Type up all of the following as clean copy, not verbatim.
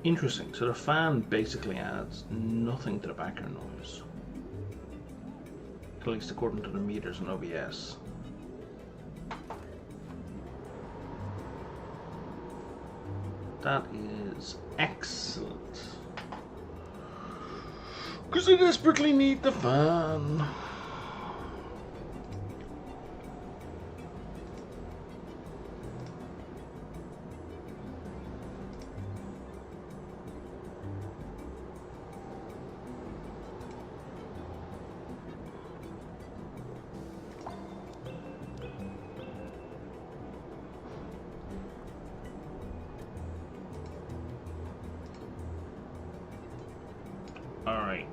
Interesting. So the fan basically adds nothing to the background noise. At least according to the meters in OBS. That is excellent. Because I desperately need the fan. Alright.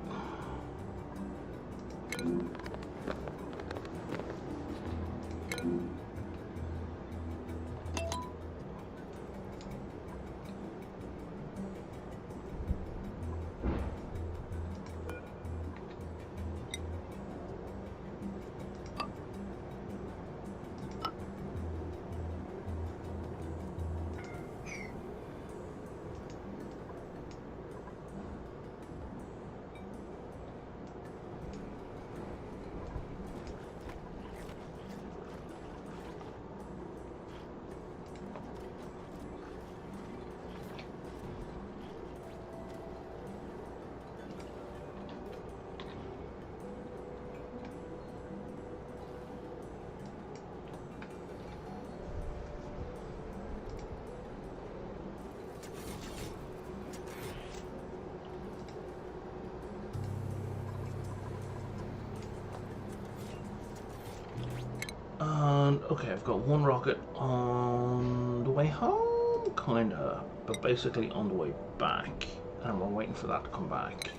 Okay, I've got one rocket on the way home, kinda, but basically on the way back, and we're waiting for that to come back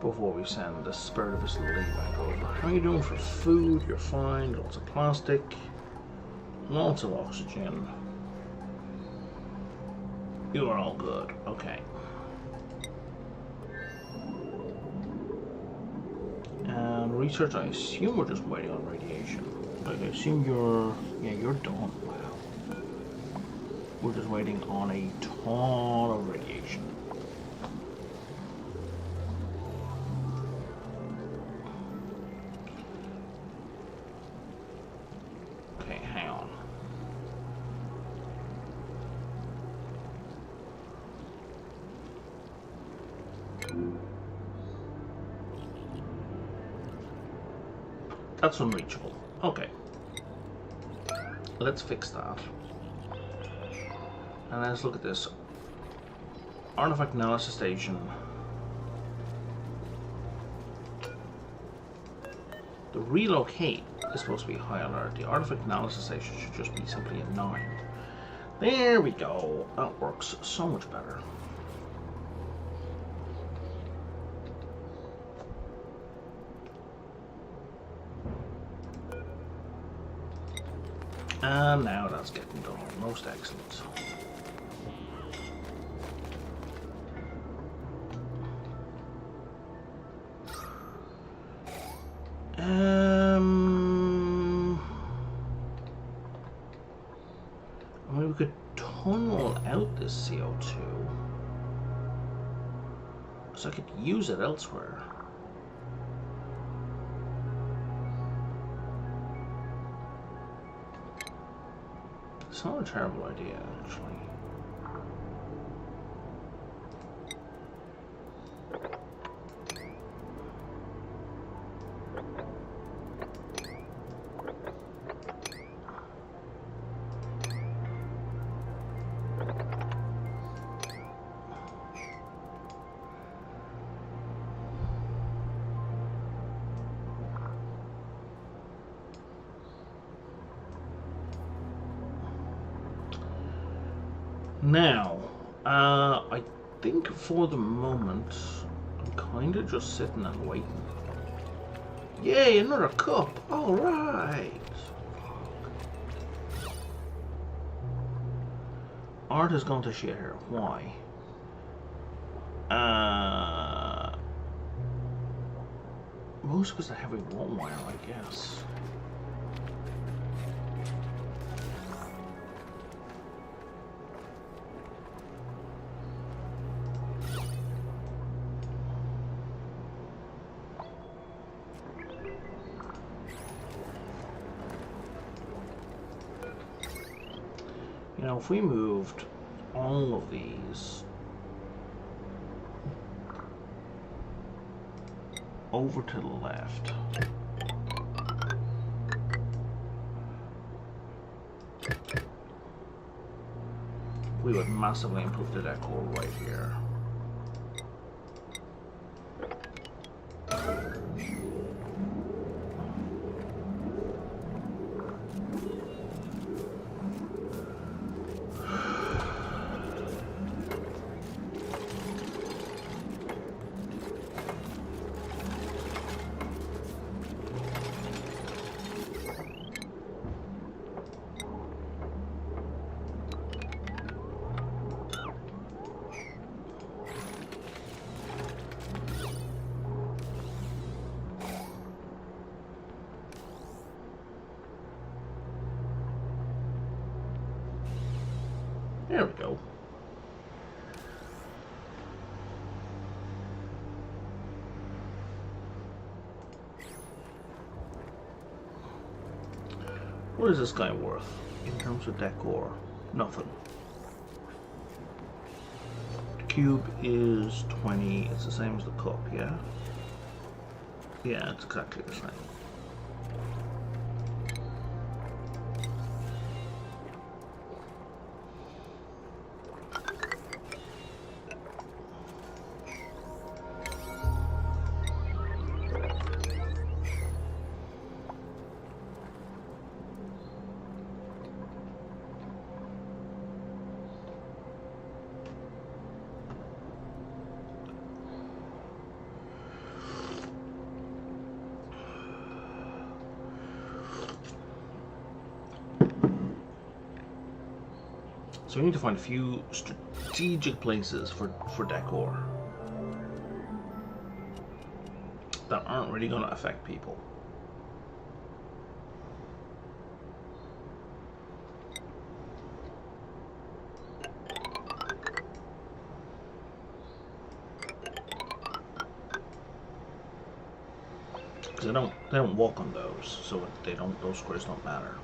before we send the Spirit of Facility back over. How are you doing for food? You're fine. Lots of plastic, lots of oxygen. You are all good. Okay. And research, I assume we're just waiting on radiation. Like, I assume you're done. Wow. We're just waiting on a ton of radiation. Okay, hang on. That's unreachable. Okay. Let's fix that. And let's look at this. Artifact analysis station. The relocate is supposed to be high alert. The artifact analysis station should just be simply a 9. There we go. That works so much better. And now that's getting done. Most excellent. I mean, we could tunnel out this CO2, so I could use it elsewhere. It's not a terrible idea, actually. Now, I think for the moment, I'm kind of just sitting and waiting. Yay, another cup! Alright! Art has gone to shit here. Why? Most because the heavy wall wire, I guess. You know, if we moved all of these over to the left, we would massively improve the decor right here. There we go. What is this guy worth in terms of decor? Nothing. The cube is 20. It's the same as the cup, yeah? Yeah, it's exactly the same. So we need to find a few strategic places for decor that aren't really going to affect people. Because they don't walk on those, so those squares don't matter.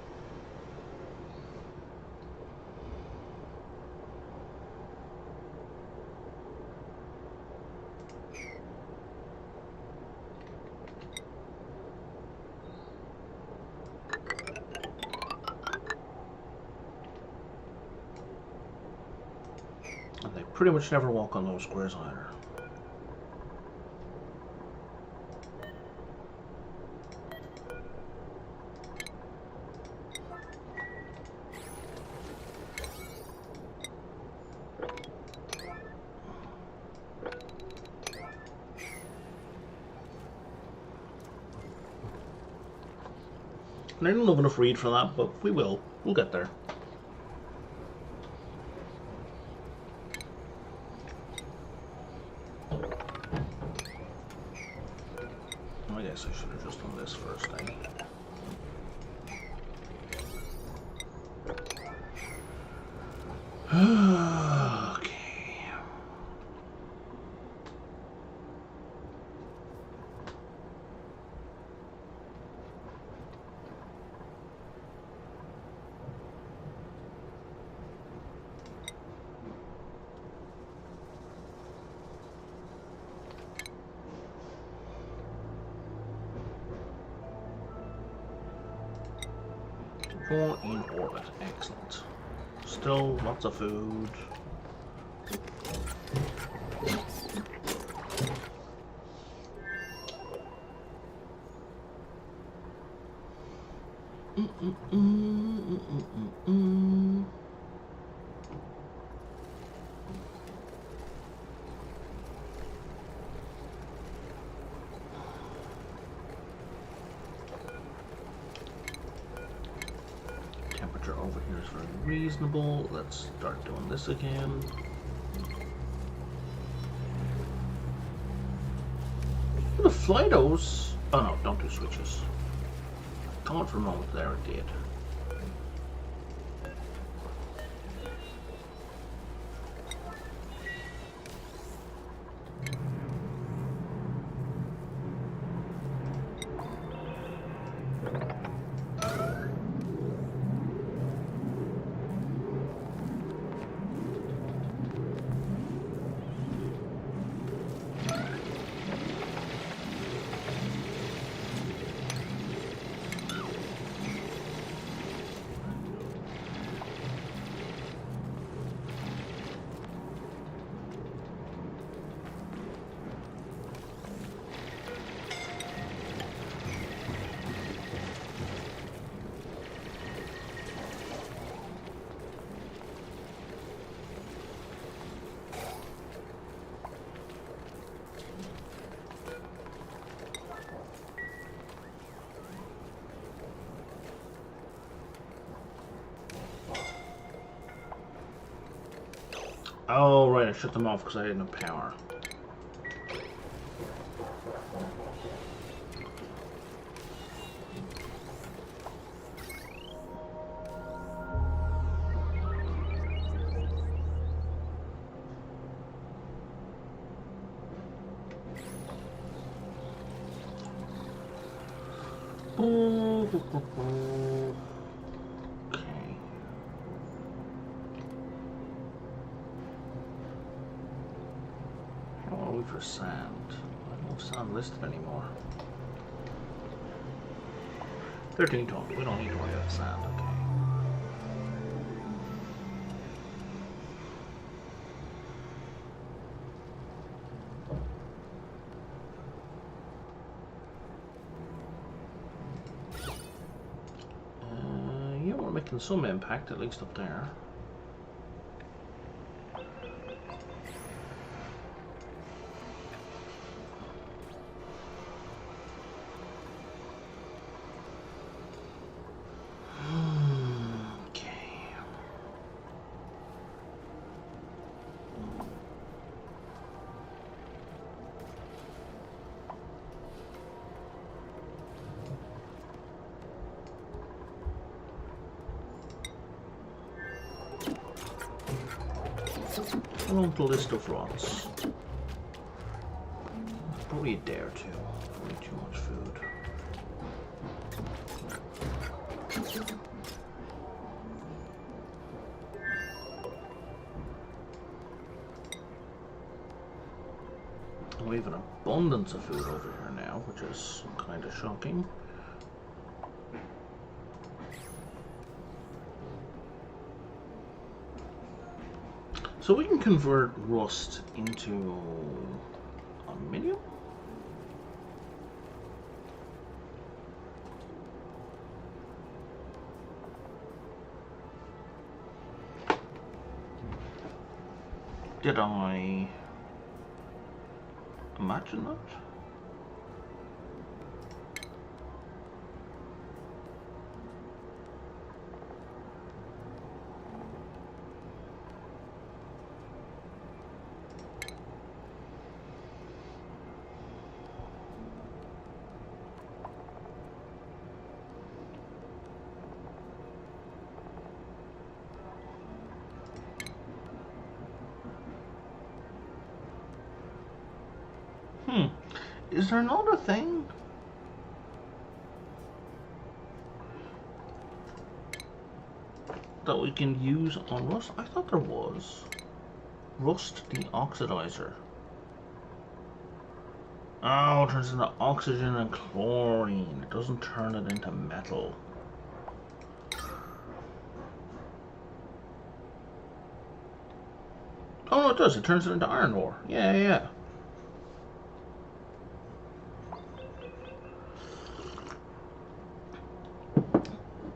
And they pretty much never walk on those squares either. And I don't have enough read for that, but we will. We'll get there. I guess I should have just done this first, eh? Okay. Four in orbit. Excellent. Still lots of food. Temperature over here is very reasonable. Let's start doing this again. The Flightos. Oh no, don't do switches. Thought for a moment there it did. Oh, right, I shut them off because I had no power. Okay. How are we for sand? I don't have sand listed anymore. 13 total. We don't need to worry about sand, okay. Yeah, we're making some impact, at least up there. On the list of rods. Probably a day or two. Probably too much food. We have an abundance of food over here now, which is kind of shocking. So we can convert rust into aluminium? Did I imagine that? Is there another thing? That we can use on rust? I thought there was. Rust deoxidizer. Oh, it turns into oxygen and chlorine. It doesn't turn it into metal. Oh no, it does. It turns it into iron ore. Yeah.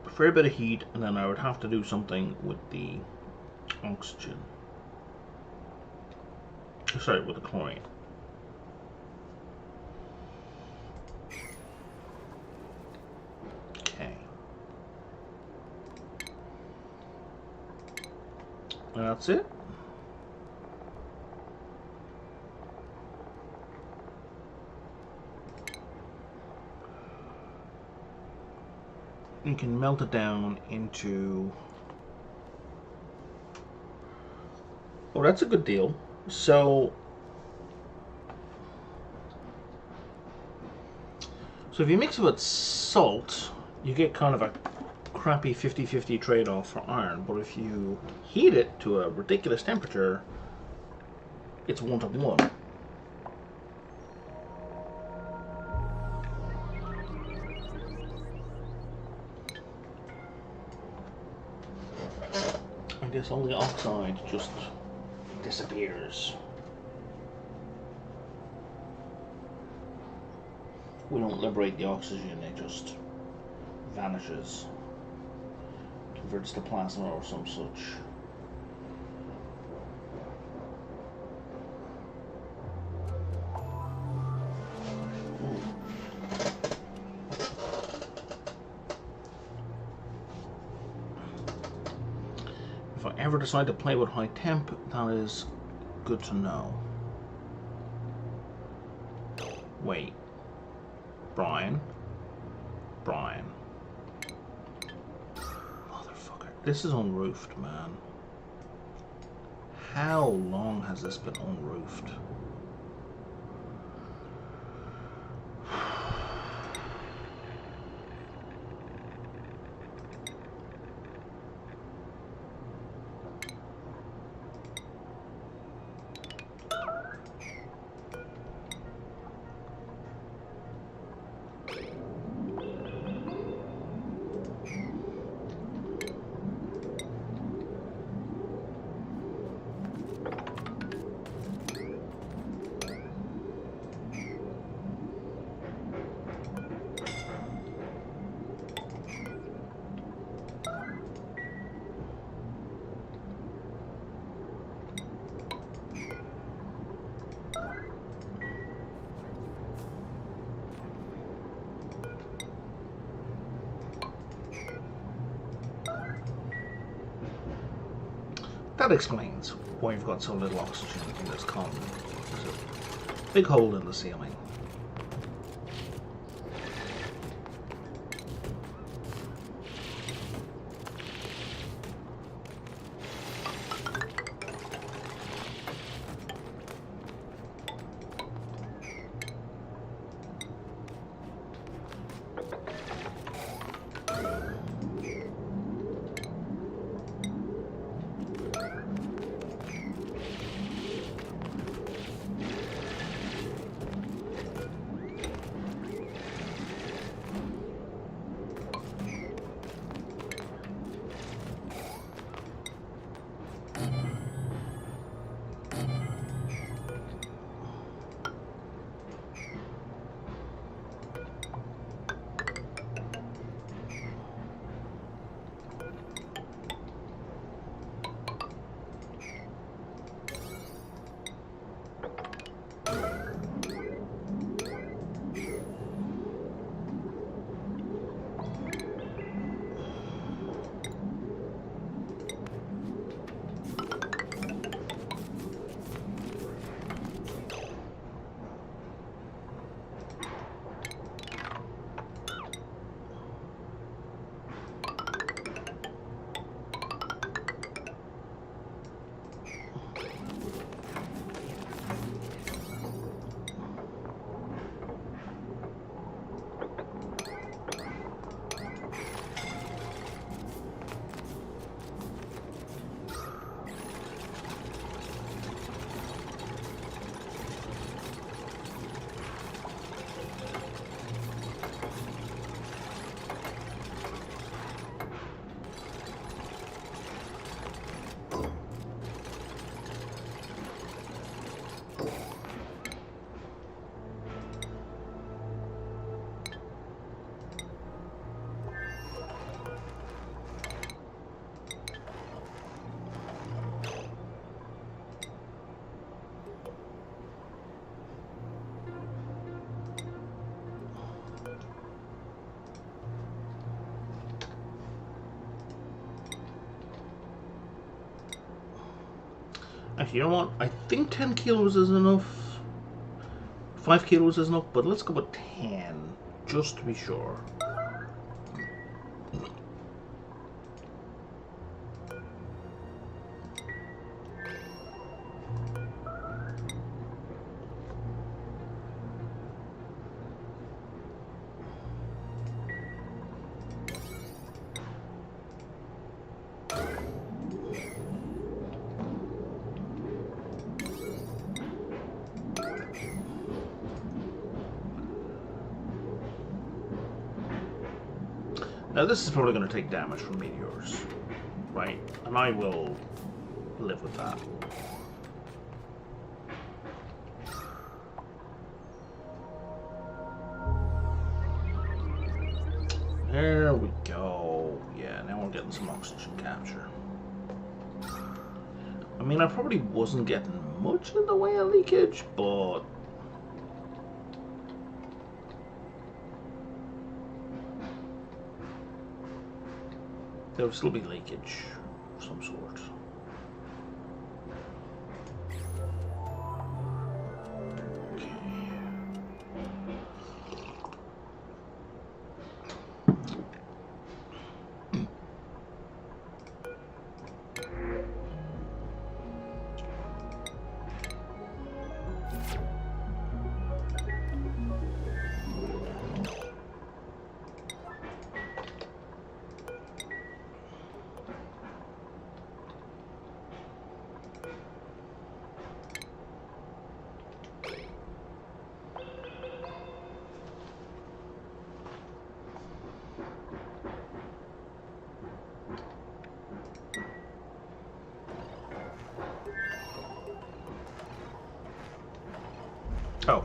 A fair bit of heat, and then I would have to do something with the oxygen. Sorry, with the chlorine. Okay. That's it. You can melt it down into... Oh, that's a good deal. So if you mix it with salt, you get kind of a crappy 50-50 trade-off for iron, but if you heat it to a ridiculous temperature, it's 1-to-1. I guess all the oxide just disappears. We don't liberate the oxygen, it just vanishes. Converts to plasma or some such. If I ever decide to play with high temp, that is good to know. Wait. Brian. Motherfucker. This is unroofed, man. How long has this been unroofed? That explains why you've got so little oxygen in this column. There's a big hole in the ceiling. Actually, you know what? I think 10 kilos is enough. 5 kilos is enough, but let's go with 10, just to be sure. Now this is probably going to take damage from meteors, right? And I will live with that. There we go. Yeah, now we're getting some oxygen capture. I mean, I probably wasn't getting much in the way of leakage, but there will still be leakage. of some sort. Oh.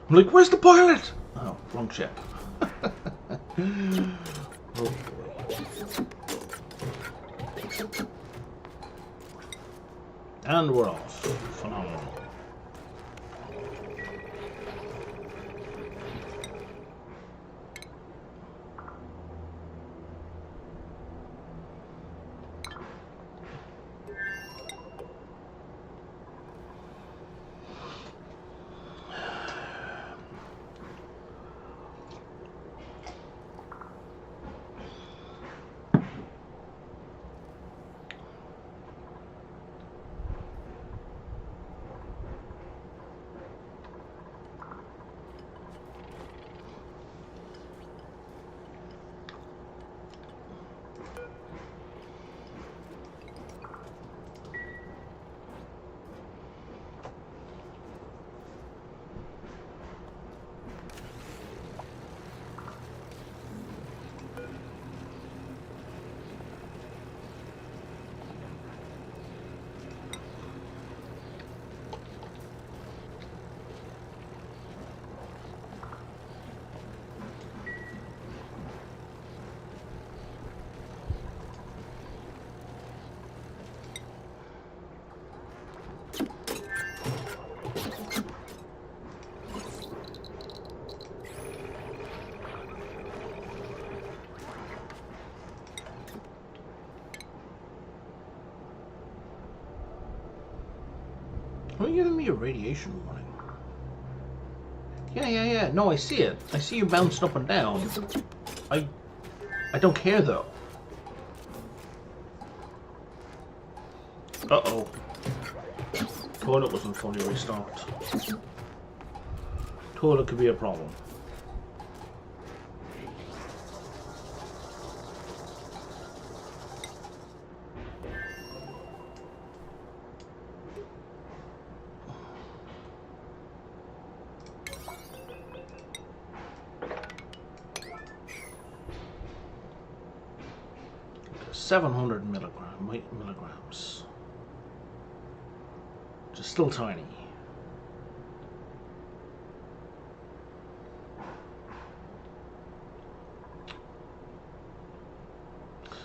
I'm like, where's the pilot? Oh, wrong ship. Oh boy. And we're off. Phenomenal. Why are you giving me a radiation warning? Yeah. No, I see it. I see you bouncing up and down. I don't care though. Uh-oh. Toilet wasn't fully restocked. Toilet could be a problem. milligrams. Just still tiny.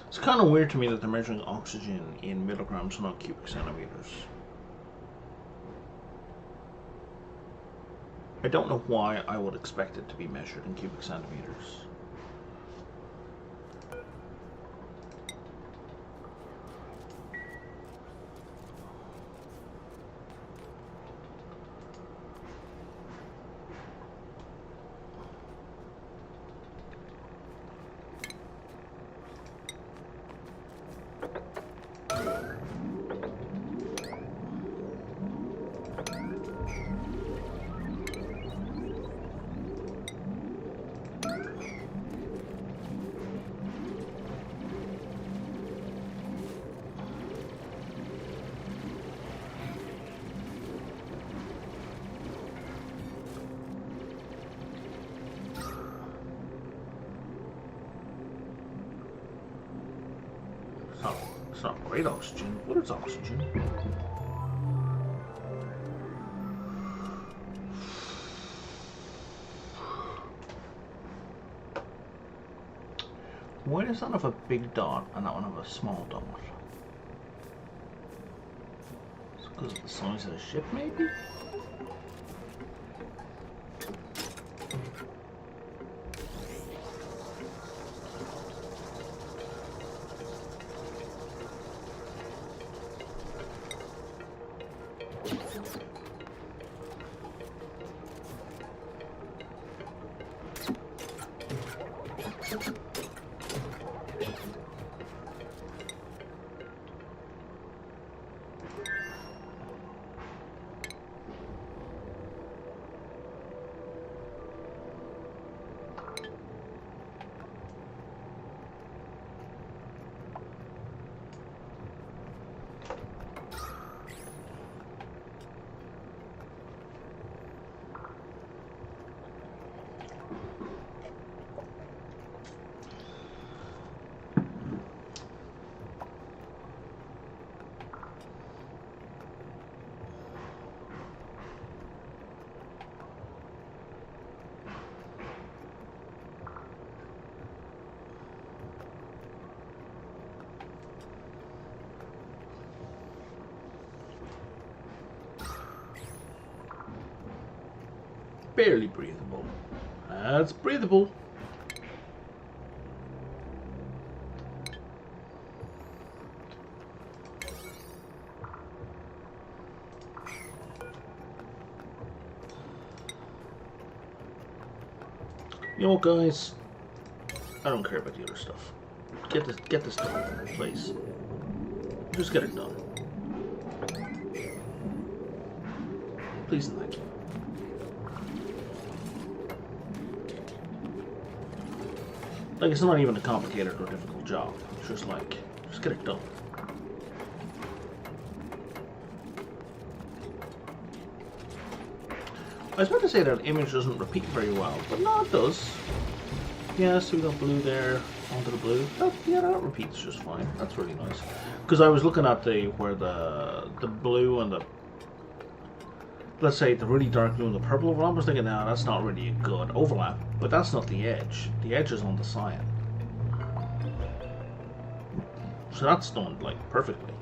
It's kind of weird to me that they're measuring oxygen in milligrams, not cubic centimeters. I don't know why I would expect it to be measured in cubic centimeters. It's not great oxygen, but it's oxygen. Why does that have a big dot and that one have a small dot? It's because of the size of the ship, maybe? barely breathable. That's breathable. You know what, guys? I don't care about the other stuff. Get this done, please. Just get it done. Please and thank you. Like, it's not even a complicated or difficult job. It's just like, just get it done. I was about to say that image doesn't repeat very well, but no, it does. Yeah, so we got blue there onto the blue. Yeah, that repeats just fine. That's really nice. Because I was looking at where the blue and the, let's say the really dark blue and the purple overlap. I was thinking, nah, that's not really a good overlap. But that's not the edge. The edge is on the cyan. So that's done like perfectly.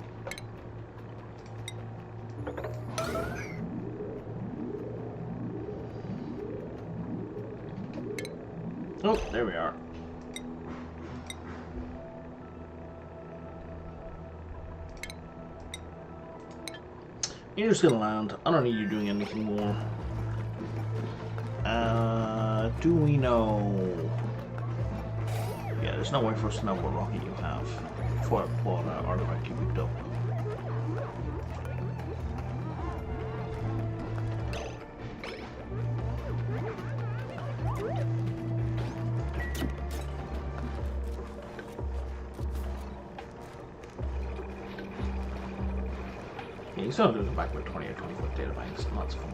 Oh, there we are. You're just gonna land. I don't need you doing anything more. Do we know? Yeah, there's no way for us to know what rocket you have. What artifact you picked up. Yeah, you still do the backward 20 or 20-foot data banks, and that's fine.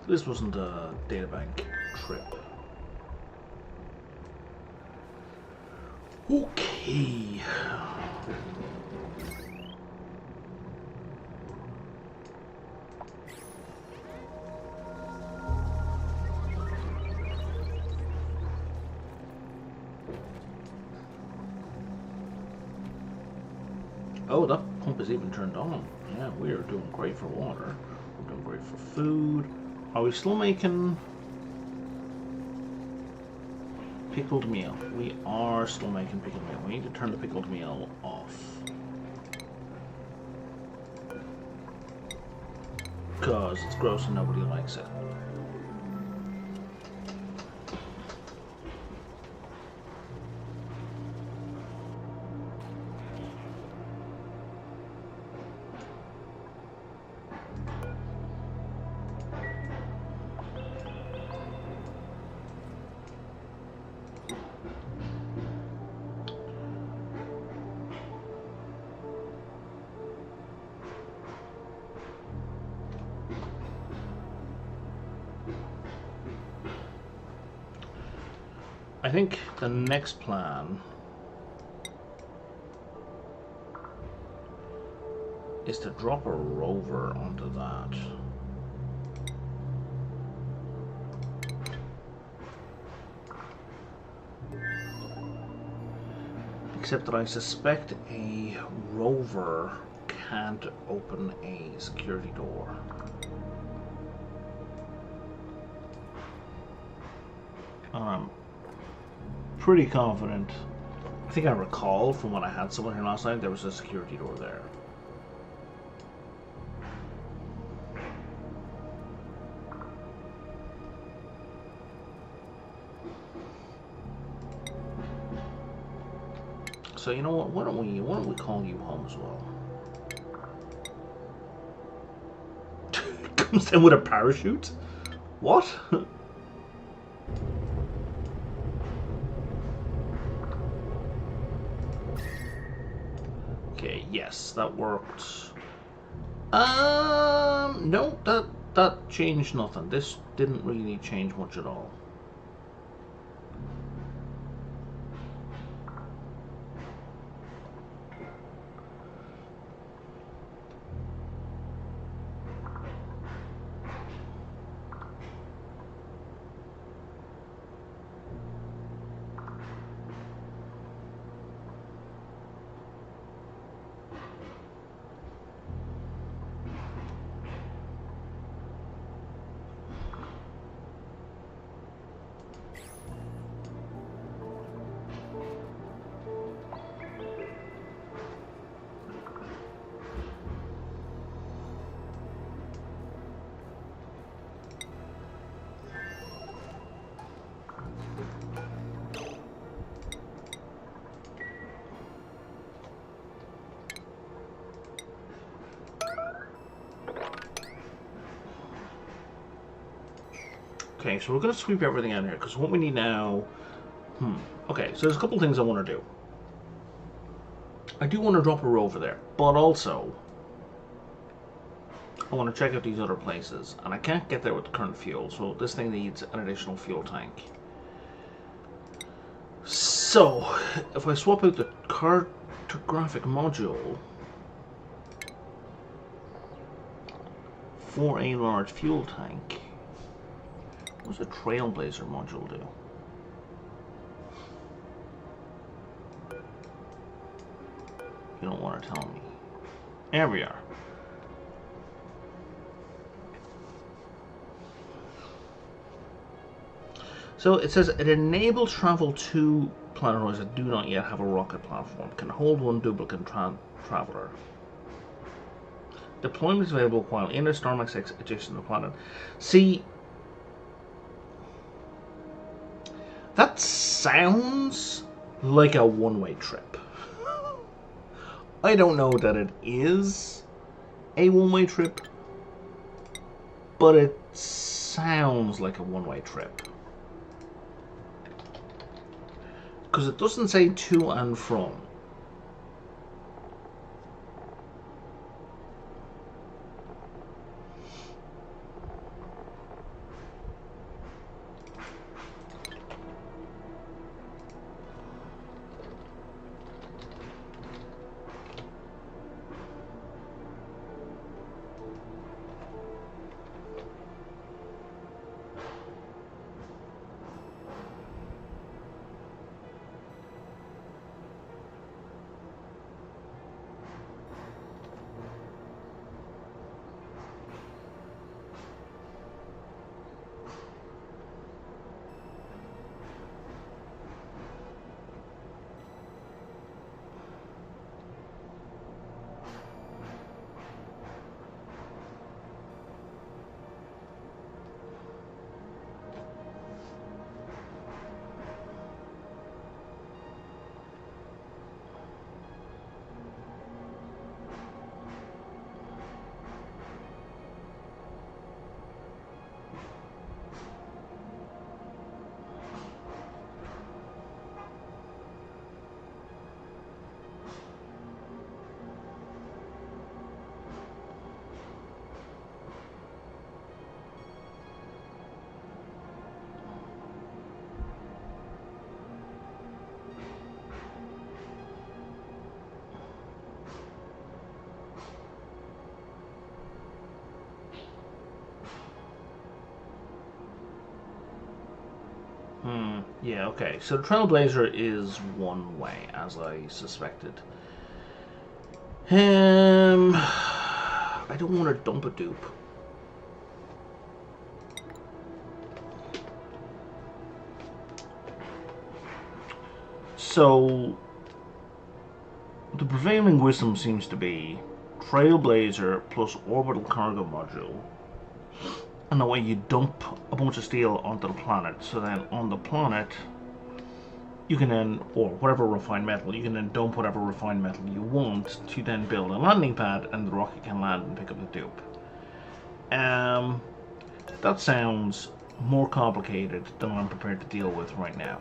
This wasn't a data bank trip. Okay. Oh, that pump is even turned on. Yeah, we are doing great for water. We're doing great for food. Are we still making pickled meal? We are still making pickled meal. We need to turn the pickled meal off. Because it's gross and nobody likes it. I think the next plan is to drop a rover onto that. Except that I suspect a rover can't open a security door. Pretty confident. I think I recall from when I had someone here last night, there was a security door there. So you know what? Why don't we call you home as well? Comes down with a parachute? What? Okay, yes, that worked. No, that changed nothing. This didn't really change much at all. Okay, so we're going to sweep everything out here, because what we need now... Okay, so there's a couple things I want to do. I do want to drop a rover there, but also... I want to check out these other places, and I can't get there with the current fuel, so this thing needs an additional fuel tank. So, if I swap out the cartographic module for a large fuel tank, what does a Trailblazer module do? You don't want to tell me. There we are. So it says it enables travel to planetoids that do not yet have a rocket platform. Can hold one duplicate traveler. Deployment is available while in a Starmax 6 adjacent to the planet. See, that sounds like a one-way trip. I don't know that it is a one-way trip, but it sounds like a one-way trip. Because it doesn't say to and from. Yeah, okay. So the Trailblazer is one way, as I suspected. I don't want to dump a dupe. So the prevailing wisdom seems to be Trailblazer plus orbital cargo module. And that way you dump a bunch of steel onto the planet, so then on the planet you can then, or whatever refined metal, you can then dump whatever refined metal you want to then build a landing pad, and the rocket can land and pick up the dupe. That sounds more complicated than I'm prepared to deal with right now.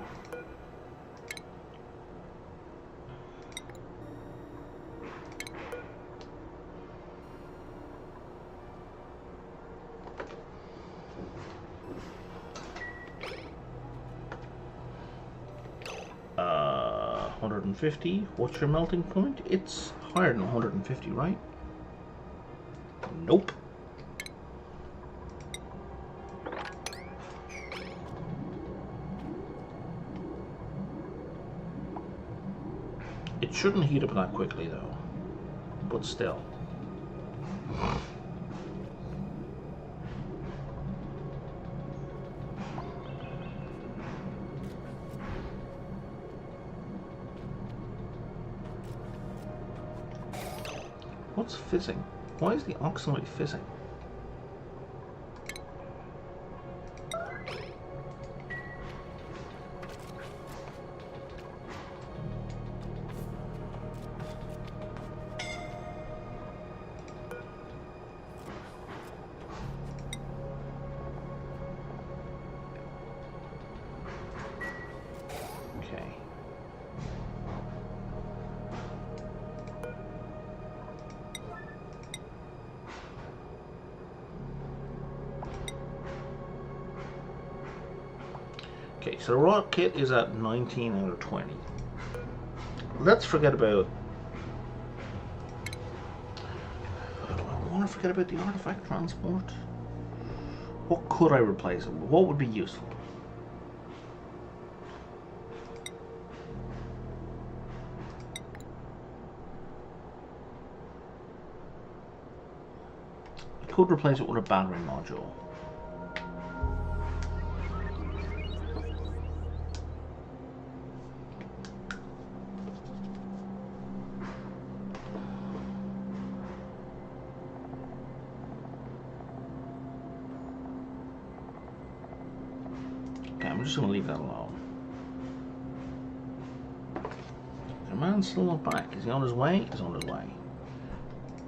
Uh, 150. What's your melting point? It's higher than 150, right? Nope. It shouldn't heat up that quickly though, but still. What's fizzing? Why is the oxalate fizzing? Okay, so the rock kit is at 19 out of 20. Let's forget about... Do I want to forget about the artifact transport? What could I replace it with? What would be useful? I could replace it with a battery module. I'm just going to leave that alone. The man's still not back. Is he on his way? He's on his way.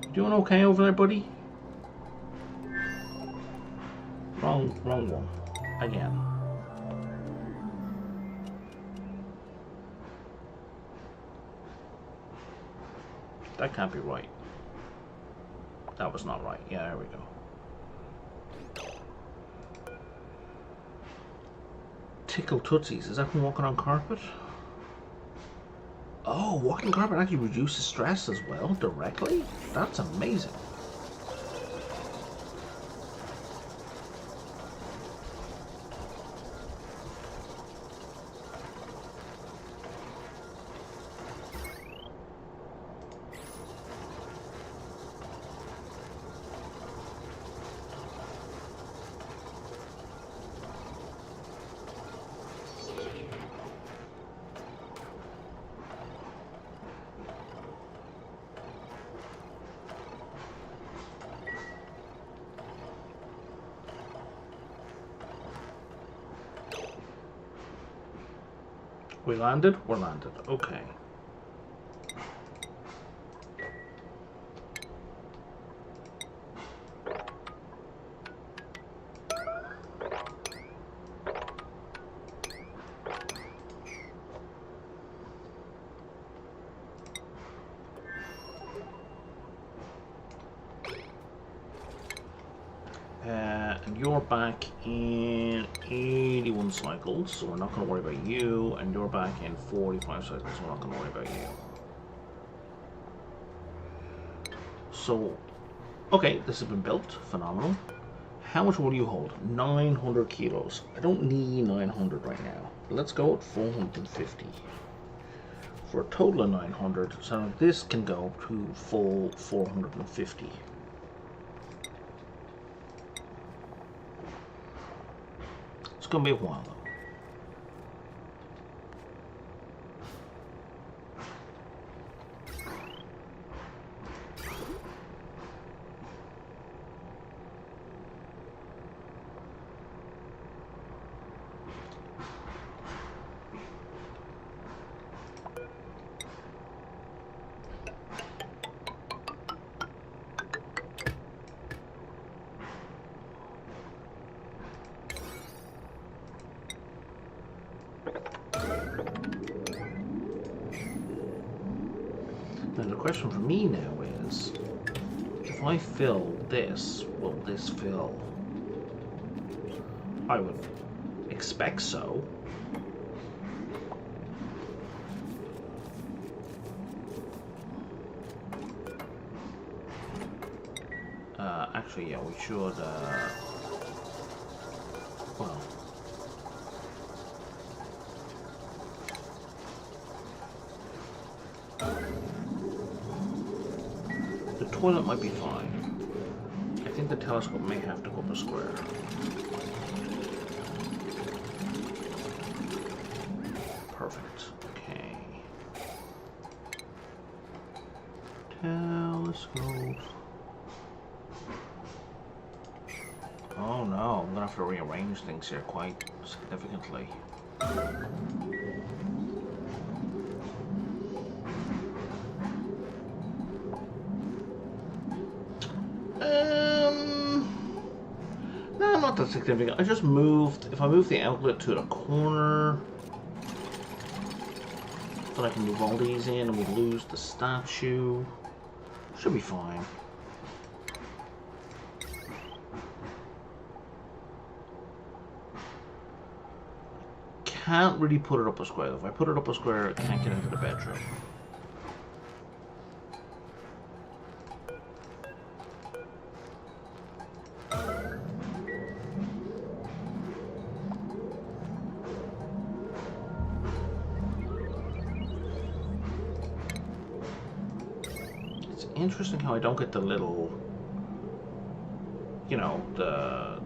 You doing okay over there, buddy? Wrong one. Again. That can't be right. That was not right. Yeah, there we go. Tickle Tootsies. Is that from walking on carpet? Oh, walking carpet actually reduces stress as well, directly? That's amazing. We landed? We're landed. Okay. And you're back in 81 cycles, so we're not going to worry about you, and you're back in 45 cycles, so we're not going to worry about you. So, okay, this has been built. Phenomenal. How much will you hold? 900 kilos. I don't need 900 right now. Let's go at 450. For a total of 900, so this can go to full 450. It's going to be a while though. Now the question for me now is, if I fill this, will this fill? I would expect so. Actually, yeah, we should, well. The toilet might be fine. I think the telescope may have to go up a square. Perfect. Okay. Telescope. Oh no, I'm gonna have to rearrange things here quite significantly. No, not that significant. I just moved, if I move the outlet to the corner, then I can move all these in and we lose the statue. Should be fine. can't really put it up a square. If I put it up a square, I can't get into the bedroom. It's interesting how I don't get the little, you know, the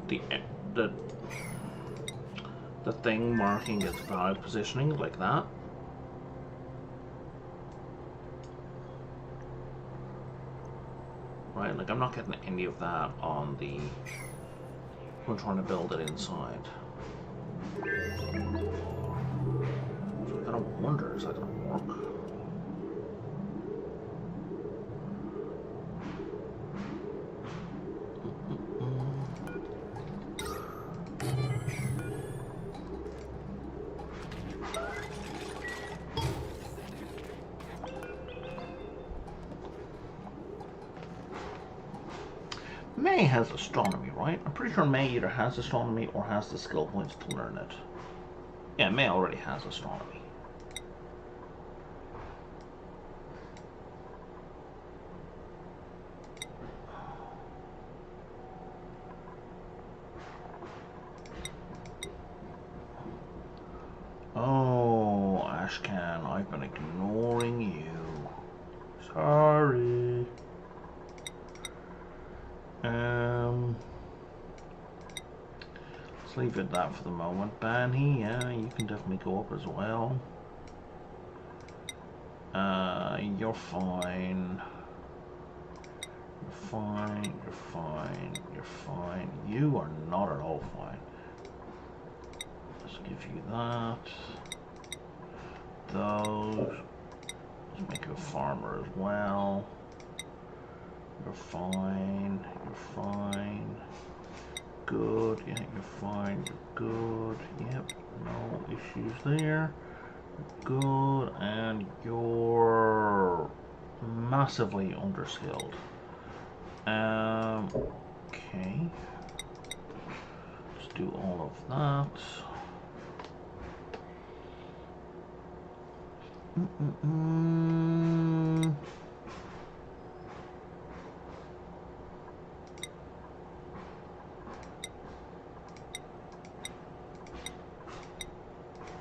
thing marking its valid positioning like that. Right, like I'm not getting any of that on the when trying to build it inside. So I kind of wonder, is that gonna work? May has astronomy, right? I'm pretty sure May either has astronomy or has the skill points to learn it. Yeah, May already has astronomy. Oh, Ashcan, I've been ignoring you. Sorry. Let's leave it at that for the moment. Banny, yeah, you can definitely go up as well. You're fine. You're fine, you're fine, you're fine. You are not at all fine. Let's give you that. Those. Let's make you a farmer as well. You're fine, you're fine. Good, yeah, you're fine, you're good. Yep, no issues there. Good, and you're massively underskilled. Okay. Let's do all of that.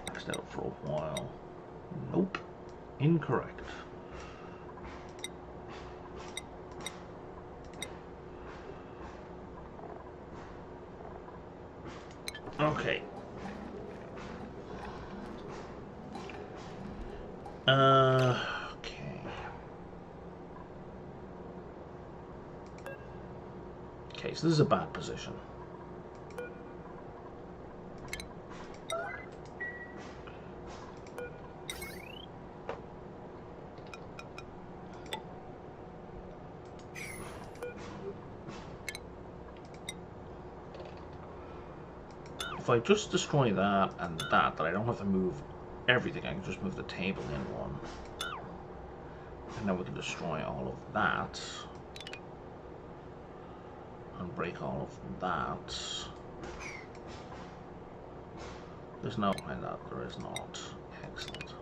Maxed out for a while. Nope. Incorrect. Okay. Okay. Okay, so this is a bad position. If I just destroy that and that I don't have to move everything, I can just move the table in one. And then we can destroy all of that. And break all of that. There's no behind that, there is not. Excellent.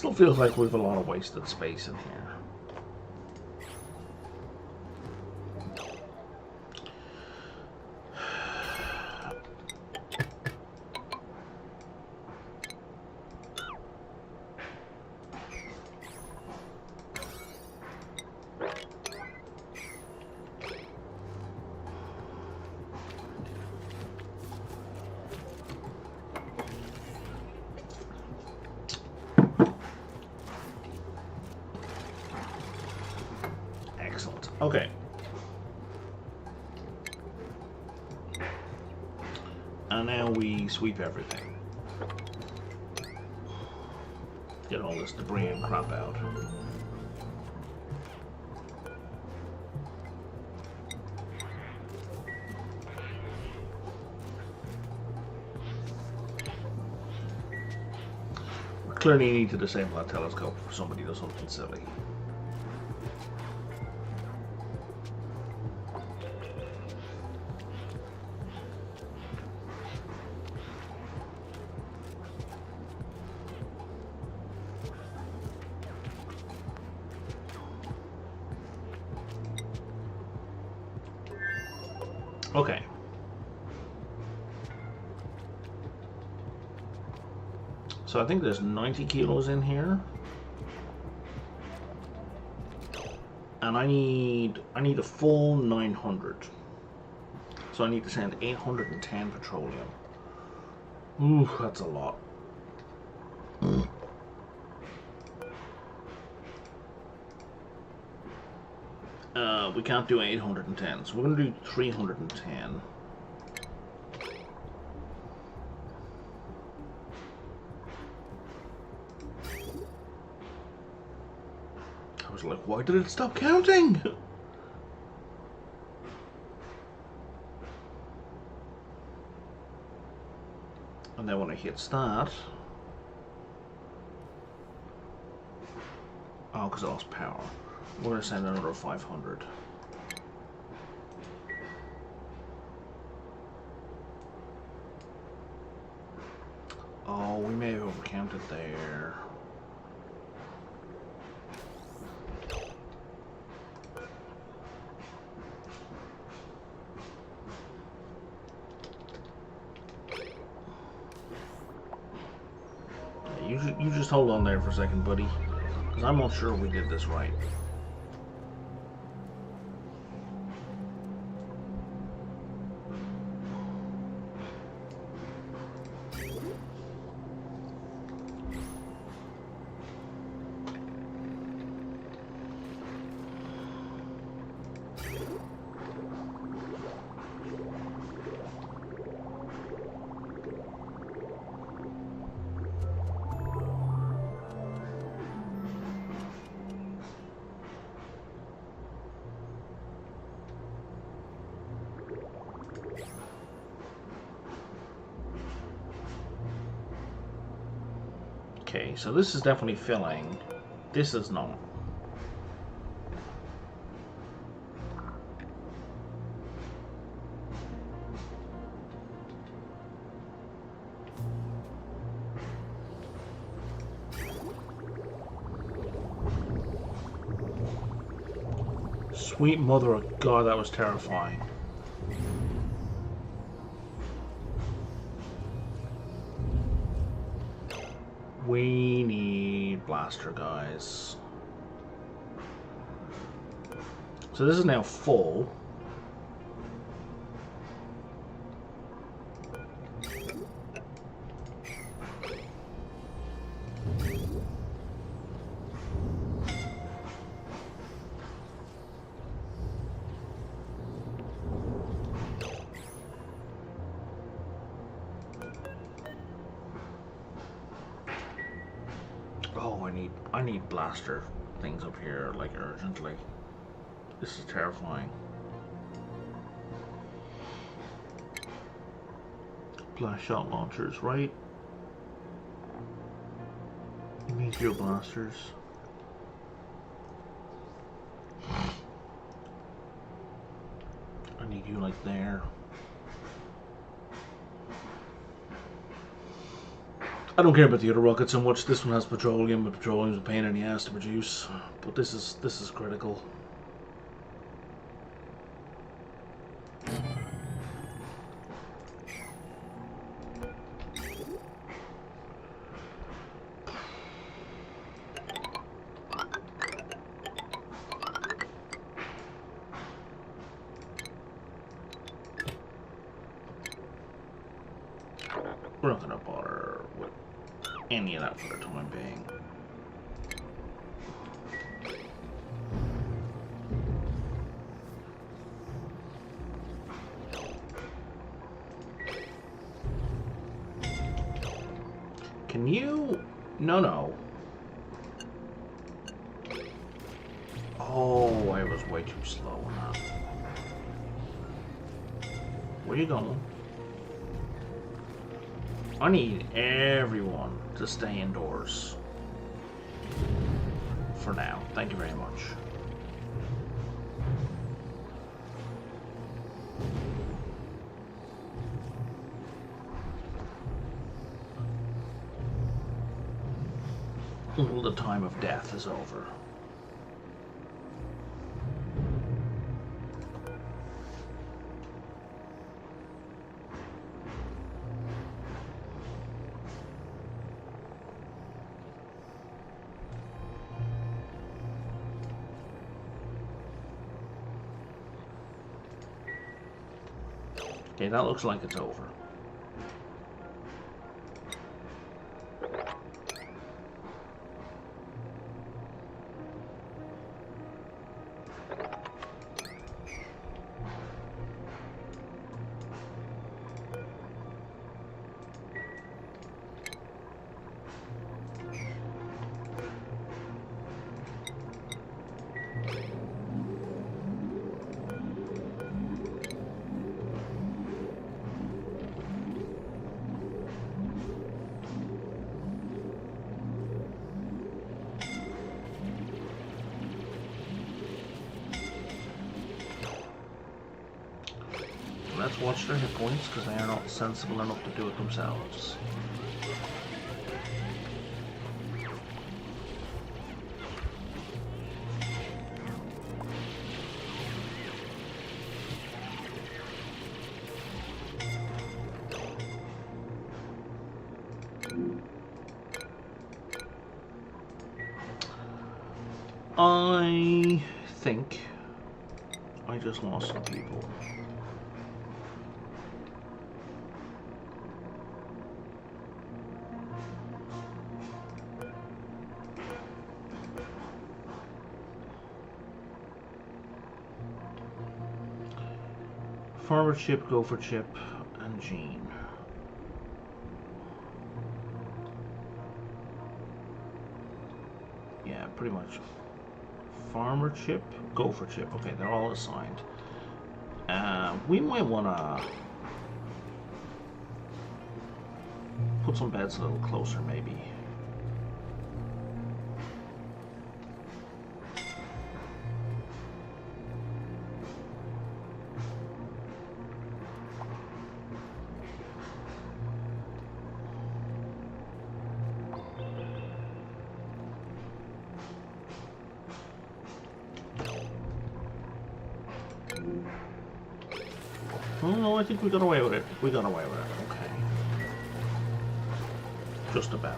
Still feels like we've a lot of wasted space in here. Okay. And now we sweep everything. Get all this debris and crap out. We clearly need to disable that telescope if somebody does something silly. Okay. So I think there's 90 kilos in here. And I need a full 900. So I need to send 810 petroleum. Ooh, that's a lot. We can't do 810, so we're going to do 310. I was like, why did it stop counting? And then when it hits that... Oh, because I lost power. We're going to send another 500. Oh, we may have overcounted there. You just hold on there for a second, buddy. Because I'm not sure we did this right. Okay, so this is definitely filling. This is not. Sweet mother of God, that was terrifying. We need blaster, guys. So this is now full. Oh, I need blaster things up here, like, urgently. This is terrifying. Blast shot launchers, right? Meteor blasters. I need you, like, there. I don't care about the other rocket so much. This one has petroleum, but petroleum is a pain in the ass to produce. But this is critical. We're not going to bother with any of that for the time being. Can you? No. Oh, I was way too slow on that. Where you going? I need everyone to stay indoors. For now. Thank you very much. Until the time of death is over. Okay, that looks like it's over. Let's watch their hit points, because they are not sensible enough to do it themselves. I think I just lost some people. Farmer Chip, Gopher Chip, and Jean. Yeah, pretty much. Farmer Chip, Gopher Chip. Okay, they're all assigned. We might want to put some beds a little closer, maybe. Oh no, I think we got away with it. We got away with it, okay. Just about.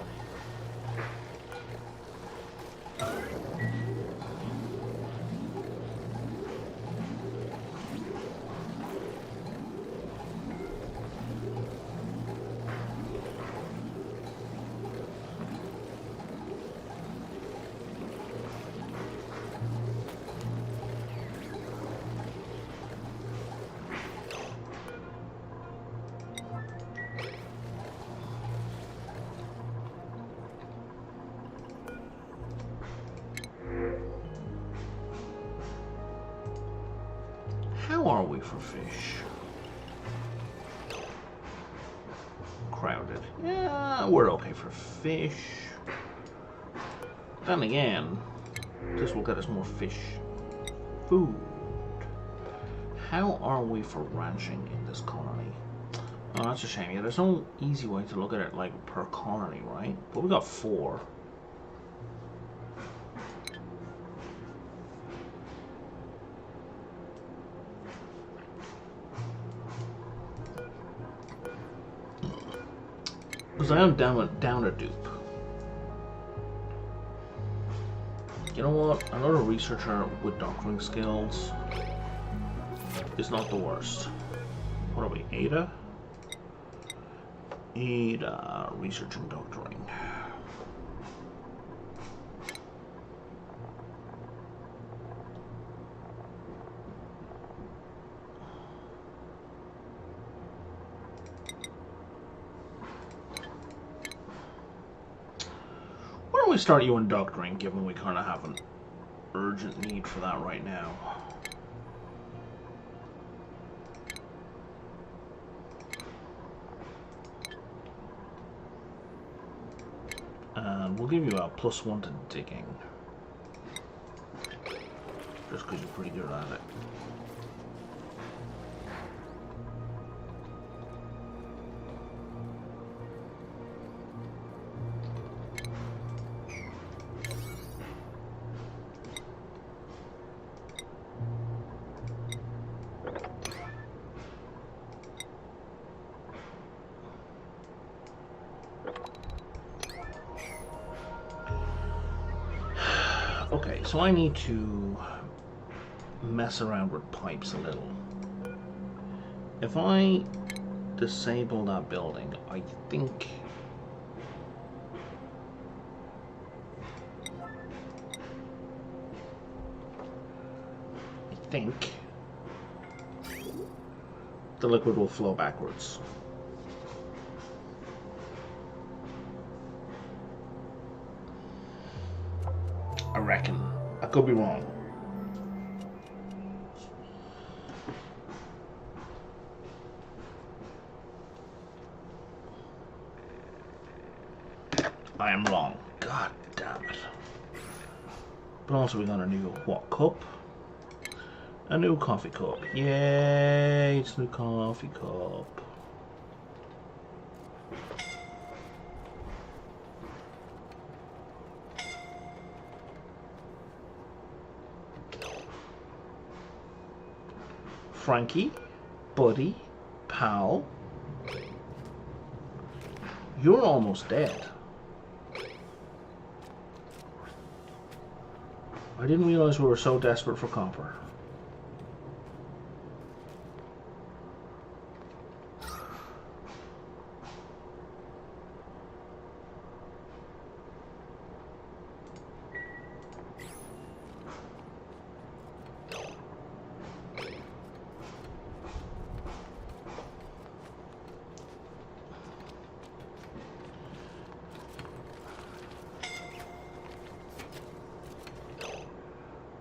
How are we for fish? Crowded. Yeah, we're okay for fish. Then again, this will get us more fish. Food. How are we for ranching in this colony? Oh, that's a shame. Yeah, there's no easy way to look at it, like, per colony, right? But we got 4. Because I am down a dupe. You know what? Another researcher with doctoring skills is not the worst. What are we, Ada? Ada, research and doctoring. Why don't we start you in doctoring, given we kind of have an urgent need for that right now? And we'll give you a +1 to digging. Just because you're pretty good at it. Okay, so I need to mess around with pipes a little. If I disable that building, I think the liquid will flow backwards. I reckon. I could be wrong. I am wrong. God damn it. But also we got a new, what, cup? A new coffee cup. Yay, it's a new coffee cup. Frankie, buddy, pal, you're almost dead. I didn't realize we were so desperate for copper.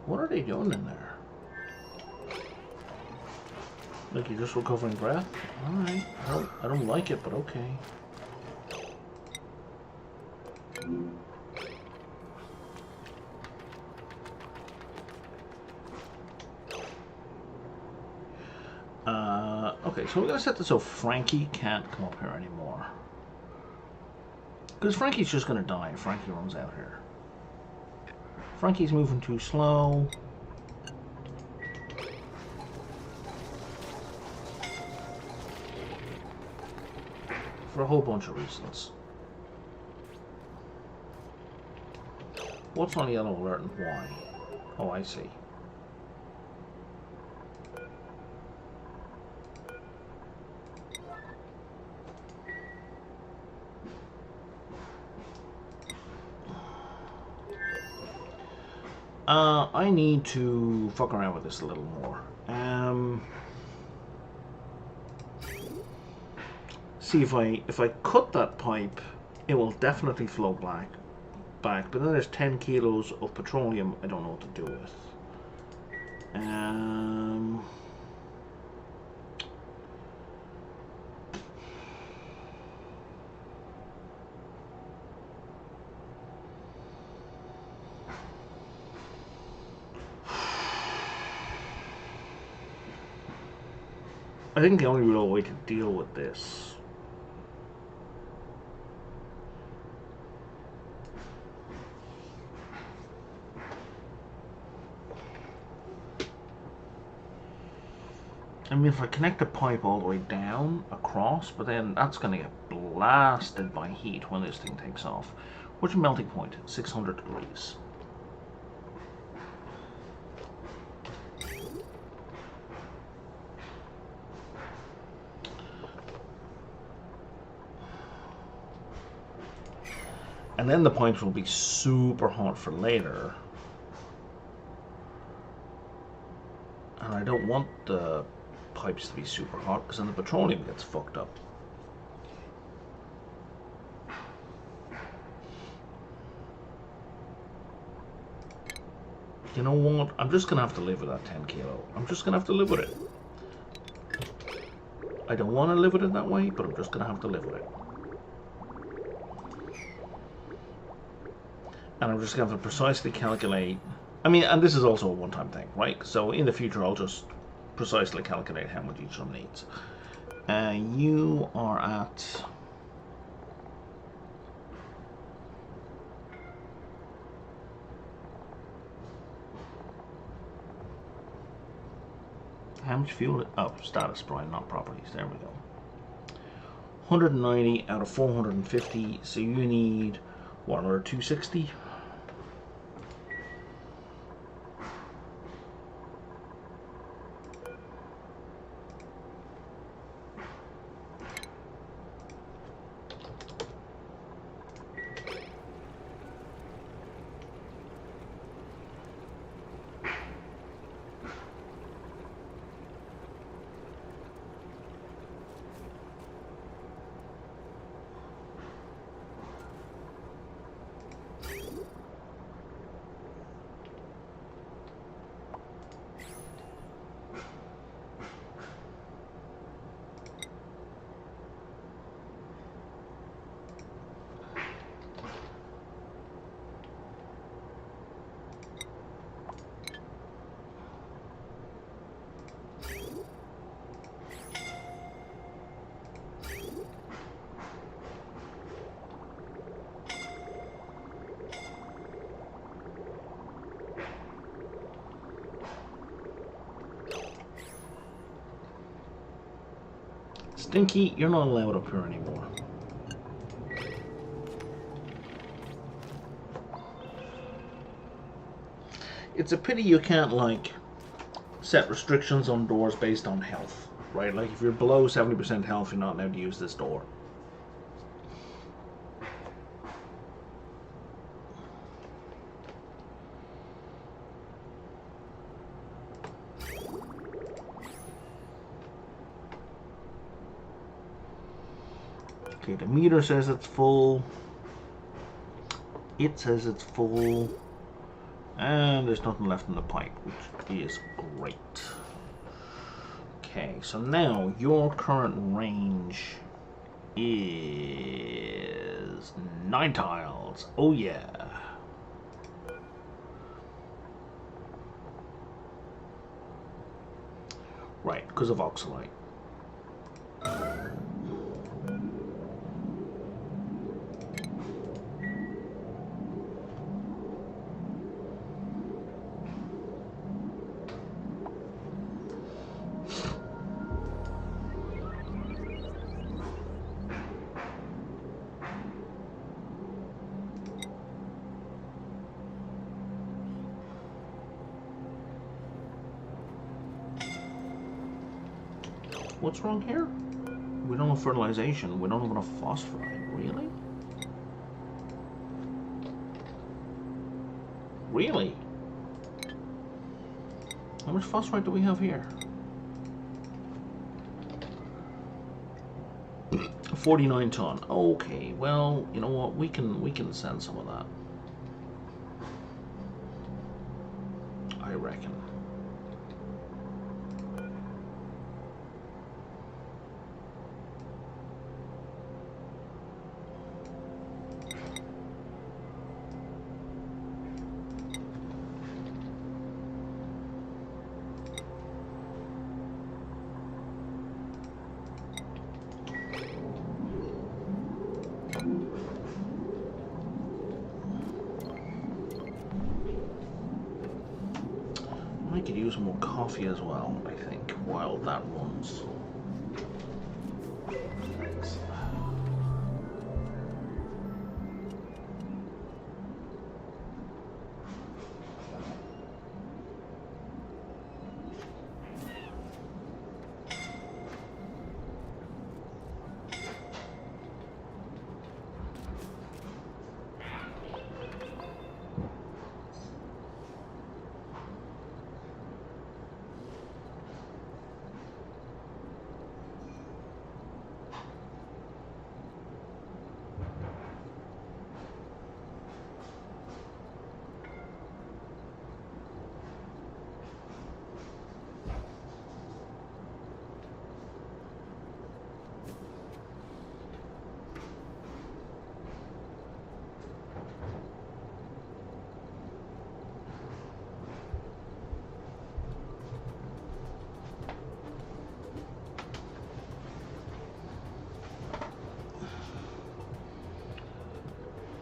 What are they doing in there? Like you're just recovering breath? Alright. I don't like it, but okay. Okay, so we're gonna set this so Frankie can't come up here anymore. Because Frankie's just gonna die if Frankie runs out here. Frankie's moving too slow. For a whole bunch of reasons. What's on the yellow alert and why? Oh, I see. I need to fuck around with this a little more. See if I cut that pipe, it will definitely flow back. But then there's 10 kilos of petroleum I don't know what to do with. I think the only real way to deal with this I mean, if I connect a pipe all the way down across, but then that's going to get blasted by heat when this thing takes off. What's your melting point? 600 degrees. And then the pipes will be super hot for later. And I don't want the pipes to be super hot because then the petroleum gets fucked up. You know what? I'm just gonna have to live with that 10 kilo. I'm just gonna have to live with it. I don't want to live with it that way, but I'm just gonna have to live with it. And I'm just going to precisely calculate. I mean, and this is also a one-time thing, right? So in the future, I'll just precisely calculate how much each of them needs. You are at... How much fuel? Oh, status, Brian, not properties. There we go. 190 out of 450. So you need, what, another 260? Stinky, you're not allowed up here anymore. It's a pity you can't, like, set restrictions on doors based on health, right? Like, if you're below 70% health, you're not allowed to use this door. Okay, the meter says it's full. It says it's full. And there's nothing left in the pipe, which is great. Okay, so now your current range is 9 tiles. Oh yeah. Right, because of oxalite. What's wrong here? We don't have fertilization. We don't have enough phosphorite. Really? Really? How much phosphorite do we have here? 49 ton. Okay, well, you know what? We can send some of that. I reckon. I could use more coffee as well, I think, while that runs. Thanks.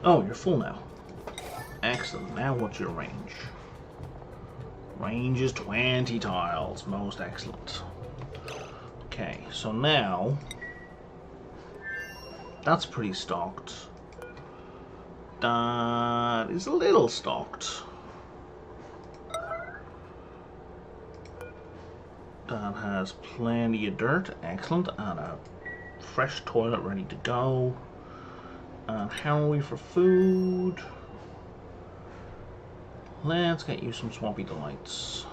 Oh, you're full now. Excellent. Now what's your range? Range is 20 tiles. Most excellent. Okay, so now that's pretty stocked. That is a little stocked. That has plenty of dirt. Excellent. And a fresh toilet ready to go. And how are we for food? Let's get you some Swampy Delights.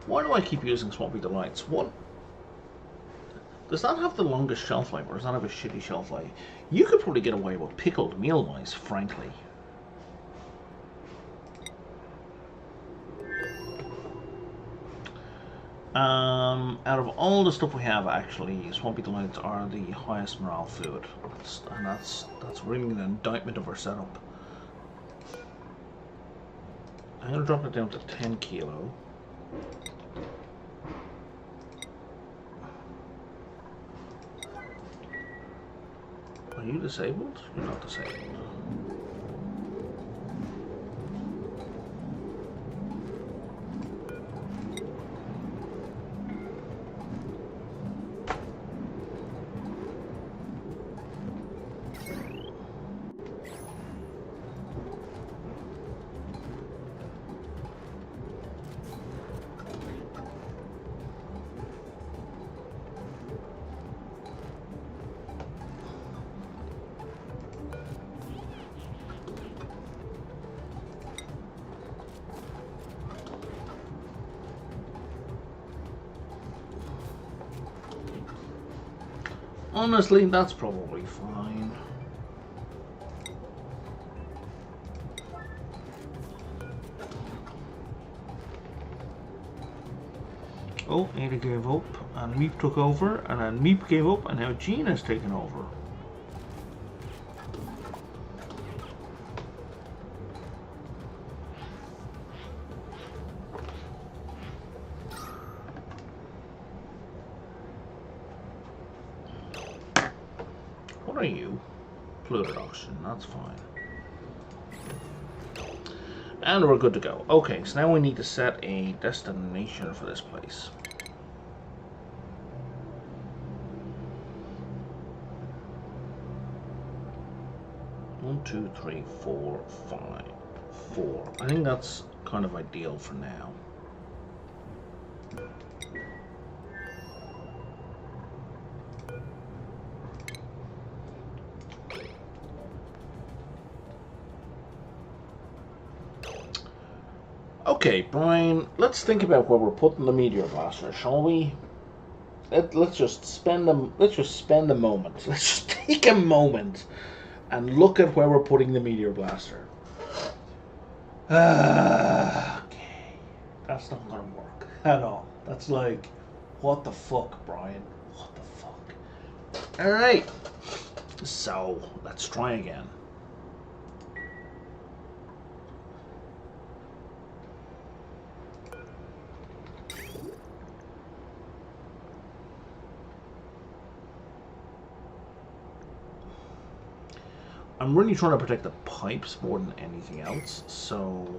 Why do I keep using Swampy Delights? What? Does that have the longest shelf life, or does that have a shitty shelf life? You could probably get away with pickled mealwise, frankly. Out of all the stuff we have, actually, Swampy Delights are the highest morale food, and that's really an indictment of our setup. I'm gonna drop it down to 10 kilo. Are you disabled? You're not disabled. Honestly, that's probably fine. Oh, Ada gave up, and Meep took over, and then Meep gave up, and now Gina's taken over. What are you? Polluted oxygen, that's fine. And we're good to go. Okay, so now we need to set a destination for this place. One, two, three, four, five, 4. I think that's kind of ideal for now. Okay, Brian, let's think about where we're putting the meteor blaster, shall we? Let's just spend a moment. Let's just take a moment and look at where we're putting the meteor blaster. Okay, that's not gonna work at all. That's like, what the fuck, Brian? What the fuck? All right, so let's try again. I'm really trying to protect the pipes more than anything else, so...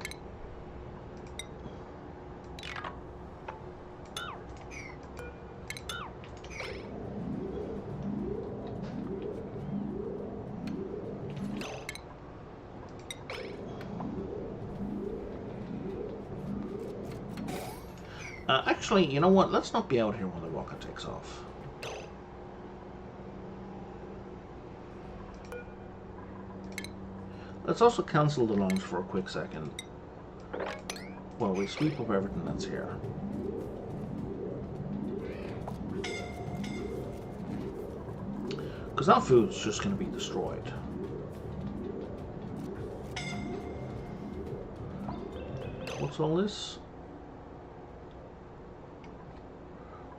actually, you know what? Let's not be out here when the rocket takes off. Let's also cancel the launch for a quick second. Well, we sweep up everything that's here. Because that food's just going to be destroyed. What's all this?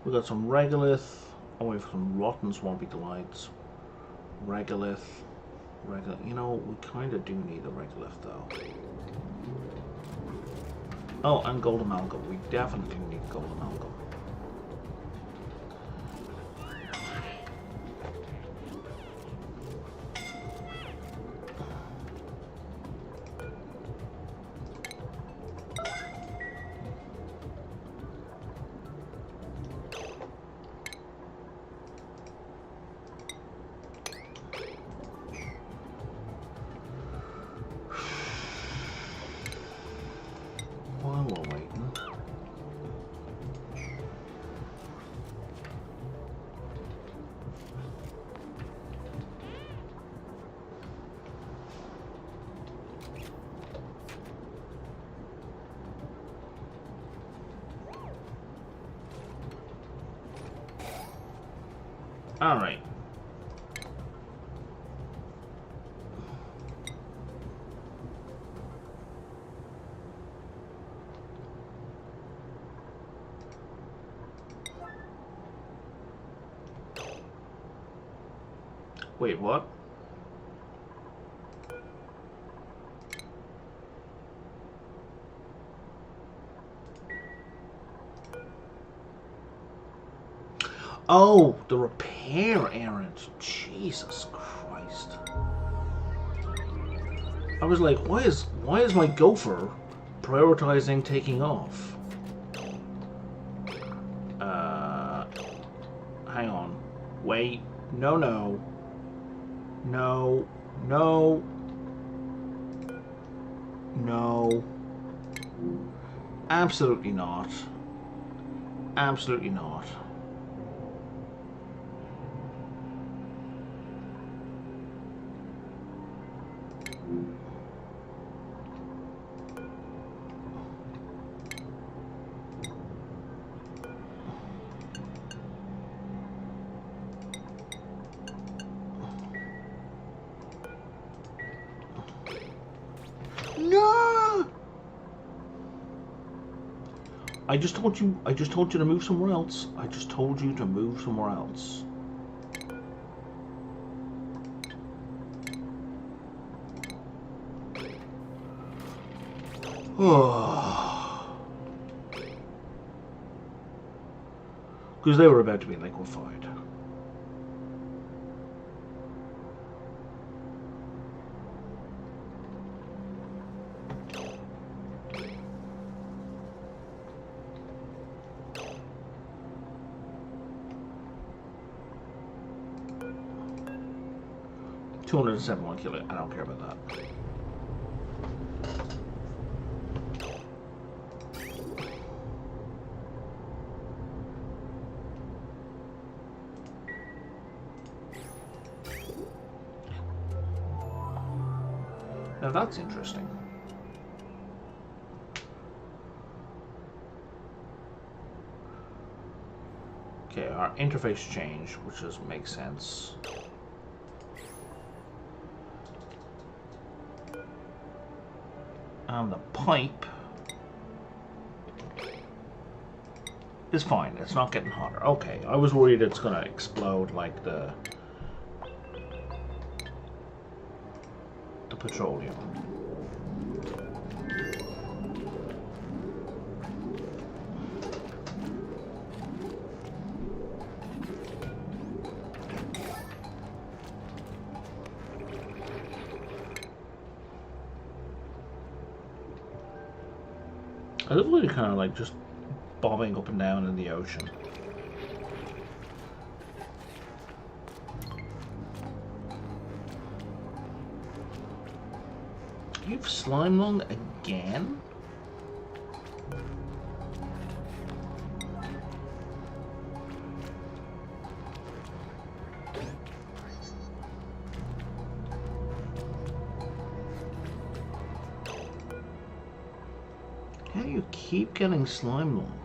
We got some regolith. Oh, we have some rotten swampy delights. Regolith. You know, we kind of do need a regolith though. Oh, and gold amalgam. We definitely need gold amalgam. All right. Wait, what? Oh, the repair errand. Jesus Christ. I was like, why is my gopher prioritizing taking off? Hang on. Wait. No. Absolutely not. Absolutely not. No! I just told you to move somewhere else. I just told you to move somewhere else. Because they were about to be liquefied. $271 kilo. I don't care about that. Now that's interesting. Okay, our interface changed, which just makes sense. And the pipe is fine. It's not getting hotter. Okay, I was worried it's gonna explode like the petroleum. I love really kind of like just bobbing up and down in the ocean. You've slime lung again? How do you keep getting slime lung?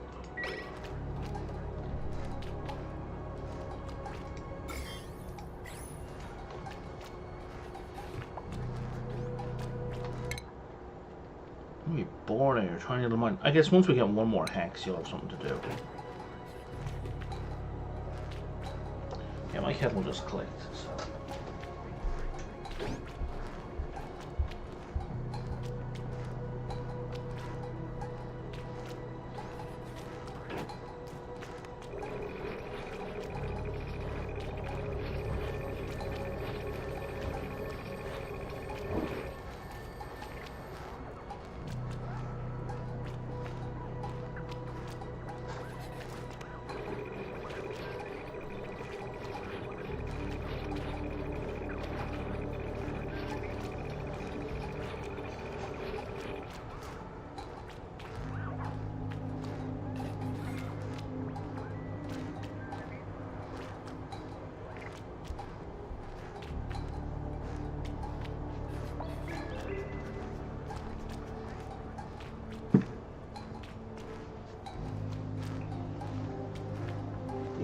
You're bored and you're trying to mind. I guess once we get one more hex, you'll have something to do. Yeah, my kettle just clicked, so.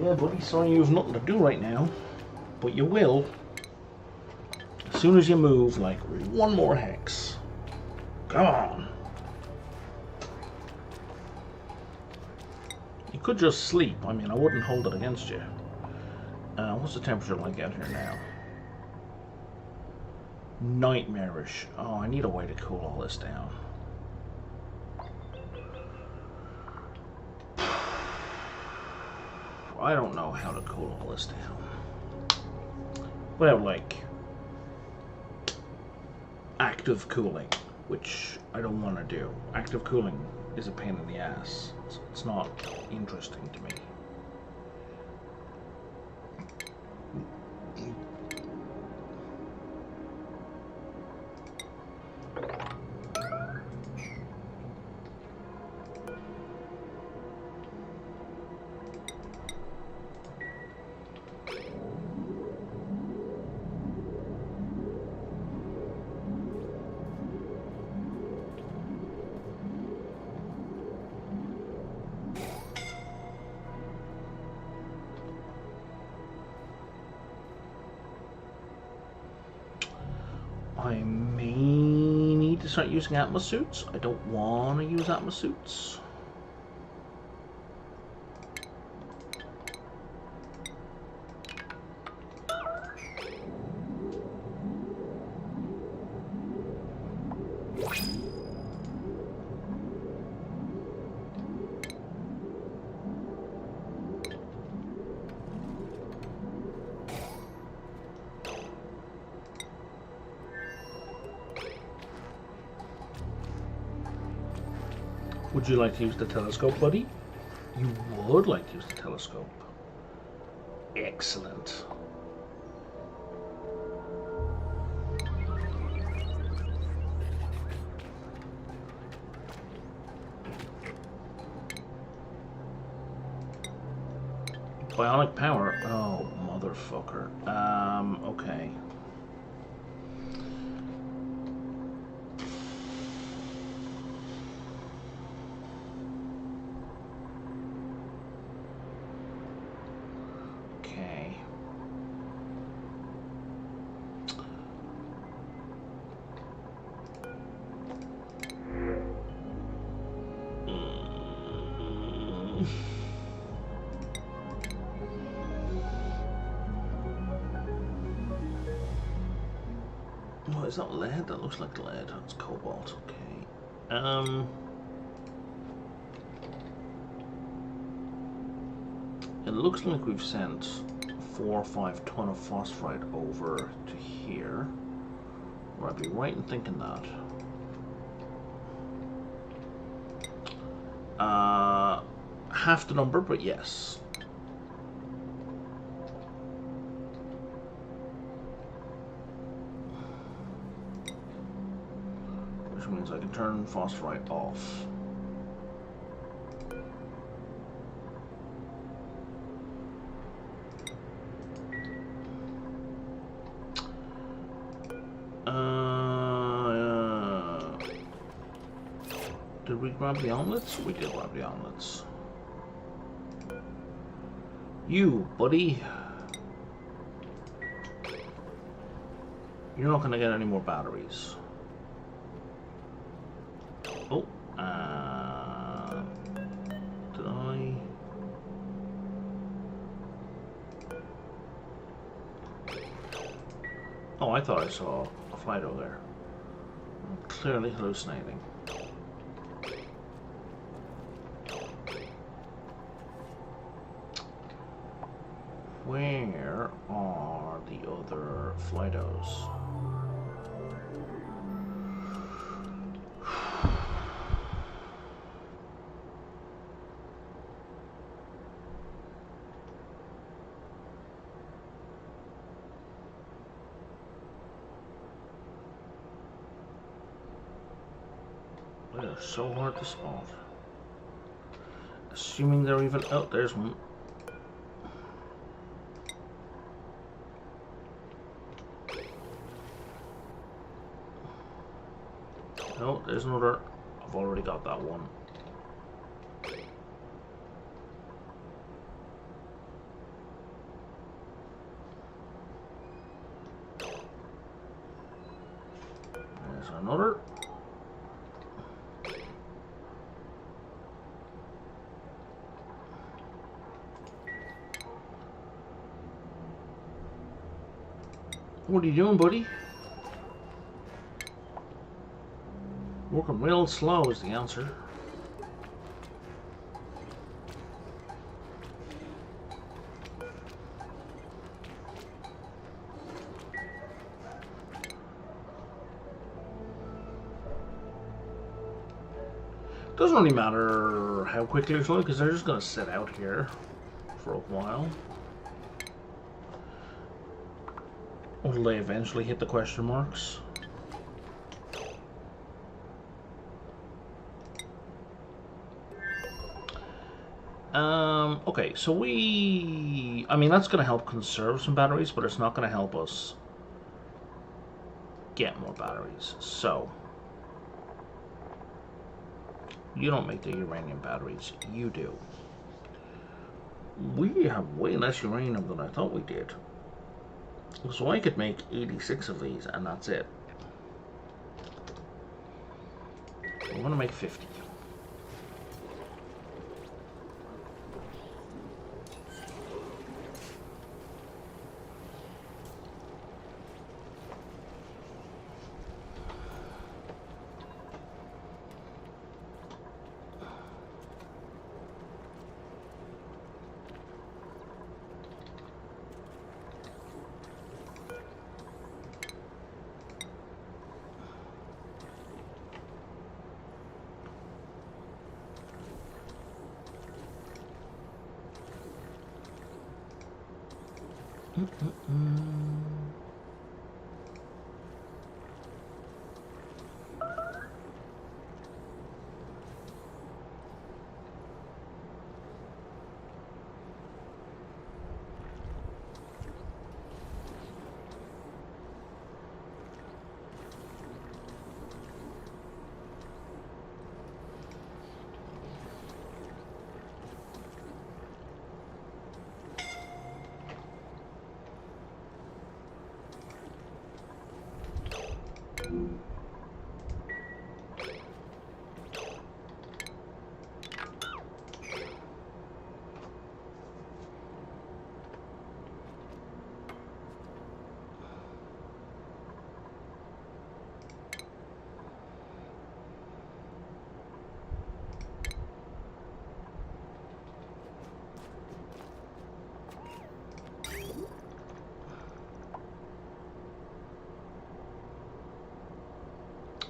Yeah, buddy, sorry you have nothing to do right now, but you will as soon as you move like one more hex. Come on. You could just sleep. I mean, I wouldn't hold it against you. What's the temperature like out here now? Nightmarish. Oh, I need a way to cool all this down. I don't know how to cool all this down. Without, like, active cooling, which I don't want to do. Active cooling is a pain in the ass. It's not interesting to me. I may need to start using atmosuits. I don't want to use atmosuits. Would you like to use the telescope, buddy? You would like to use the telescope. Excellent. Bionic power? Oh, motherfucker. Okay. Oh, is that lead? That looks like lead. That's cobalt. Okay. It looks like we've sent 4 or 5 ton of phosphite over to here. Or I'd be right in thinking that. Half the number, but yes. Which means I can turn phosphorite off. Did we grab the omelets? We did grab the omelets. You, buddy. You're not going to get any more batteries. Oh, did I? Oh, I thought I saw a Fido there. I'm clearly hallucinating. Where are the other Fidos? They're so hard to spot. Assuming they're even... Oh, there's one. No, there's another. I've already got that one. There's another. What are you doing, buddy? Working real slow is the answer. Doesn't really matter how quickly or slow because they're just going to sit out here for a while. Until they eventually hit the question marks. Okay, so I mean, that's going to help conserve some batteries, but it's not going to help us get more batteries. So, you don't make the uranium batteries, you do. We have way less uranium than I thought we did. So I could make 86 of these, and that's it. I'm going to make 50.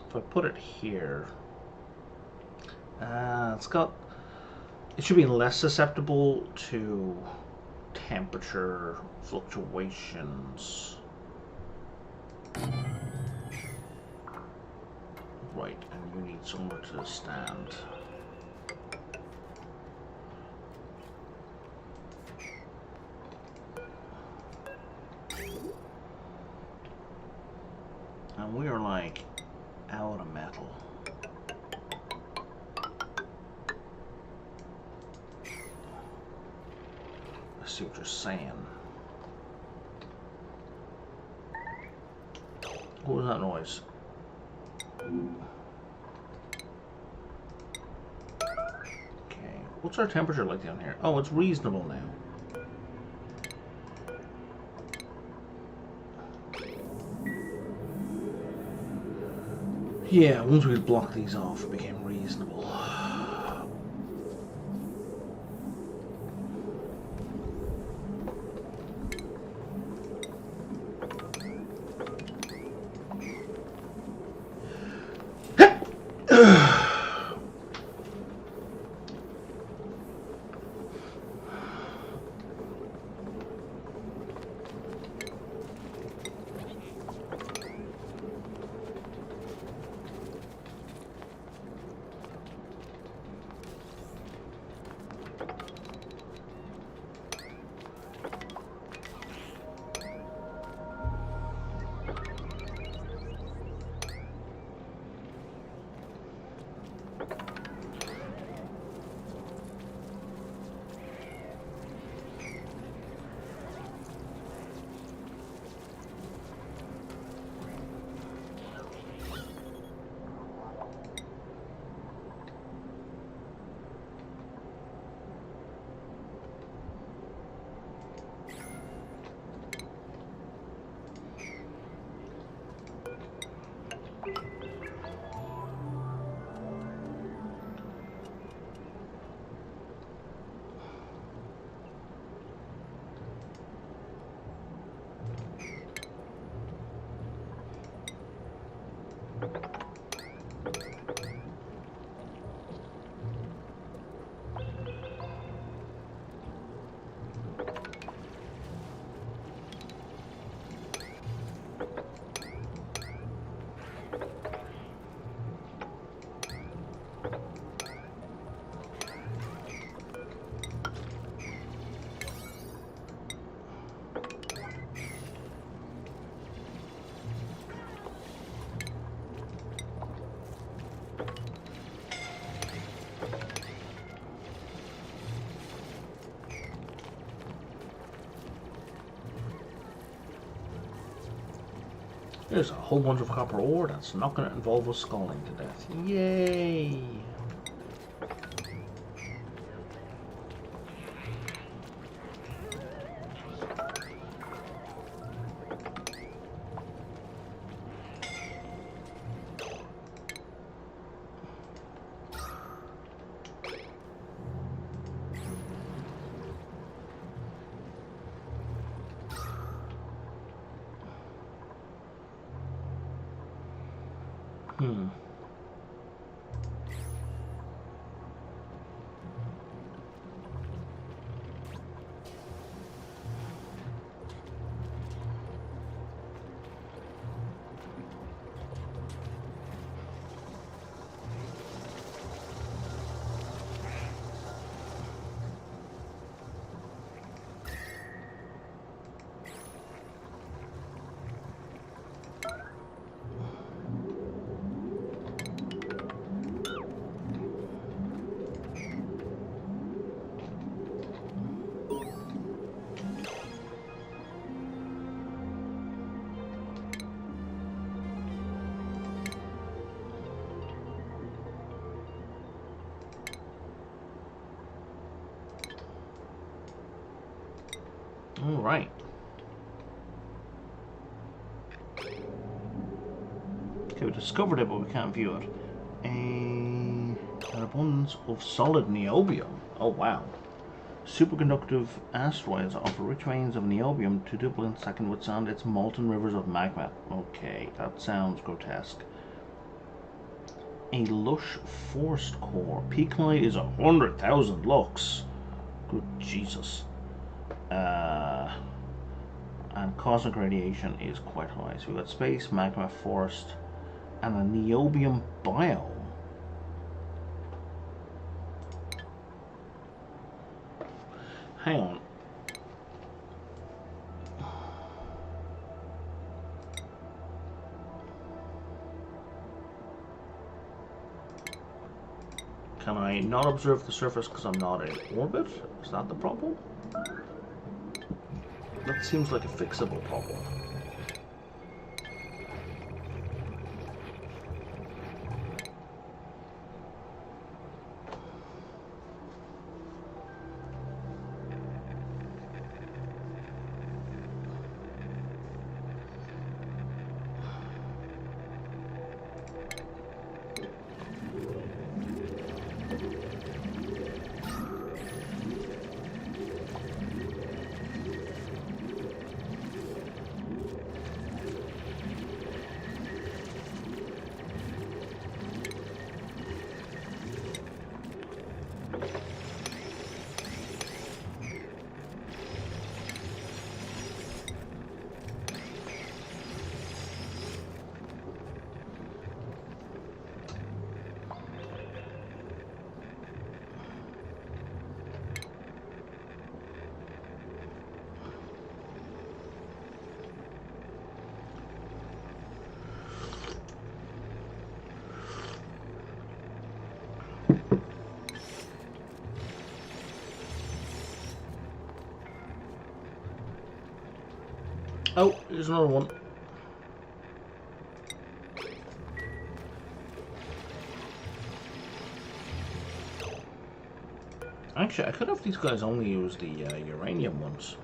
If I put it here, it's got it should be less susceptible to temperature fluctuations. Right, and you need somewhere to stand. And we are like out of metal. I see what you're saying. What was that noise? Okay, what's our temperature like down here? Oh, it's reasonable now. Yeah, once we blocked these off, it became reasonable. There's a whole bunch of copper ore that's not going to involve us scalding to death. Yay! All right. Okay, we discovered it, but we can't view it. An abundance of solid niobium. Oh, wow. Superconductive asteroids offer rich veins of niobium to duplicates that can withstand its molten rivers of magma. Okay, that sounds grotesque. A lush forest core. Peak light is 100,000 lux. Good Jesus. And cosmic radiation is quite high. So we've got space, magma, forest, and a niobium biome. Hang on. Can I not observe the surface because I'm not in orbit? Is that the problem? That seems like a fixable problem. Oh, here's another one. Actually, I could have these guys only use the uranium ones.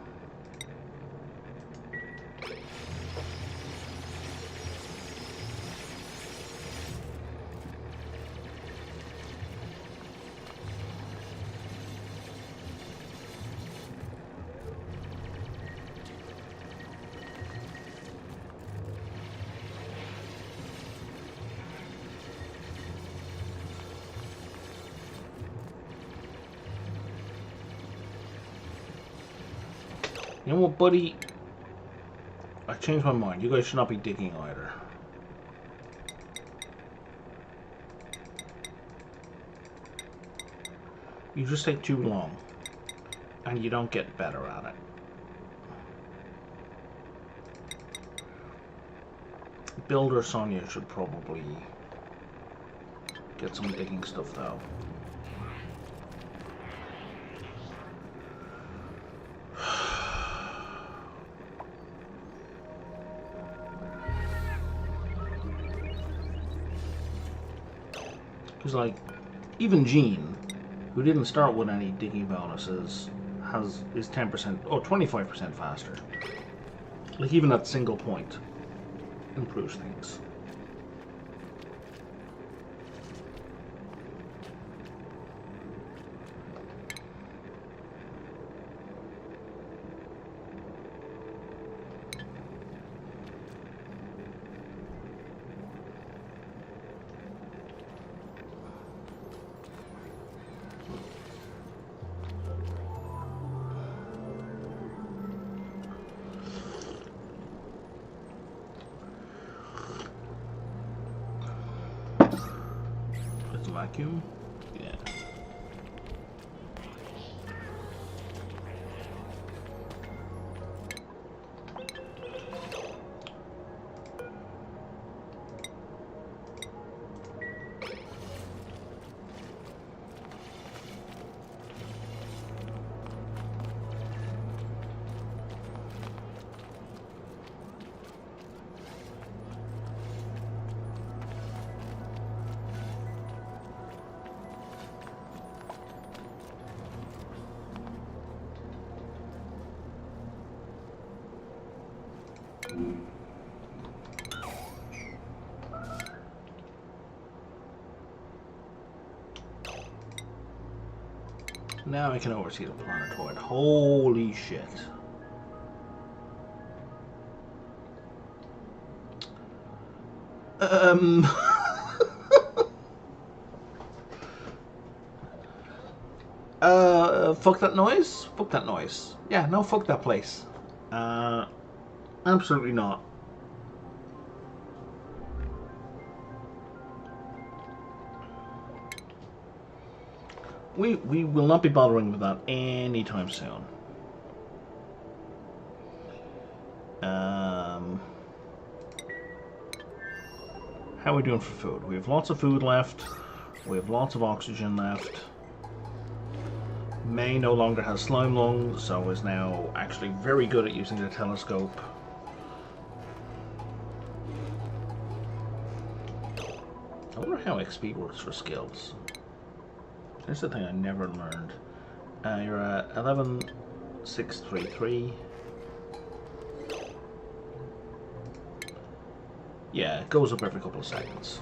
You know what, buddy? I changed my mind. You guys should not be digging either. You just take too long. And you don't get better at it. Builder Sonia should probably get some digging stuff though. Because, like, even Jean, who didn't start with any digging bonuses, is 10%, or 25% faster. Like, even that single point improves things. Vacuum? Yeah. Now I can oversee the planetoid. Holy shit. Fuck that noise? Fuck that noise. Yeah, no, fuck that place. Absolutely not. We will not be bothering with that anytime soon. How are we doing for food? We have lots of food left. We have lots of oxygen left. May no longer has slime lungs, so is now actually very good at using the telescope. I wonder how XP works for skills. Here's the thing I never learned. You're at 11,633. Yeah, it goes up every couple of seconds.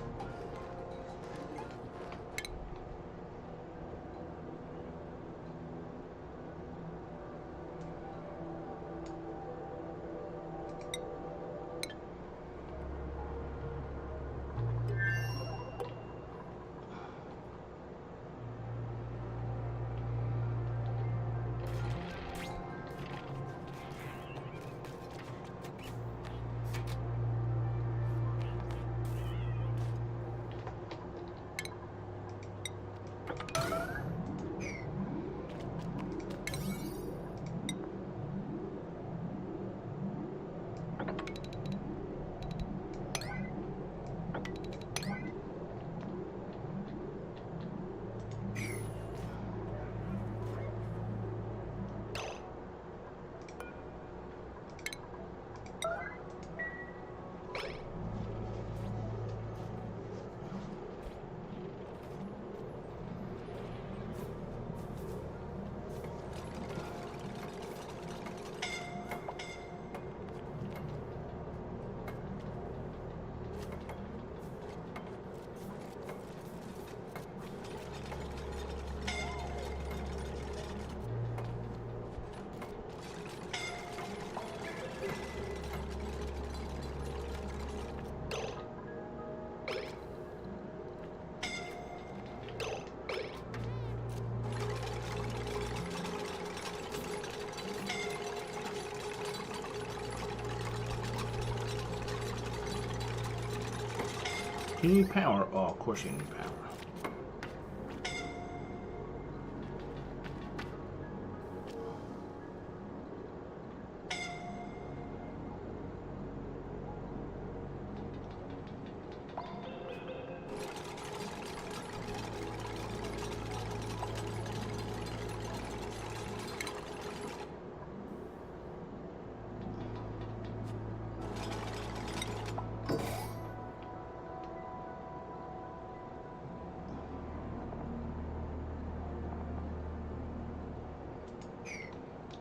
You need power? Oh, of course you need power.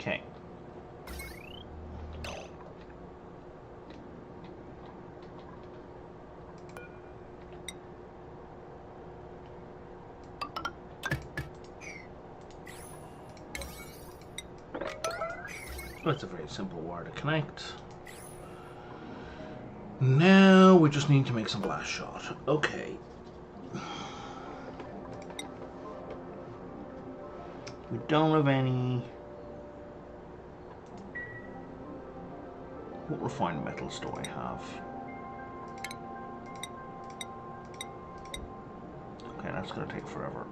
Okay. That's a very simple wire to connect. Now we just need to make some blast shot. Okay. We don't have any. What refined metals do I have? Okay, that's going to take forever.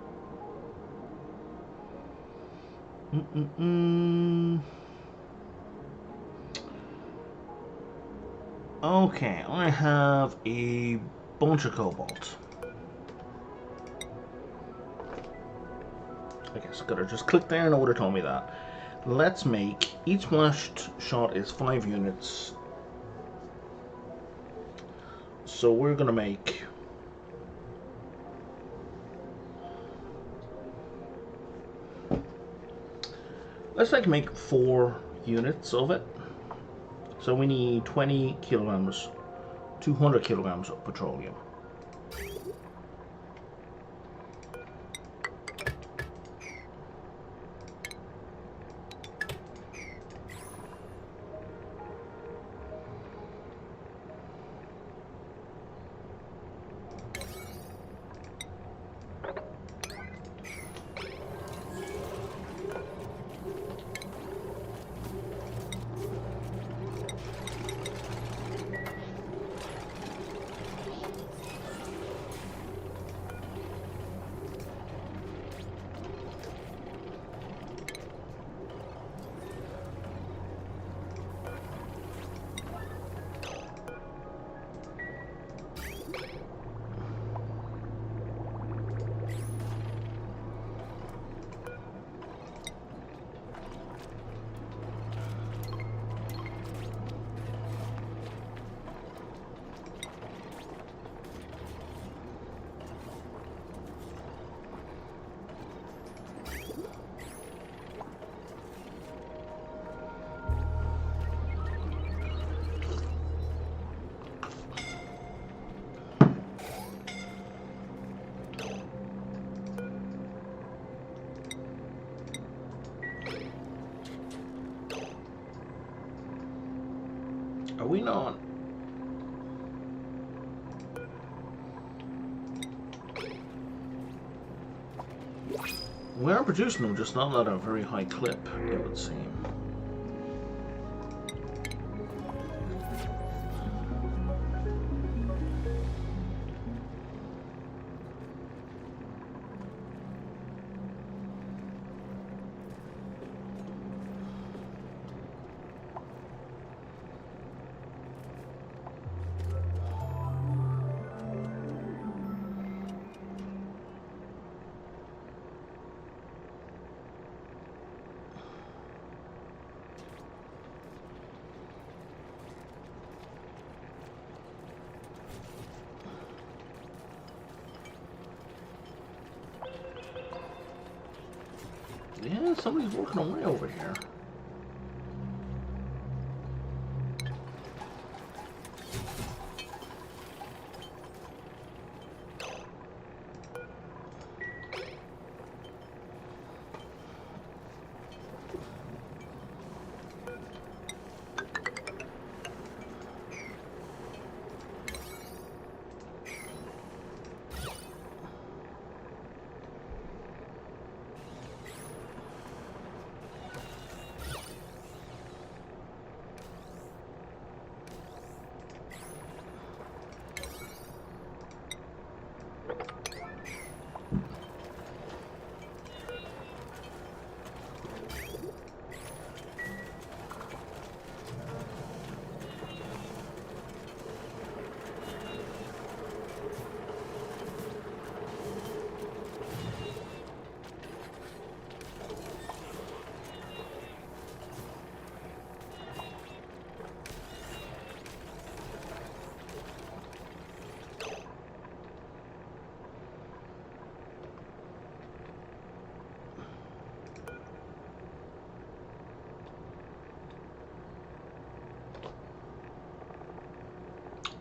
Okay, I have a bunch of cobalt. I guess I could have just clicked there and it would have told me that. Let's make, each blast shot is 5 units. So we're gonna make let's make 4 units of it. So we need 20 kilograms, 200 kilograms of petroleum. we not? We are producing them, just not at a very high clip, it would seem. Yeah, somebody's working away over here.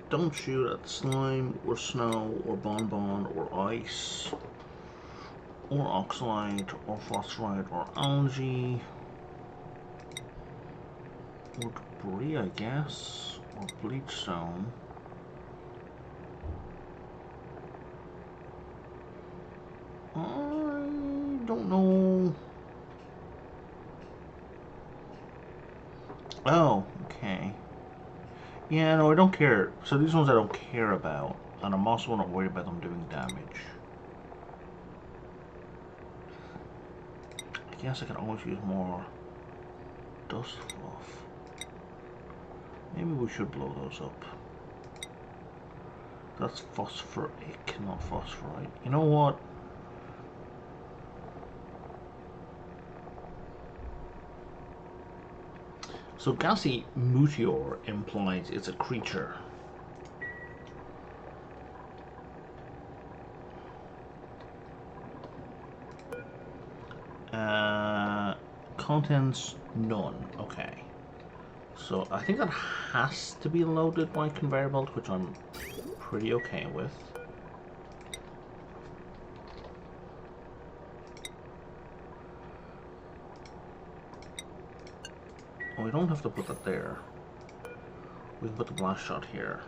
Don't shoot at slime, or snow, or bonbon, or ice, or oxalite, or phosphorite, or algae, or debris, I guess, or bleach stone. I don't know. Oh, okay. Yeah, no, I don't care. So these ones I don't care about, and I'm also not worried about them doing damage. I guess I can always use more dust fluff. Maybe we should blow those up. That's phosphoric, not phosphorite. You know what? So gassy meteor implies it's a creature. Contents none. Okay. So I think that has to be loaded by conveyor belt, which I'm pretty okay with. Oh, we don't have to put that there. We can put the blast shot here.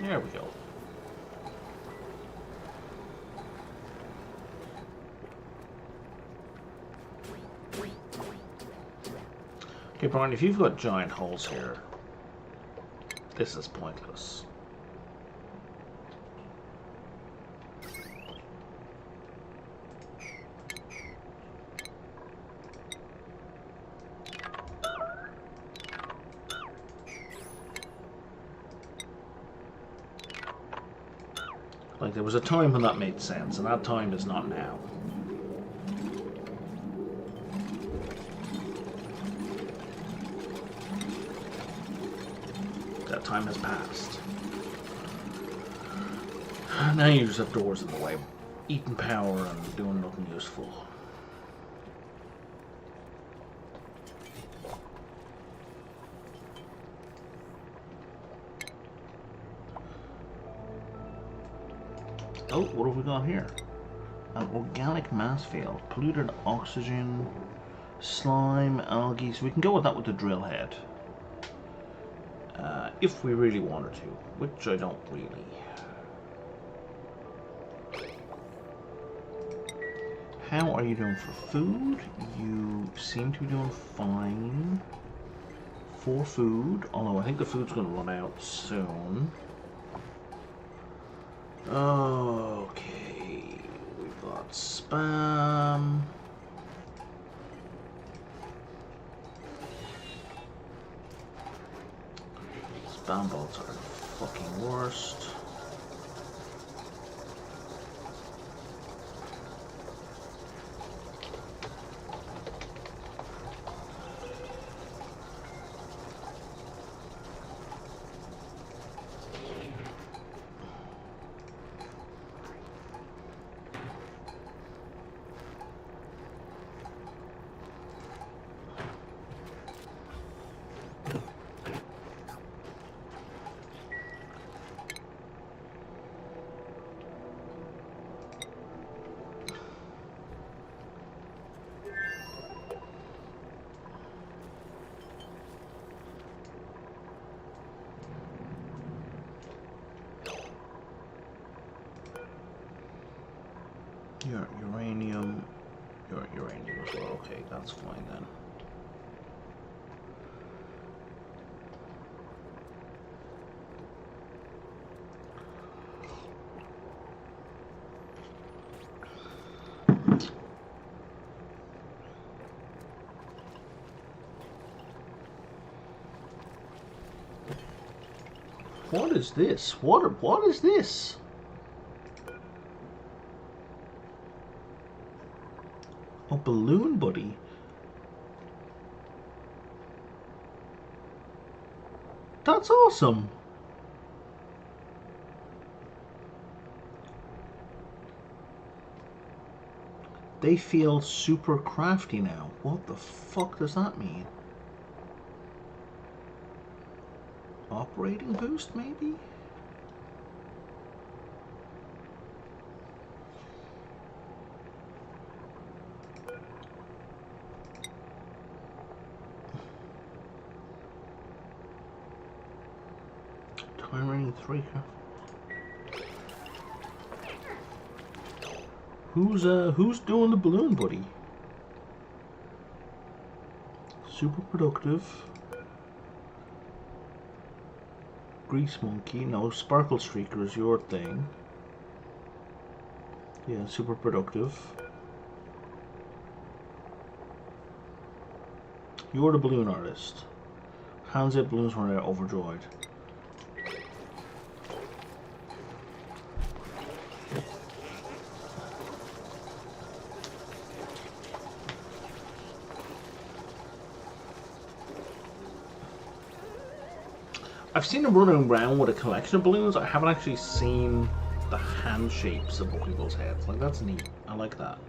There we go. Okay, Brian, if you've got giant holes here, this is pointless. Like, there was a time when that made sense, and that time is not now. That time has passed. Now you just have doors in the way, eating power and doing nothing useful. Oh, what have we got here? An organic mass field, polluted oxygen, slime, algae. So we can go with that with the drill head. If we really wanted to, which I don't really. How are you doing for food? You seem to be doing fine for food, although I think the food's going to run out soon. Okay, we've got spam. Spam bolts are the fucking worst. Your uranium as well. Okay, that's fine then. What is this? What is this? Oh, balloon buddy. That's awesome. They feel super crafty now. What the fuck does that mean? Operating boost, maybe? Time rating 3. Who's doing the balloon buddy? Super productive. Grease monkey. No, sparkle streaker is your thing. Yeah, super productive. You're the balloon artist. Hands it balloons when they're overjoyed. I've seen them running around with a collection of balloons. I haven't actually seen the hand shapes of people's heads. Like, that's neat. I like that.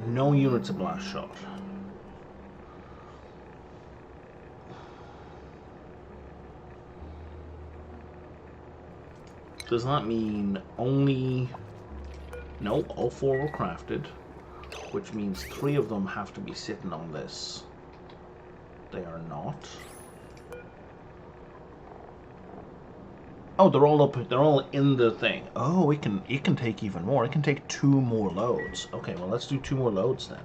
No units of blast shot. Does that mean only... No, all 4 were crafted, which means 3 of them have to be sitting on this. They are not. Oh, they're all up. They're all in the thing. Oh, it can take even more. It can take 2 more loads. Okay, well let's do 2 more loads then.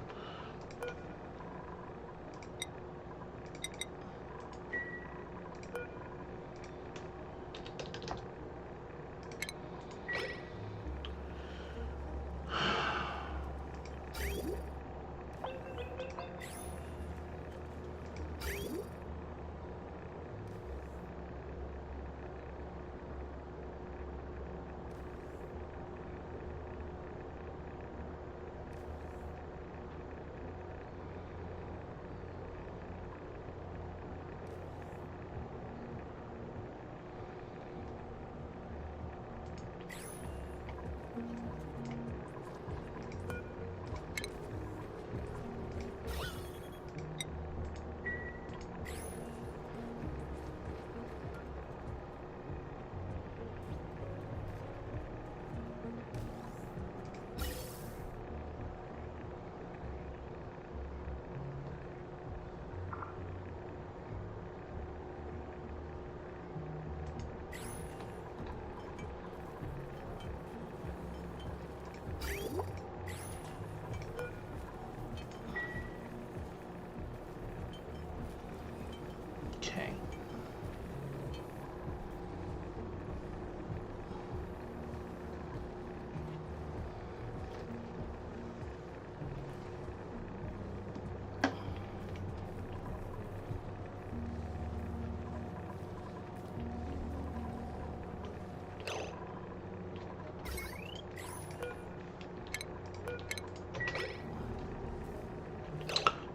Okay.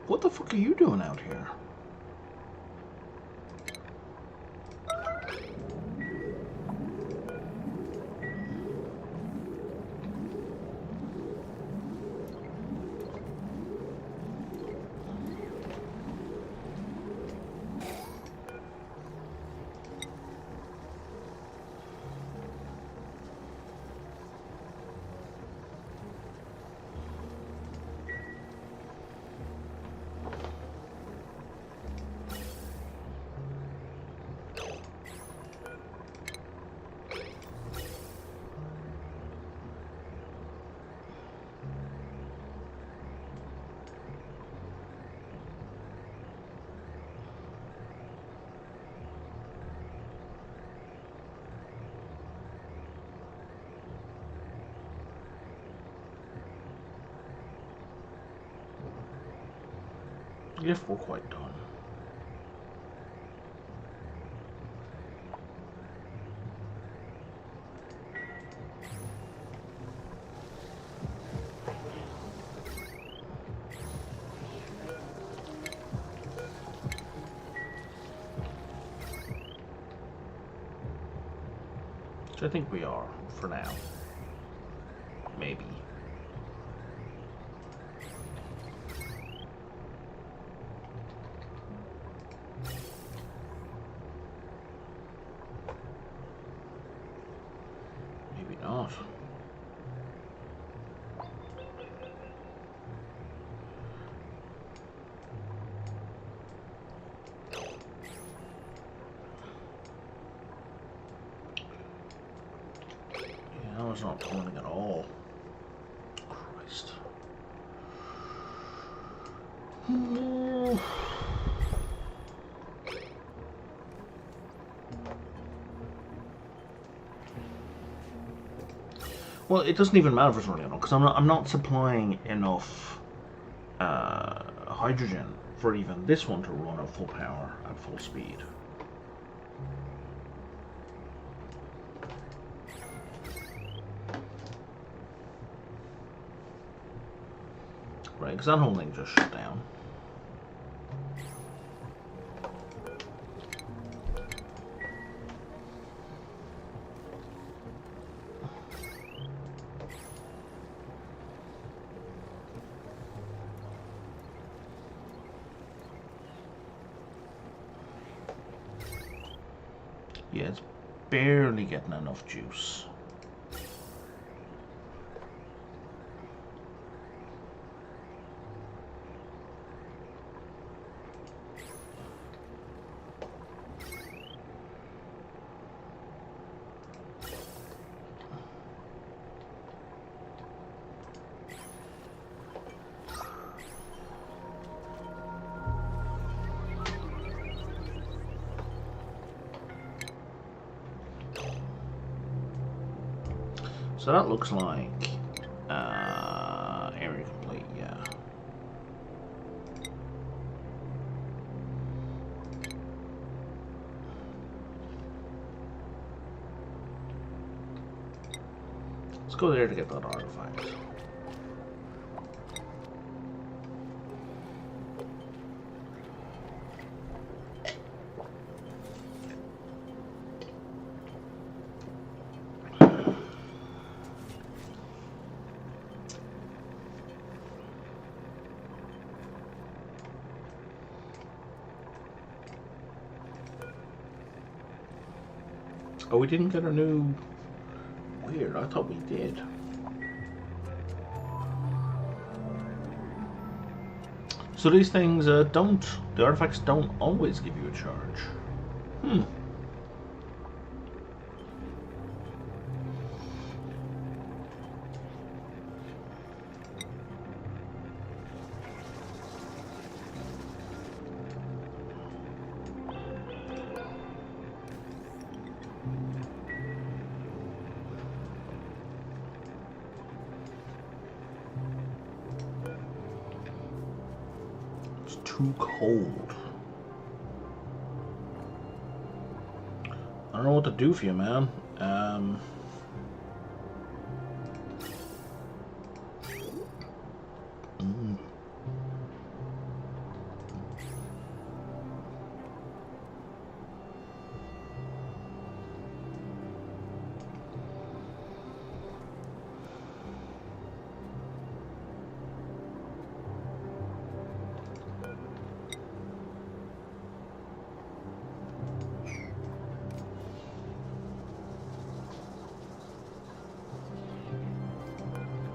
What the fuck are you doing out here? If we're quite done. Which I think we are, for now. Maybe. Maybe not. Yeah, I was not running at all. Christ. Well, it doesn't even matter if it's running at all, because I'm not supplying enough hydrogen for even this one to run at full power, at full speed. Right, because that whole thing just shut down. Yeah, it's barely getting enough juice. So that looks like area complete, yeah. Let's go there to get that artifact. Oh, we didn't get a new... Weird, I thought we did. So these things don't... The artifacts don't always give you a charge. Hmm. Too cold. I don't know what to do for you, man.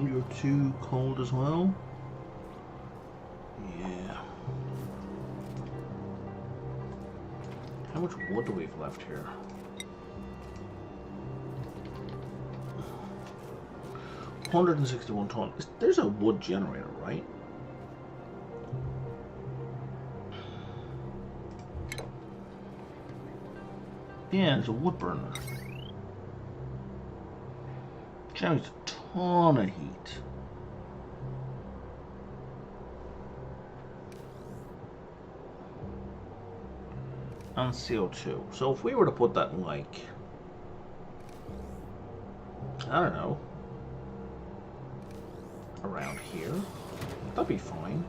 You're too cold as well. Yeah. How much wood do we have left here? 161 tons. There's a wood generator, right? Yeah, there's a wood burner. Generates a ton of heat. And CO2. So if we were to put that in, like, I don't know, around here, that'd be fine.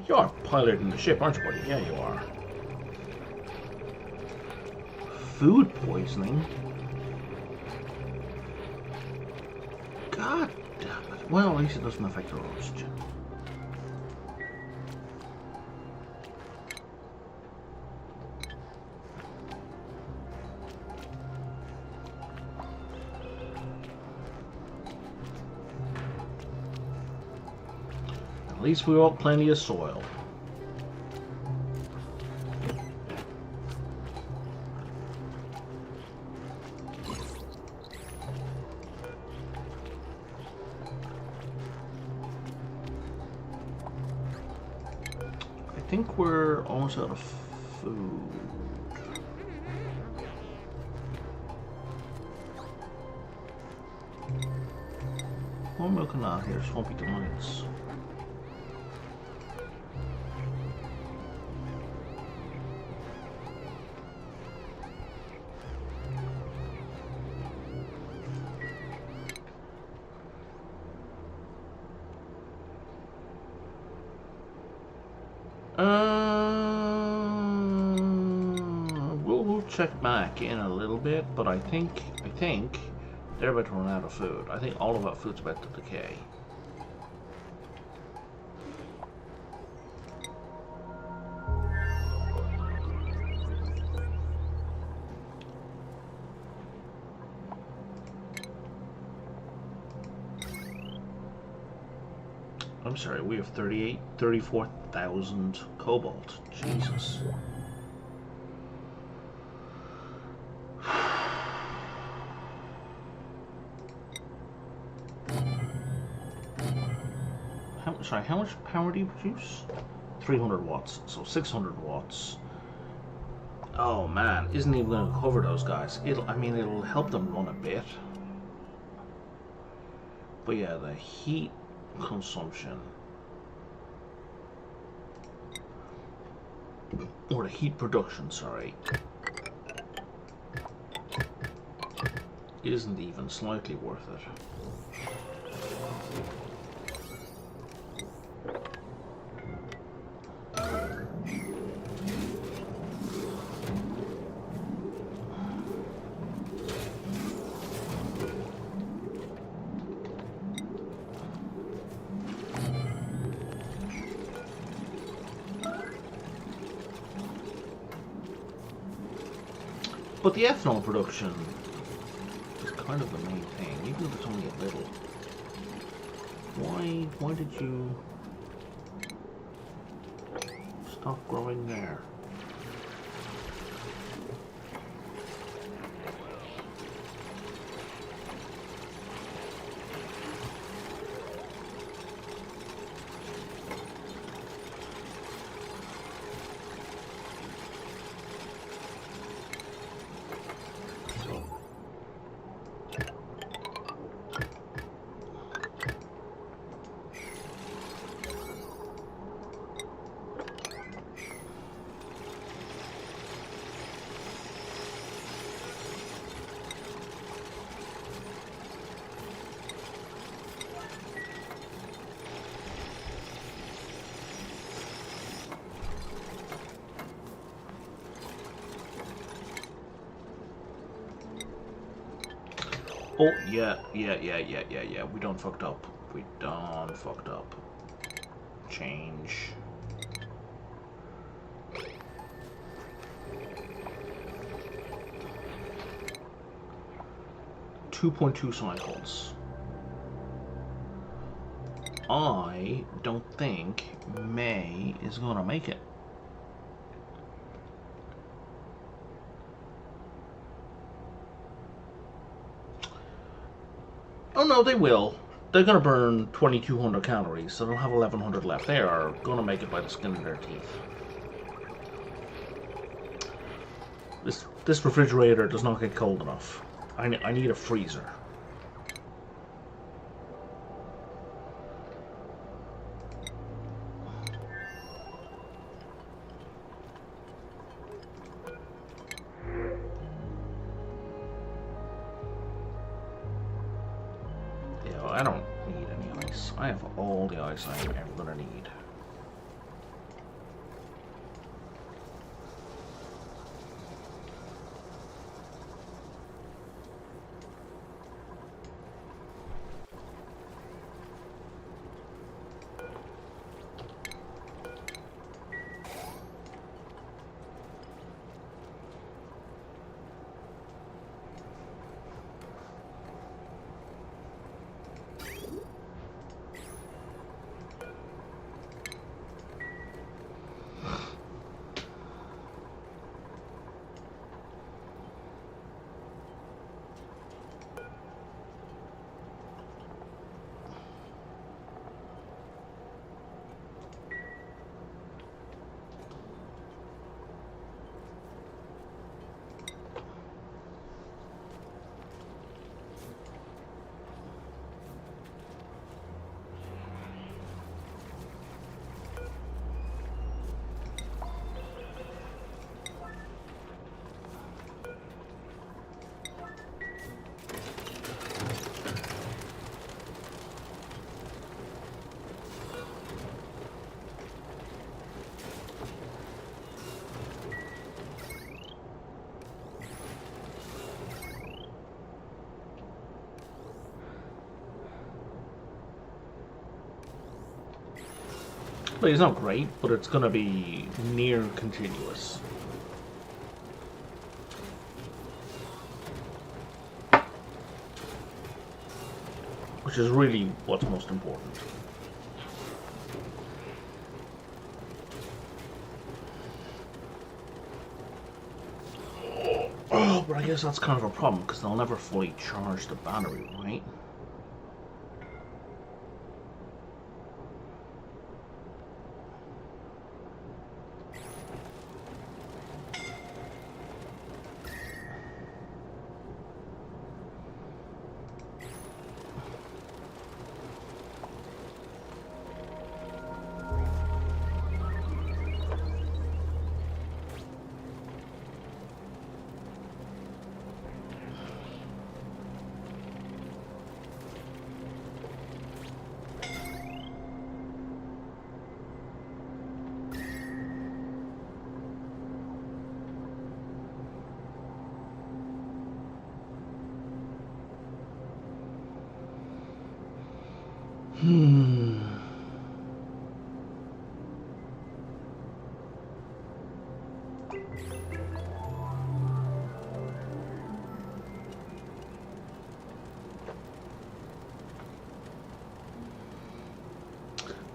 You're piloting the ship, aren't you, buddy? Yeah, you are. Food poisoning? God damn it. Well, at least it doesn't affect the roast. At least we got plenty of soil. I think we're almost out of food. More milk and out here, swampy delights. check back in a little bit, but I think they're about to run out of food. I think all of that food's about to decay. I'm sorry, we have 34,000 cobalt. Jesus. How much power do you produce? 300 watts, so 600 watts. Oh man, isn't even going to cover those guys. It'll help them run a bit. But yeah, the heat consumption, or the heat production, sorry, isn't even slightly worth it. But the ethanol production is kind of the main thing, even if it's only a little. Why did you stop growing there? Oh, yeah. We done fucked up. Change. 2.2 cycles. I don't think May is gonna make it. Oh no, they will. They're gonna burn 2,200 calories, so they'll have 1,100 left. They are gonna make it by the skin of their teeth. This refrigerator does not get cold enough. I need a freezer. I don't need any ice. I have all the ice I'm ever gonna need. Like, it's not great, but it's going to be near continuous. Which is really what's most important. Oh, but I guess that's kind of a problem, because they'll never fully charge the battery, right?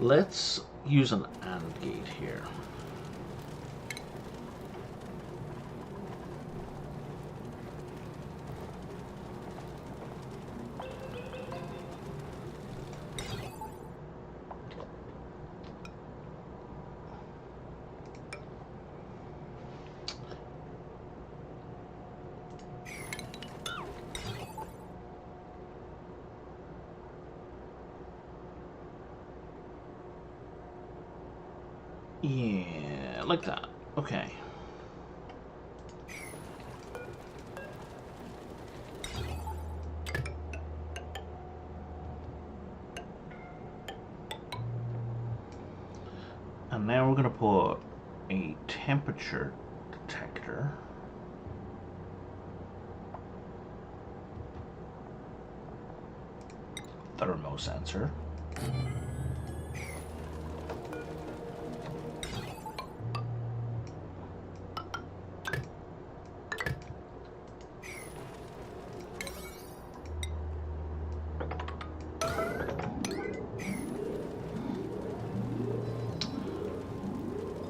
Let's use an AND gate here. Yeah, like that. Okay. And now we're going to put a temperature detector. Thermo sensor.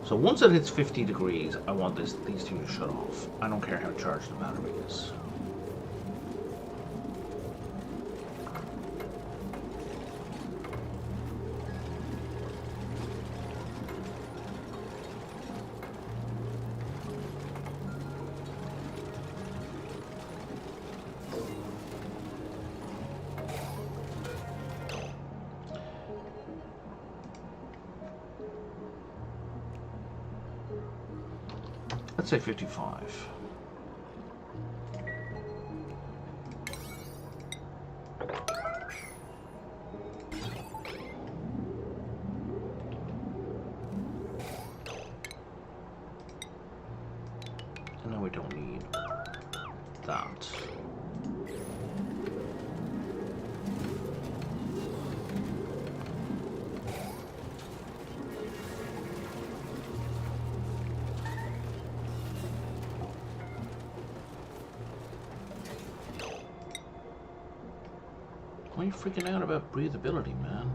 So once it hits 50 degrees, I want these two to shut off. I don't care how charged the battery is. Let's say 55. And now we don't need that. Why are you freaking out about breathability, man?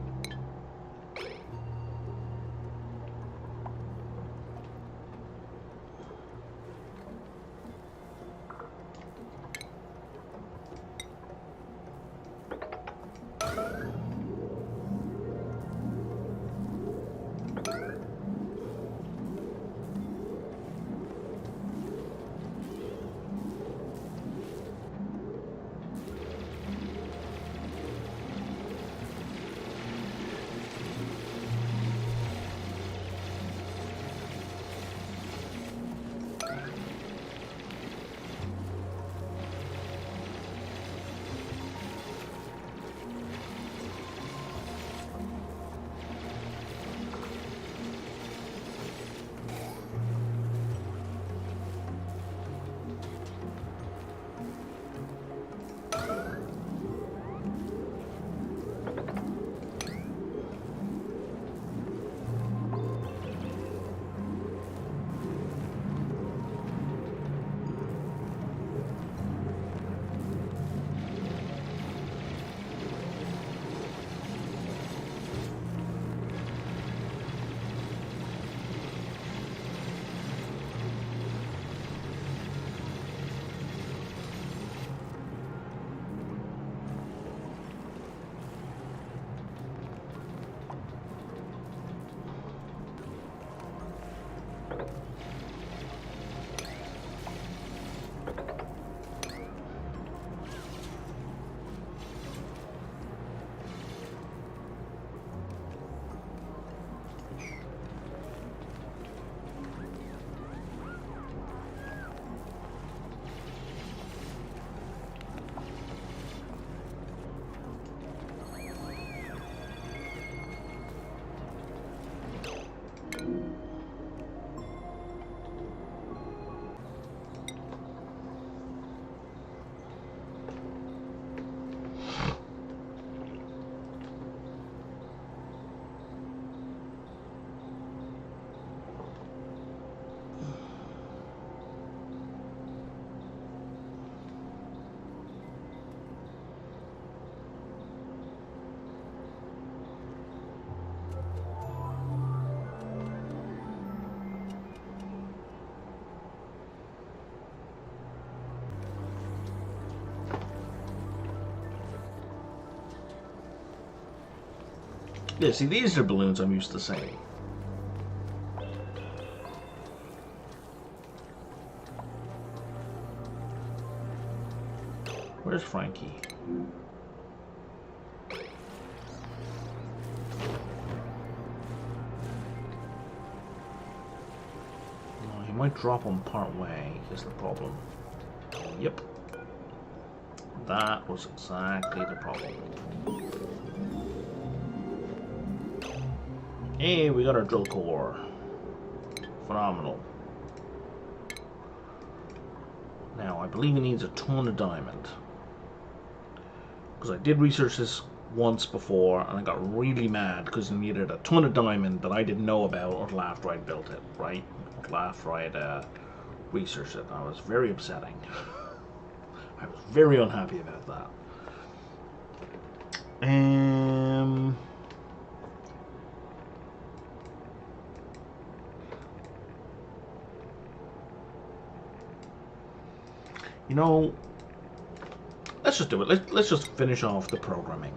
Yeah, see, these are balloons I'm used to seeing. Where's Frankie? Oh, he might drop him part way, is the problem. Yep. That was exactly the problem. Hey, we got our drill core. Phenomenal. Now, I believe he needs a ton of diamond. Because I did research this once before, and I got really mad because he needed a ton of diamond that I didn't know about until after I built it, right? Until after I had researched it. And I was very upsetting. I was very unhappy about that. You know, let's just do it. Let's just finish off the programming.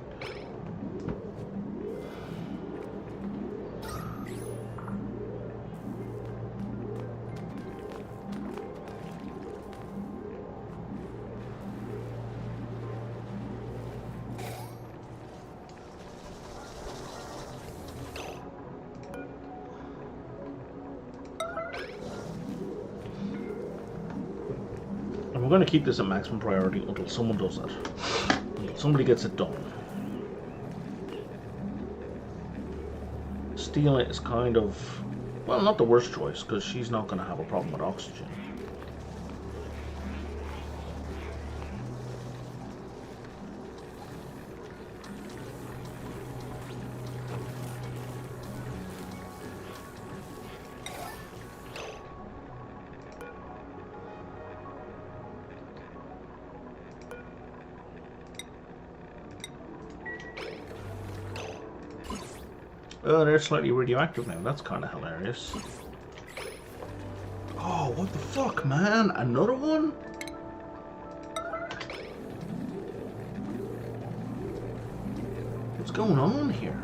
We're going to keep this at maximum priority until someone does it. Until somebody gets it done. Stealing it is kind of, well, not the worst choice, because she's not going to have a problem with oxygen. Oh, they're slightly radioactive now. That's kind of hilarious. Oh, what the fuck, man? Another one? What's going on here?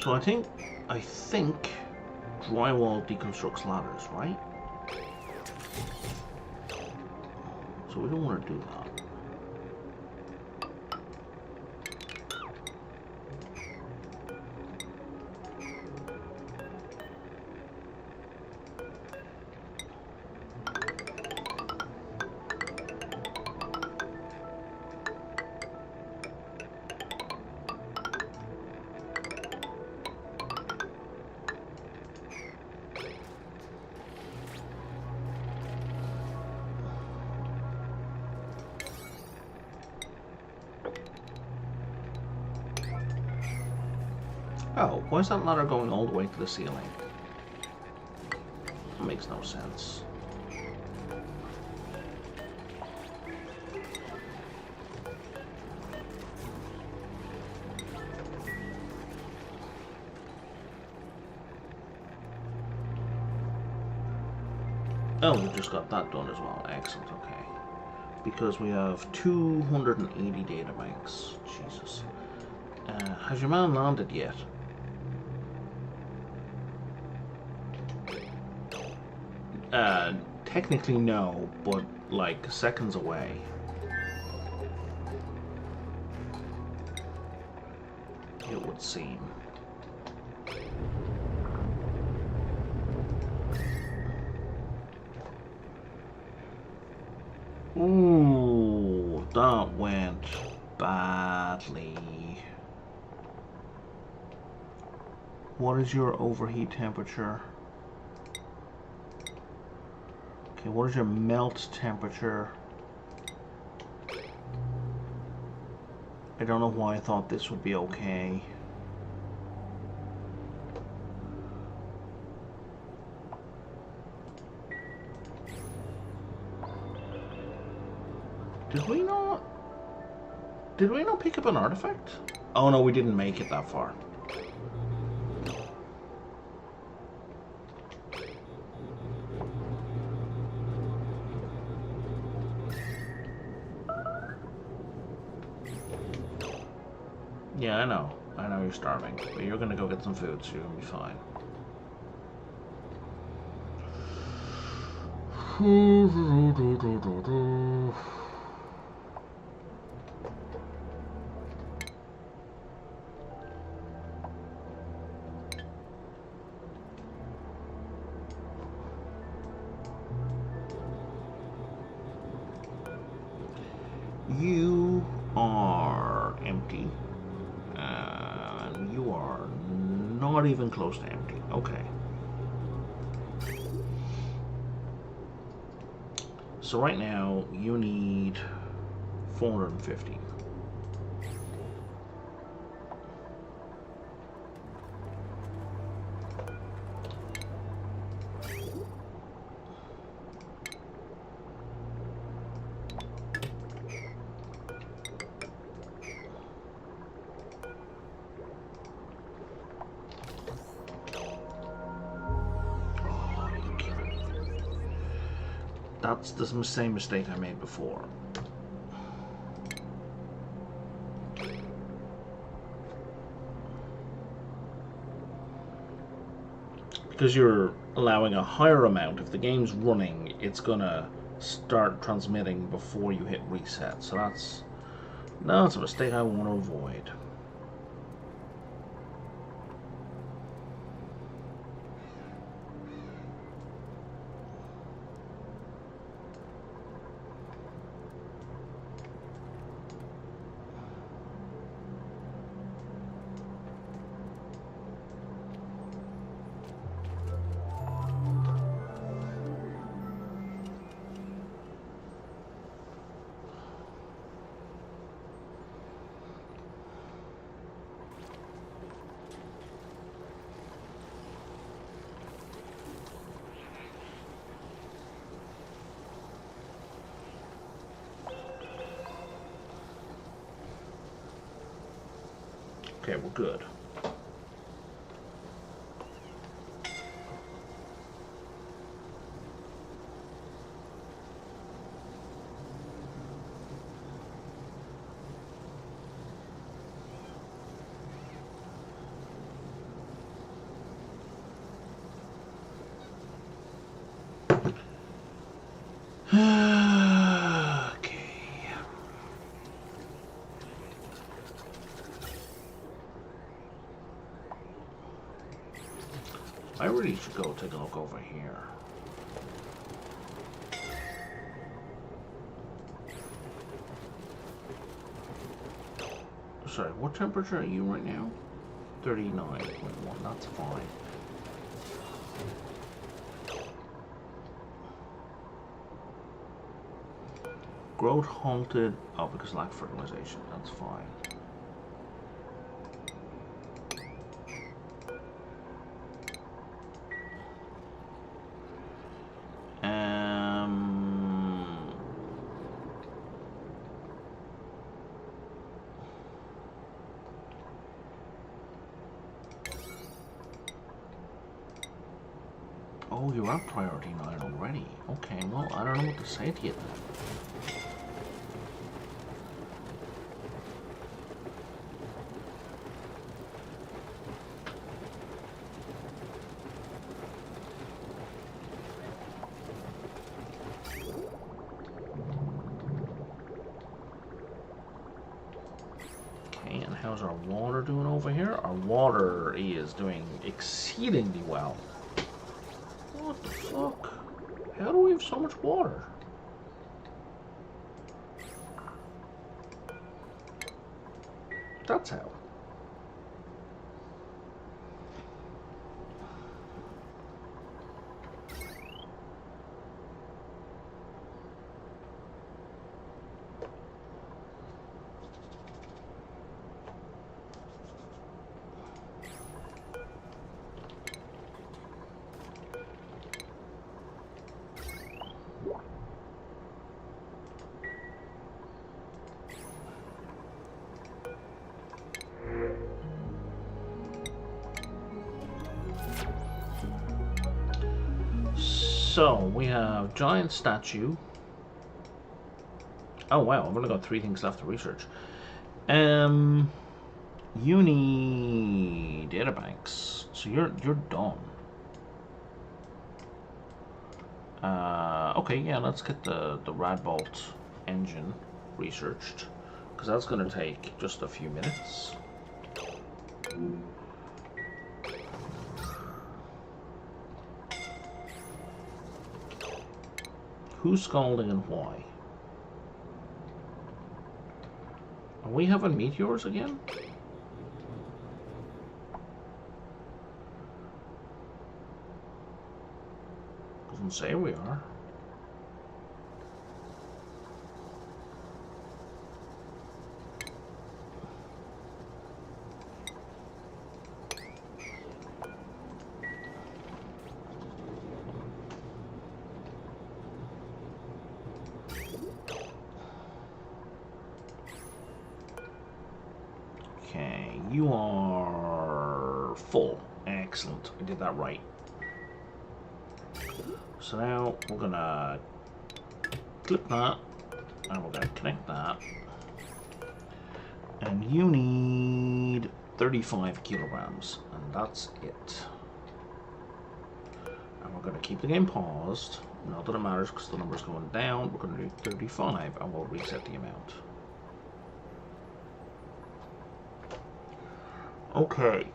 So I think drywall deconstructs ladders, right? So we don't want to do that. Oh, why is that ladder going all the way to the ceiling? That makes no sense. Oh, we just got that done as well. Excellent, okay. Because we have 280 data banks. Jesus. Has your man landed yet? Technically no, but like seconds away. It would seem. Ooh, that went badly. What is your overheat temperature? Okay, what is your melt temperature? I don't know why I thought this would be okay. Did we not pick up an artifact? Oh no, we didn't make it that far. Yeah, I know you're starving, but you're gonna go get some food, so you're gonna be fine. You are empty. And you are not even close to empty. Okay. So right now, you need 450. That's the same mistake I made before. Because you're allowing a higher amount, if the game's running, it's gonna start transmitting before you hit reset. So that's a mistake I want to avoid. Okay, we're good. I really should go take a look over here. Sorry, what temperature are you right now? 39.1, that's fine. Growth halted, oh, because lack fertilization, that's fine. Oh, you're at priority 9 already. Okay, well, I don't know what to say to you then. How's our water doing over here? Our water is doing exceedingly well. What the fuck? How do we have so much water? That's how. So, we have giant statue. Oh wow, I've only got 3 things left to research. You need databanks. So you're done. Okay, yeah, let's get the Radbolt engine researched, because that's going to take just a few minutes. Who's scalding and why? Are we having meteors again? Doesn't say we are. Okay, you are full. Excellent. I did that right. So now we're gonna clip that, and we're gonna connect that. And you need 35 kilograms, and that's it. And we're gonna keep the game paused. Not that it matters because the number's going down. We're gonna do 35, and we'll reset the amount. Okay.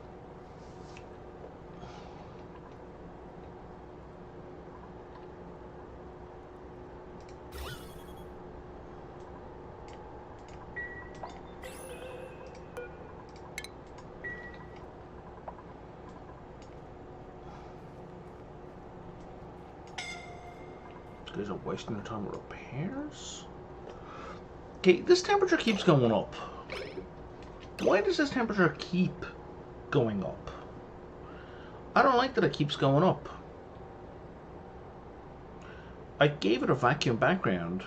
You guys are wasting your time with repairs? Okay, this temperature keeps going up. Why does this temperature keep going up? I don't like that it keeps going up. I gave it a vacuum background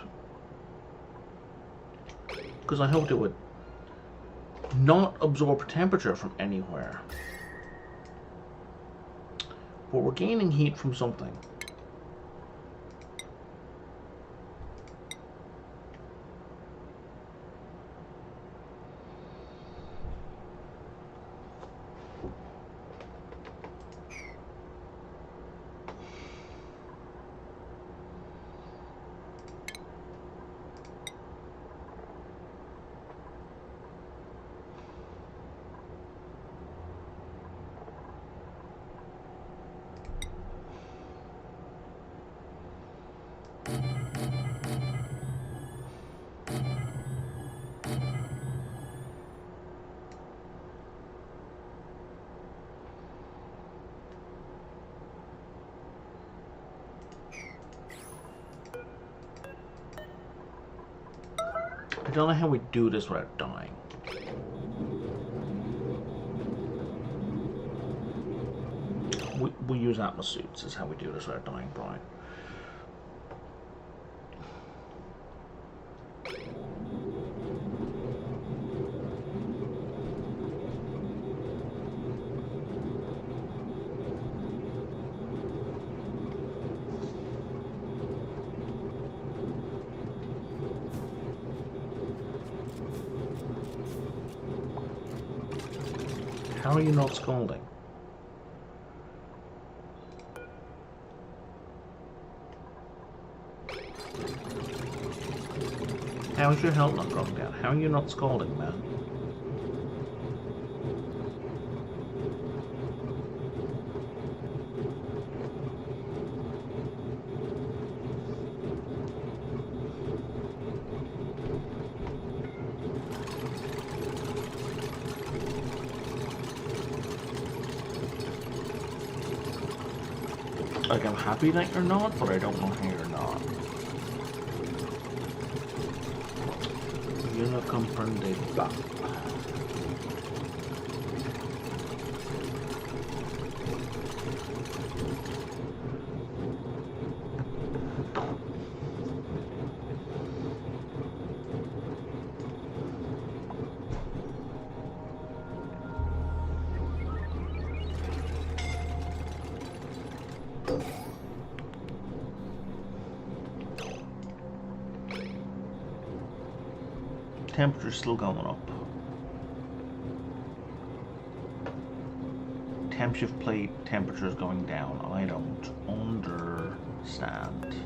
because I hoped it would not absorb temperature from anywhere. But we're gaining heat from something. I don't know how we do this without dying. We use Atmos suits is how we do this without dying, Brian. How are you not scalding? How is your health not going down? How are you not scalding, man? Like, I'm happy that you're not, but I don't know how you're not. Yo no comprendeba. Temperature's still going up. Temp shift plate temperature's going down. I don't understand.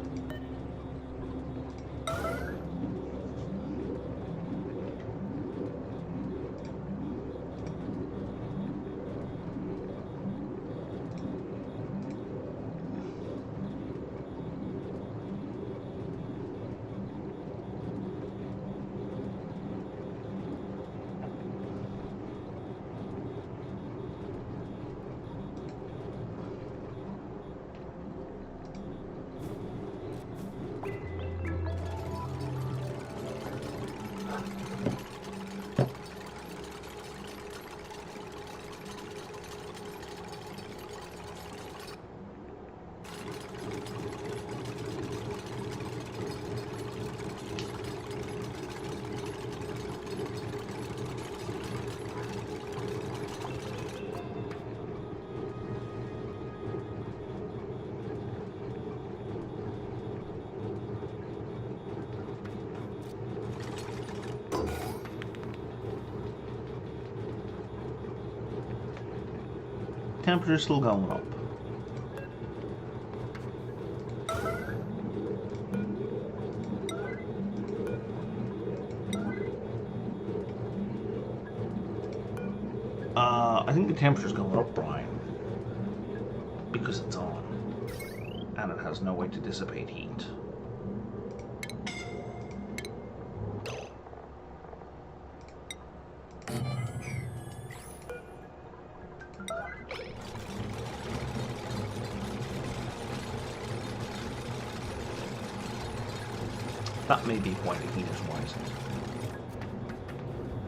Temperature's still going up. I think the temperature's going up, Brian, because it's on, and it has no way to dissipate heat. That may be why the heat is rising.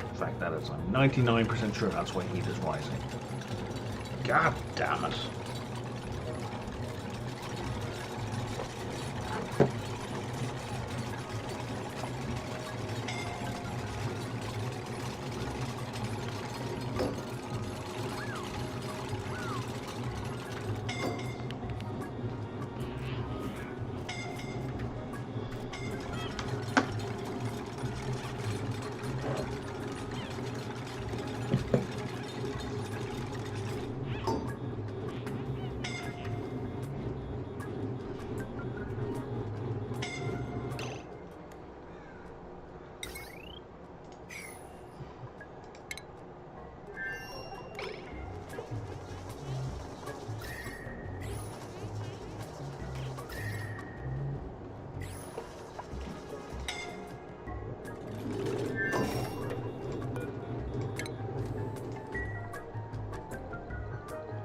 In fact, that is, I'm 99% sure that's why heat is rising. God damn it.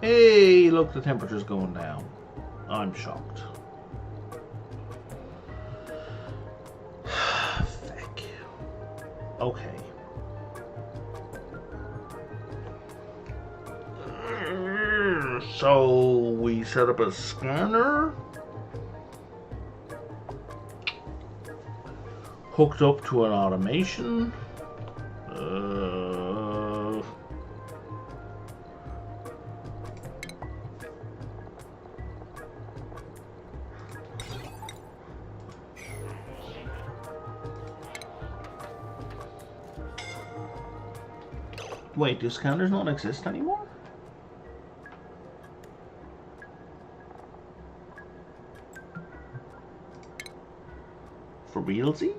Hey, look, the temperature's going down. I'm shocked. Feck. Okay. So we set up a scanner. Hooked up to an automation. Wait, do scanners not exist anymore? For realsy?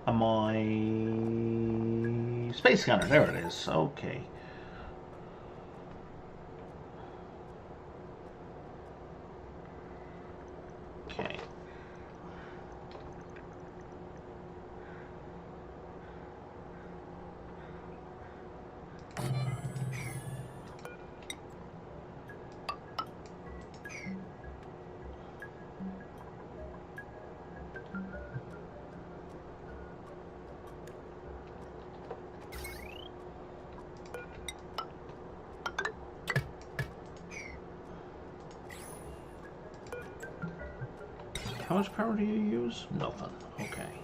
Am I... Space scanner, there it is, okay. Okay. much power do you use? Nothing. Okay.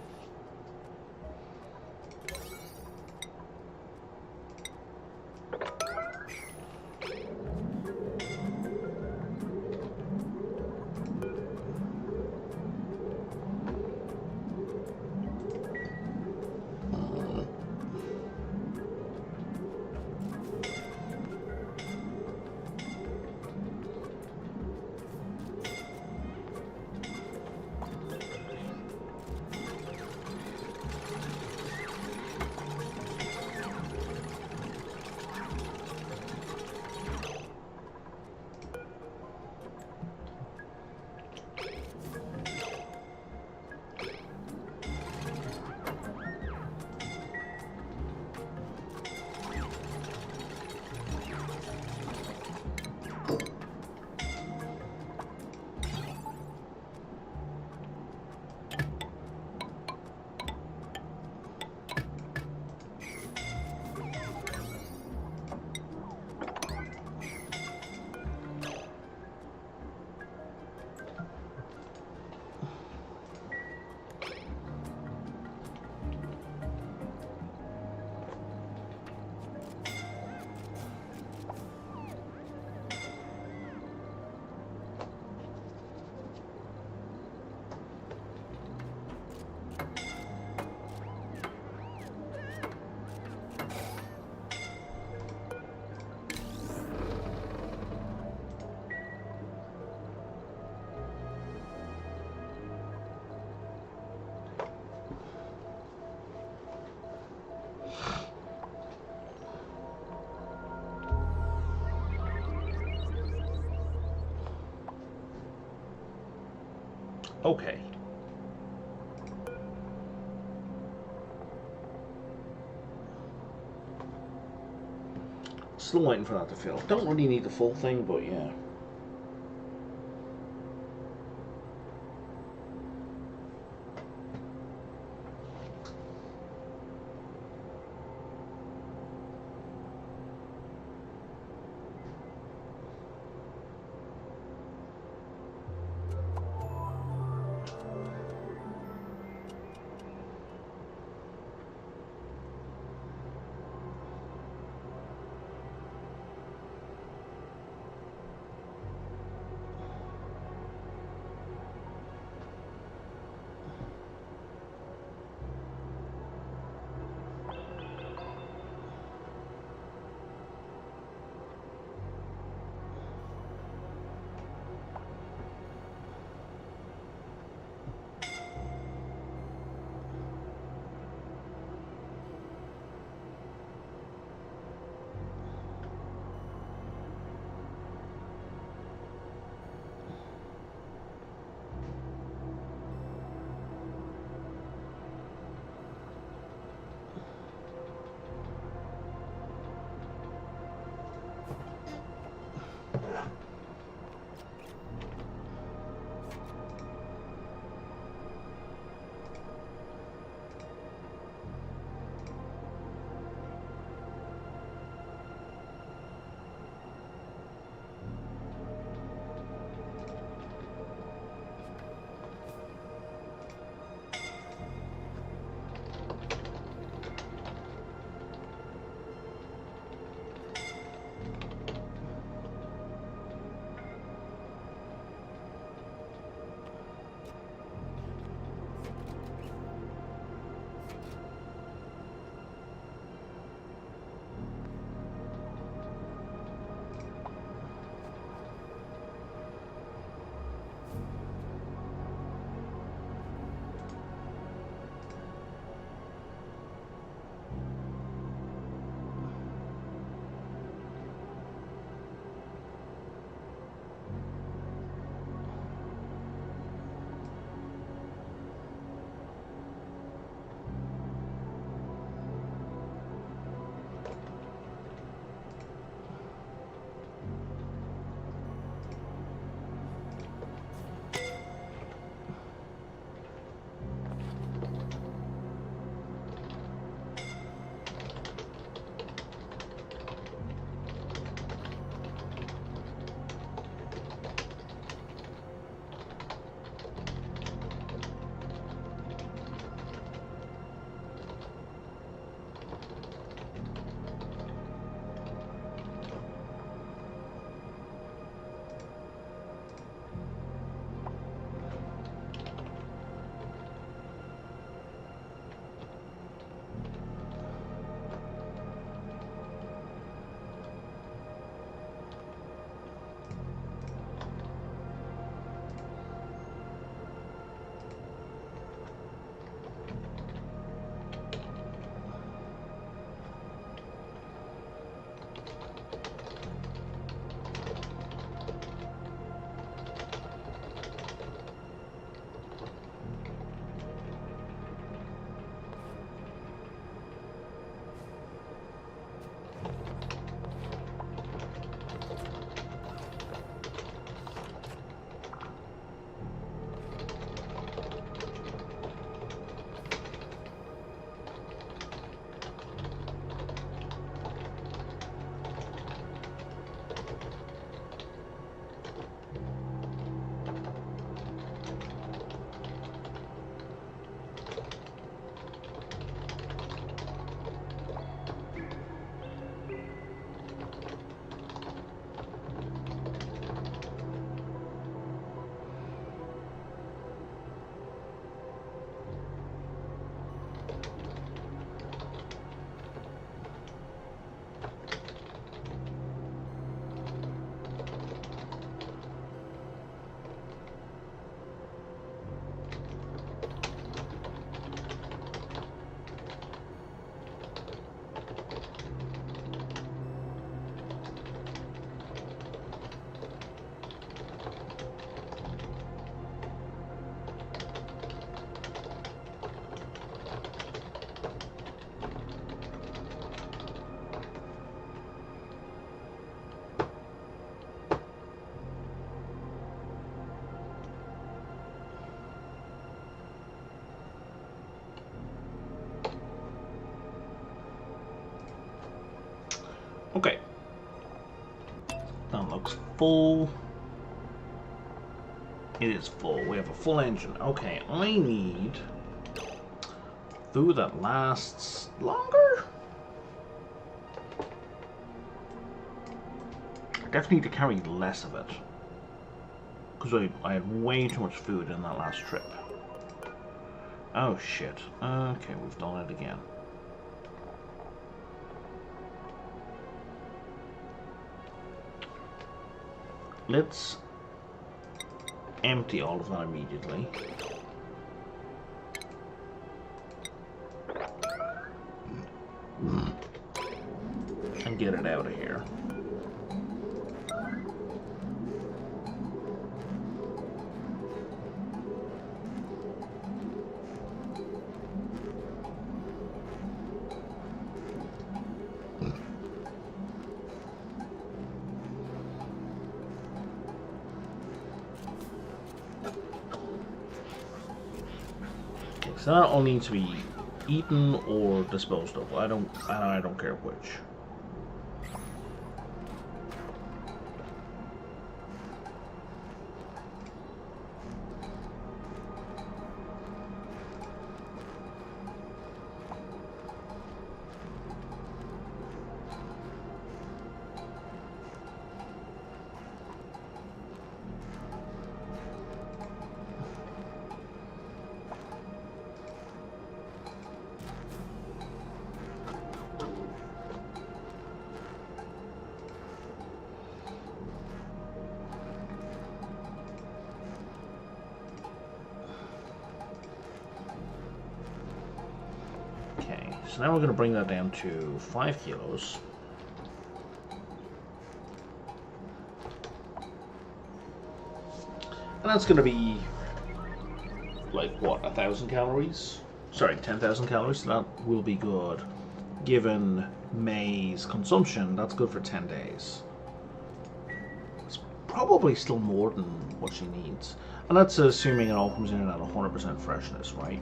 Okay. Still waiting for that to fill. Don't really need the full thing, but yeah. Okay. That looks full. It is full. We have a full engine. Okay, I need food that lasts longer? I definitely need to carry less of it. Because I had way too much food in that last trip. Oh shit. Okay, we've done it again. Let's empty all of that immediately. And get it out of here. So that all needs to be eaten or disposed of. I don't care which. So now we're going to bring that down to 5 kilos. And that's going to be, like, what, 1,000 calories? Sorry, 10,000 calories, so that will be good. Given May's consumption, that's good for 10 days. It's probably still more than what she needs. And that's assuming it all comes in at 100% freshness, right?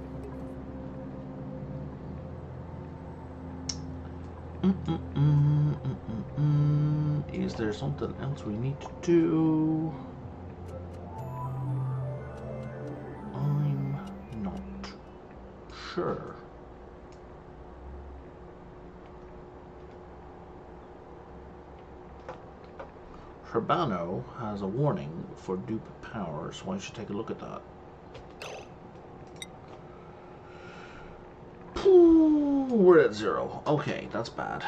Is there something else we need to do? I'm not sure. Herbano has a warning for dupe power, so I should take a look at that. We're at 0. Okay, that's bad.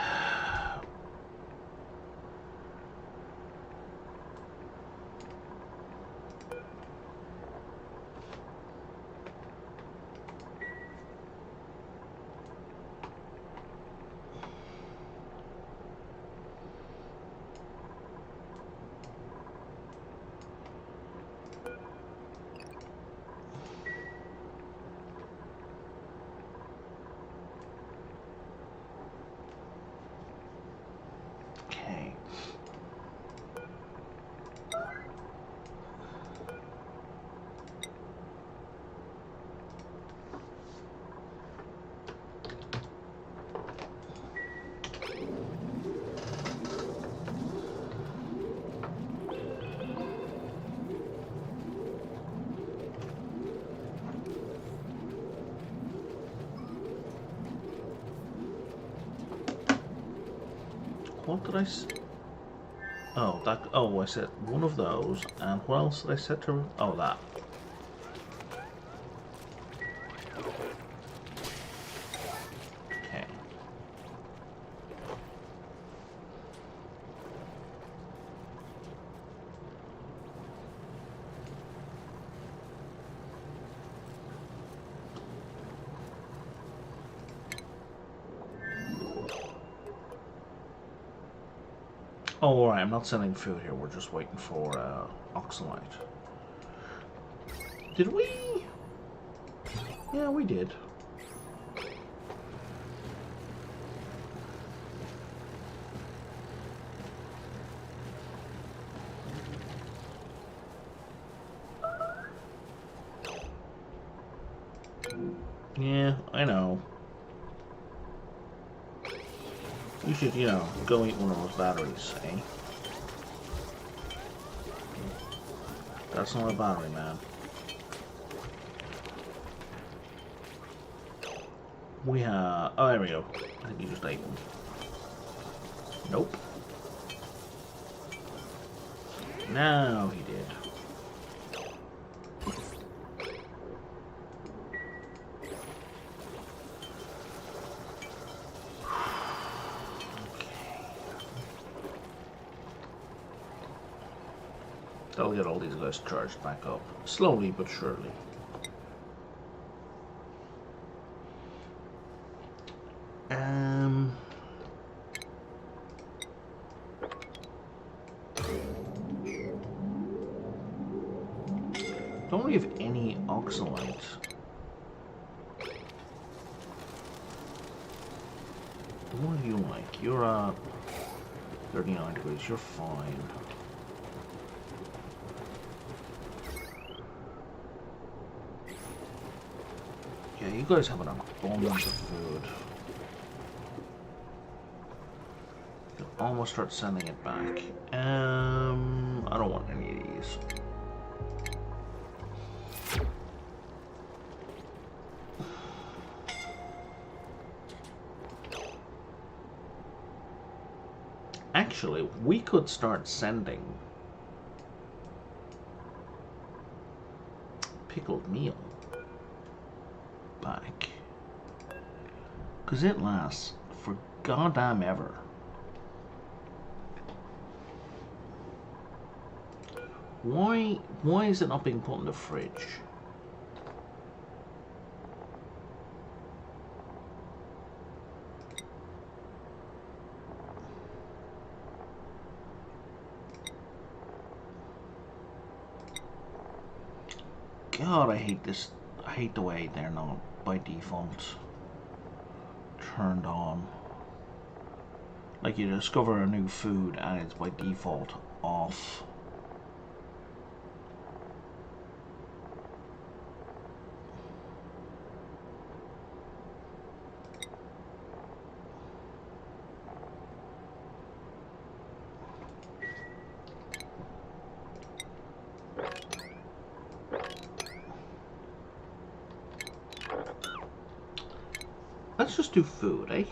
What did I say? Oh, that. Oh, I said one of those. And what else did I set to? Oh, that. Okay. Oh, alright, I'm not sending food here, we're just waiting for oxalite. Did we? Yeah, we did. Yeah, I know. You should, you know, go eat one of those batteries, eh? That's not a battery, man. We have... Oh, there we go. I think you just ate one. Nope. No, he did. I'll get all these guys charged back up. Slowly but surely. Don't we have any oxalite? What do you like? You're 39 degrees, you're fine. Yeah, you guys have an abundance of food. You'll almost start sending it back. I don't want any of these. Actually, we could start sending pickled meal back, because it lasts for goddamn ever. Why is it not being put in the fridge? God, I hate this. I hate the way they're not by default turned on. Like you discover a new food and it's by default off. Let's just do food, eh?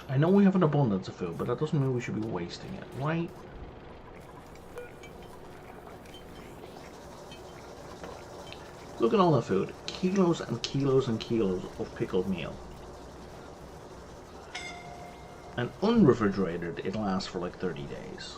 I know we have an abundance of food, but that doesn't mean we should be wasting it, right? Look at all the food. Kilos and kilos and kilos of pickled meal. And unrefrigerated, it lasts for like 30 days.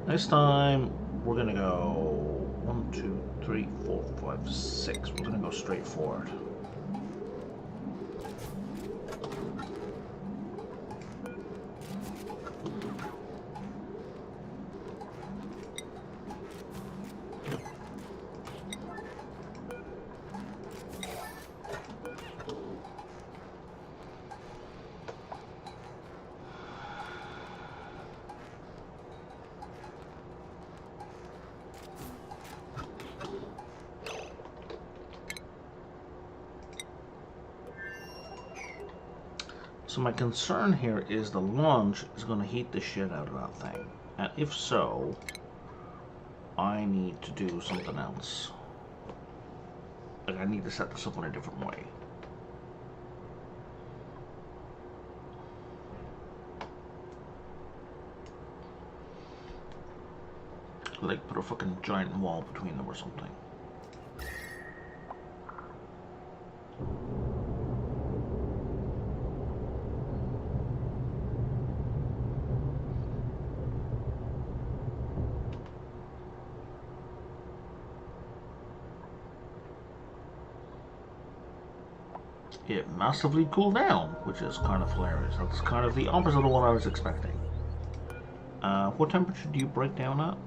Next time, we're gonna go 1, 2, 3, 4, 5, 6. We're gonna go straight forward. So my concern here is the launch is going to heat the shit out of that thing. And if so, I need to do something else. Like I need to set this up in a different way. Like, put a fucking giant wall between them or something. It massively cooled down, which is kind of hilarious. That's kind of the opposite of what I was expecting. What temperature do you break down at?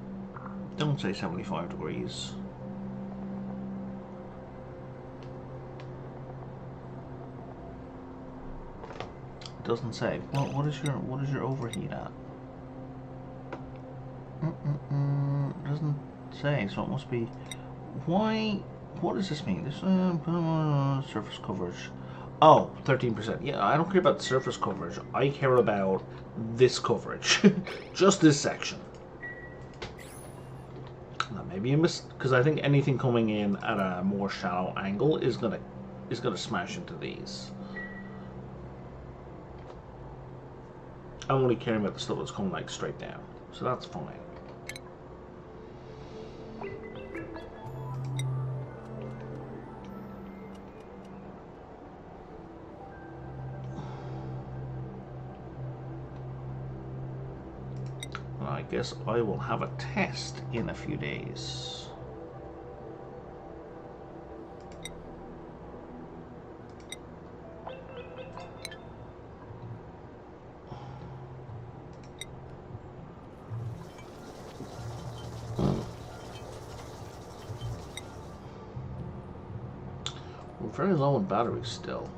Don't say 75 degrees. It doesn't say. Well, what is your overheat at? It doesn't say, so it must be. Why? What does this mean? This surface coverage. Oh, 13%. Yeah, I don't care about the surface coverage. I care about this coverage. Just this section. Now, maybe you missed, because I think anything coming in at a more shallow angle is gonna smash into these. I'm only caring about the stuff that's coming like straight down, so that's fine. I guess I will have a test in a few days. We're very low on batteries still.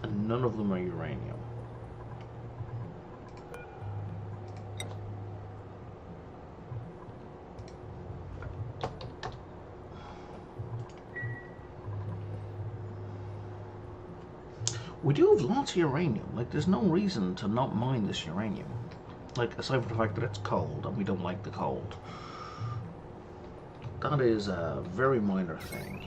And none of them are uranium. We do have lots of uranium. Like, there's no reason to not mine this uranium. Like, aside from the fact that it's cold and we don't like the cold. That is a very minor thing.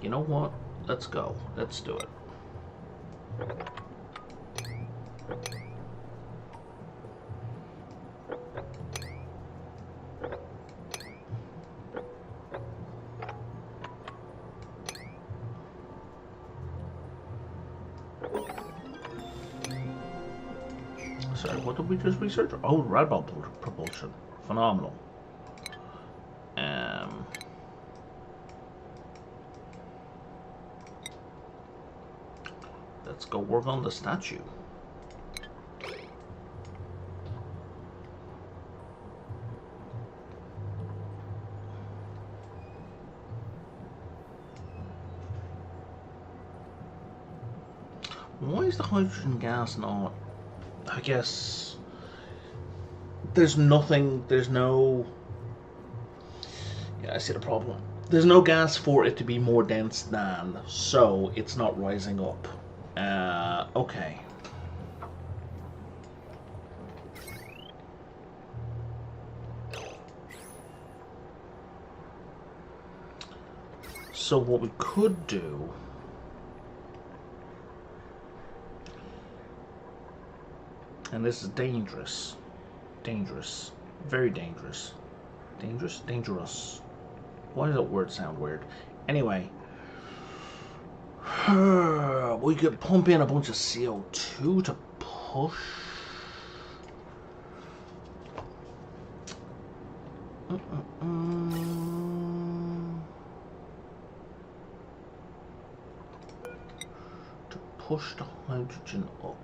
You know what? Let's go. Let's do it. Sorry, what did we just research? Oh, red bulb propulsion. Phenomenal. Let's go work on the statue. Why is the hydrogen gas not? I guess there's nothing, there's no. Yeah, I see the problem. There's no gas for it to be more dense than, so it's not rising up. Okay. So what we could do, and this is dangerous, very dangerous, dangerous. Why does that word sound weird? Anyway, we could pump in a bunch of CO2 to push. To push the hydrogen up.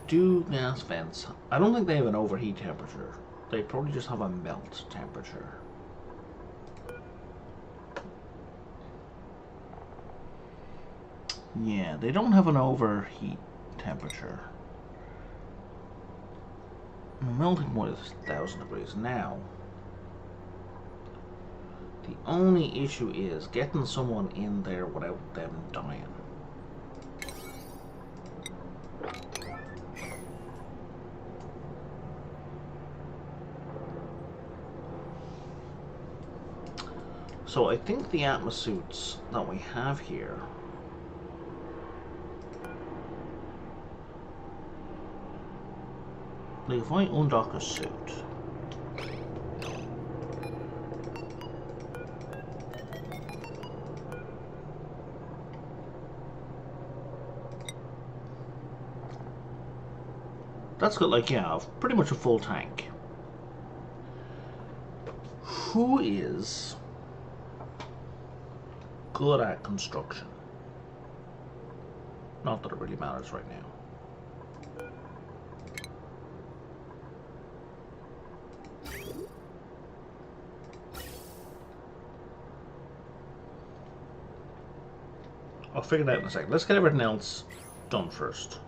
Do gas vents. I don't think they have an overheat temperature. They probably just have a melt temperature. Yeah, they don't have an overheat temperature. Melting point is 1,000 degrees now. The only issue is getting someone in there without them dying. So I think the atmosuits that we have here like if I undock a suit, that's got like, yeah, pretty much a full tank. Who is good at construction? Not that it really matters right now. I'll figure it out in a second. Let's get everything else done first.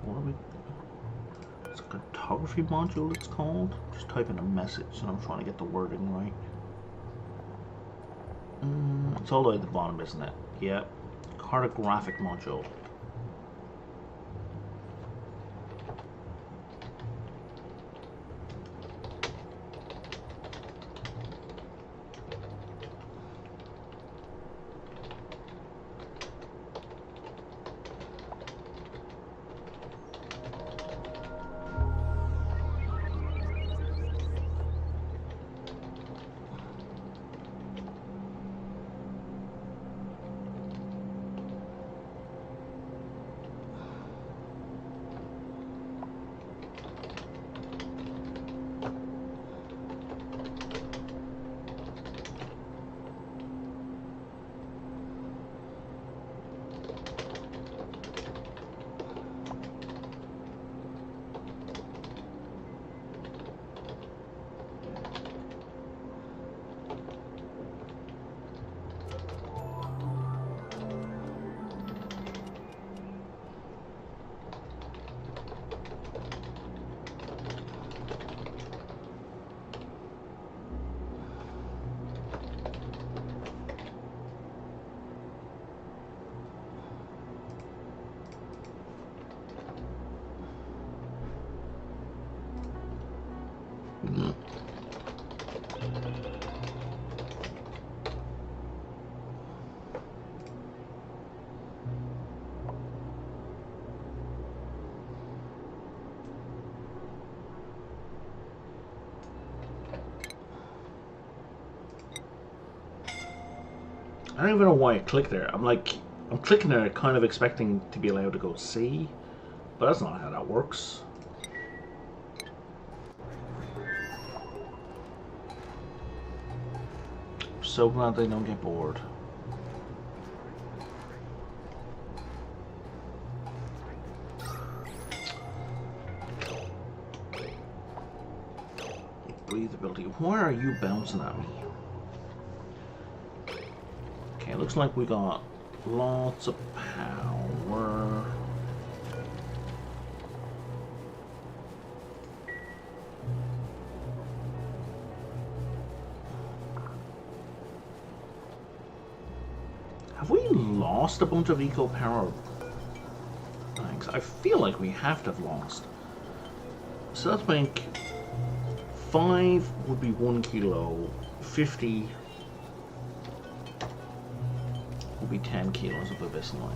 What are we? It's a cartography module, it's called. Just type in a message and I'm trying to get the wording right. It's all the way at the bottom, isn't it? Yep. Cartographic module. I don't even know why I clicked there. I'm clicking there kind of expecting to be allowed to go C, but that's not how that works. So glad they don't get bored. Breathability. Why are you bouncing at me? Okay, looks like we got lots of power. Have we lost a bunch of eco power? Thanks. I feel like we have to have lost. So let's make 5 would be 1 kilo, 50 would be 10 kilos of abyssalite.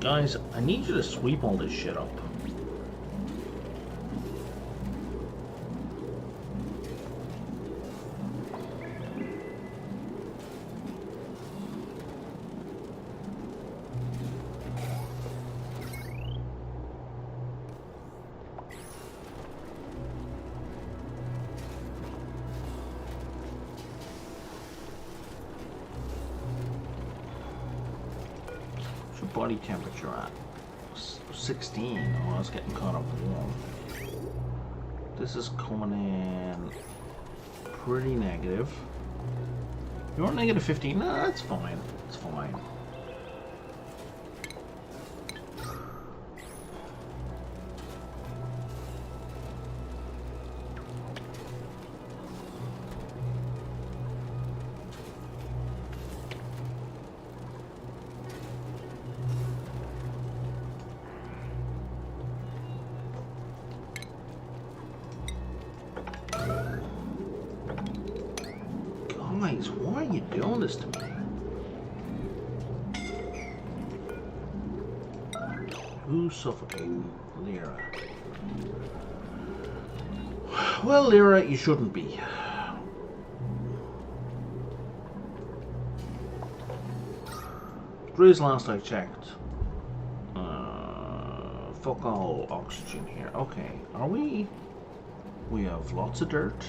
Guys, I need you to sweep all this shit up. Body temperature at 16. Oh, I was getting caught up warm. This is coming in pretty negative. You're negative 15. No, that's fine. It's fine. Guys, why are you doing this to me? Who's suffocating? Lyra. Well, Lyra, you shouldn't be. Grizz, last I checked. Fuck all oxygen here. Okay, are we? We have lots of dirt.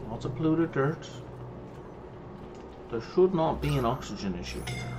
Lots of polluted dirt. There should not be an oxygen issue here.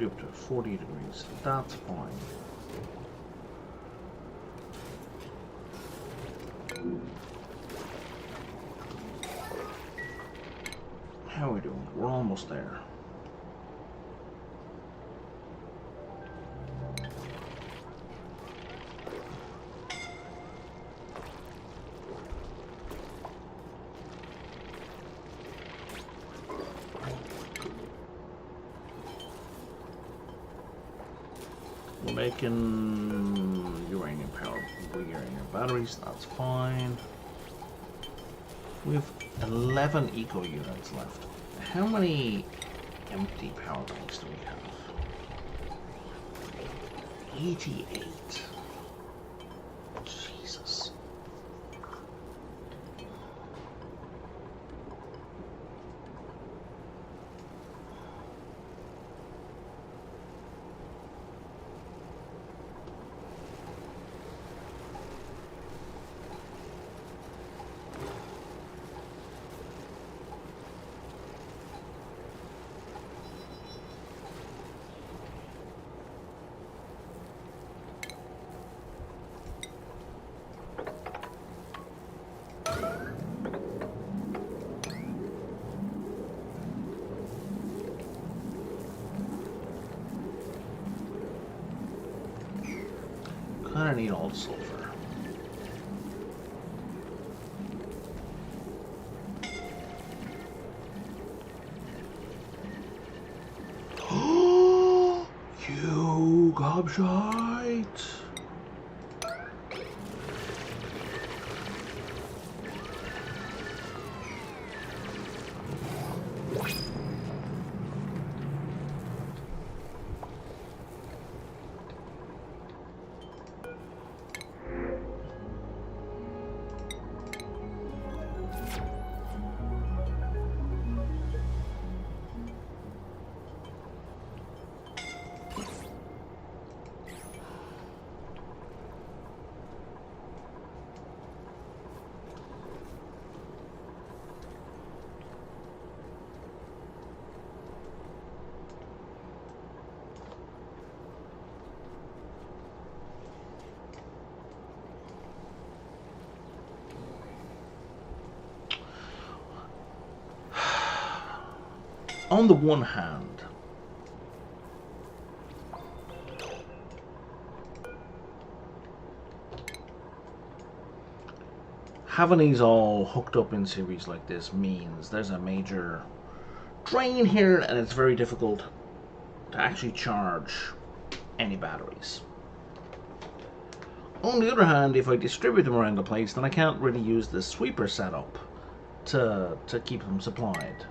Up to 40 degrees. That's fine. How are we doing? We're almost there. We're making uranium power, uranium batteries, that's fine. We have 11 eco units left. How many empty power banks do we have? 88. Jesus. I need all the sulfur. You gobshite! On the one hand, having these all hooked up in series like this means there's a major drain here, and it's very difficult to actually charge any batteries. On the other hand, if I distribute them around the place, then I can't really use the sweeper setup to keep them supplied.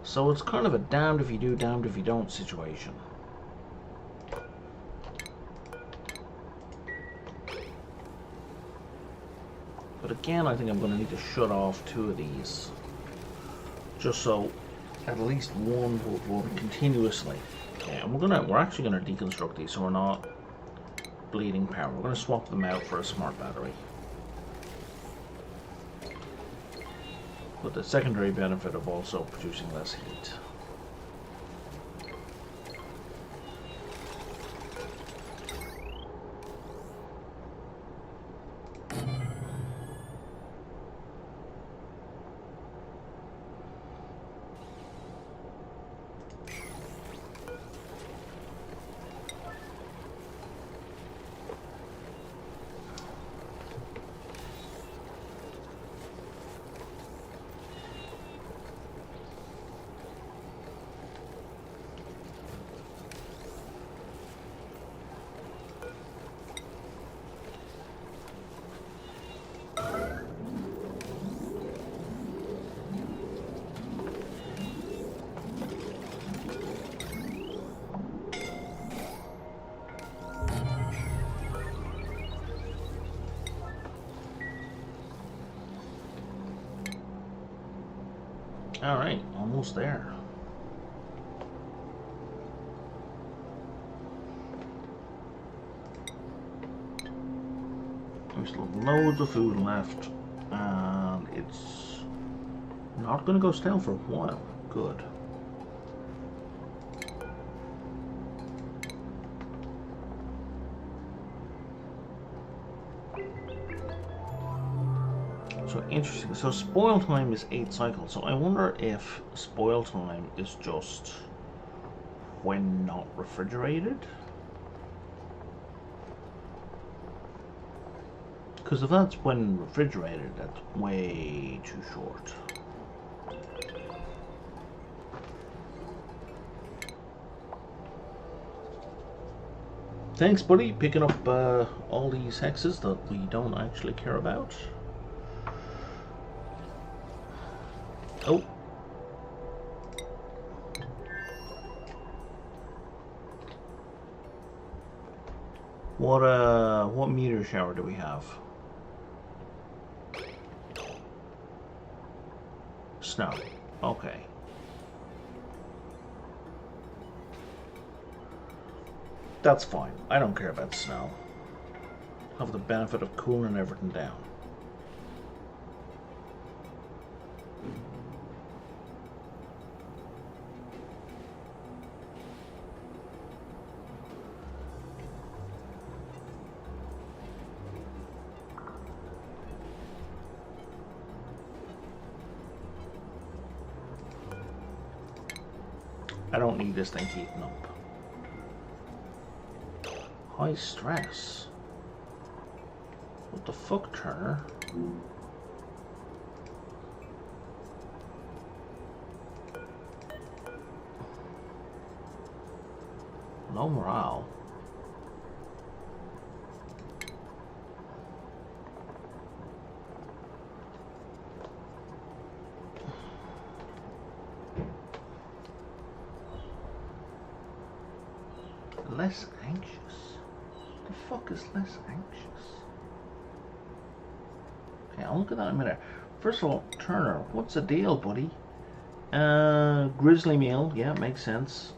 So it's kind of a damned if you do, damned if you don't situation. But again, I think I'm going to need to shut off 2 of these, just so at least one will run continuously. Okay, and we're actually going to deconstruct these so we're not bleeding power. We're going to swap them out for a smart battery. With the secondary benefit of also producing less heat. Alright, almost there. There's loads of food left, and it's not going to go stale for a while. Good. So interesting. So spoil time is 8 cycles. So I wonder if spoil time is just when not refrigerated. Because if that's when refrigerated, that's way too short. Thanks, buddy, picking up all these hexes that we don't actually care about. Oh. What meteor shower do we have? Snow. Okay. That's fine. I don't care about snow. Have the benefit of cooling everything down. I don't need this thing heating up. High stress? What the fuck, Turner? Low morale. Less anxious? The fuck is less anxious? Okay, I'll look at that in a minute. First of all, Turner, what's the deal, buddy? Grizzly meal, yeah, makes sense.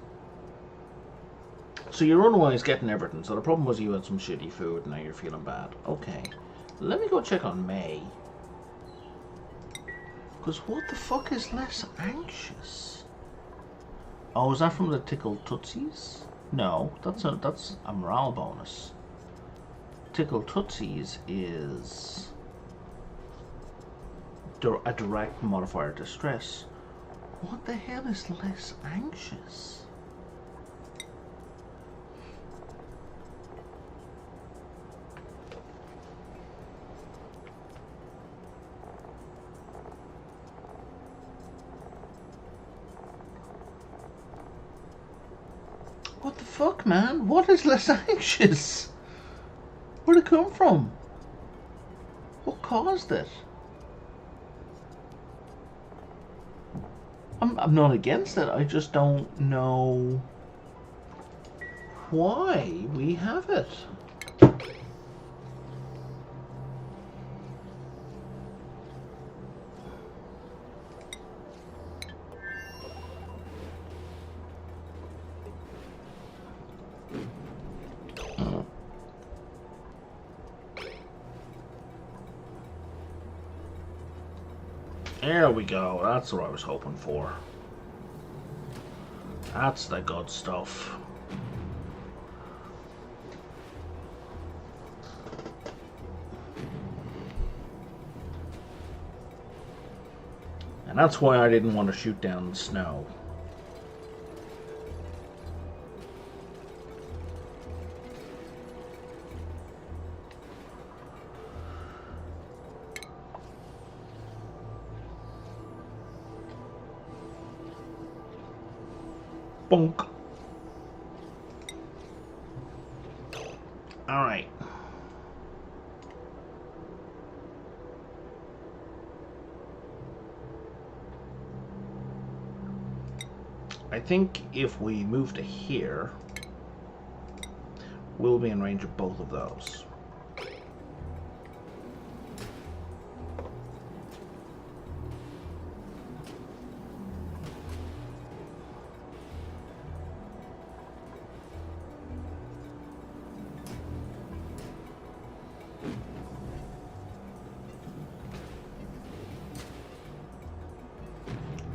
So you're otherwise getting everything. So the problem was you had some shitty food and now you're feeling bad. Okay, let me go check on May. Because what the fuck is less anxious? Oh, is that from the Tickle Tootsies? No, that's a morale bonus. Tickle Tootsies is a direct modifier to stress. What the hell is less anxious? What the fuck, man? What is less anxious? Where'd it come from? What caused it? I'm not against it. I just don't know why we have it. There we go. That's what I was hoping for. That's the good stuff. And that's why I didn't want to shoot down the snow. Bonk. All right. I think if we move to here, we'll be in range of both of those.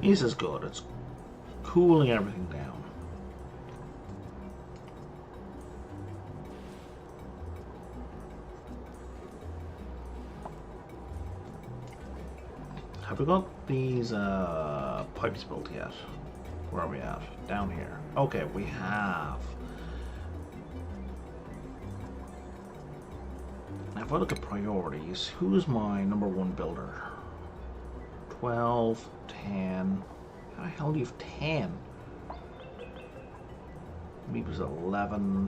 This is good. It's cooling everything down. Have we got these pipes built yet? Where are we at? Down here. Okay, we have. Now if I look at priorities, who's my number one builder? 12, 10. How the hell do you have 10? Maybe it was 11.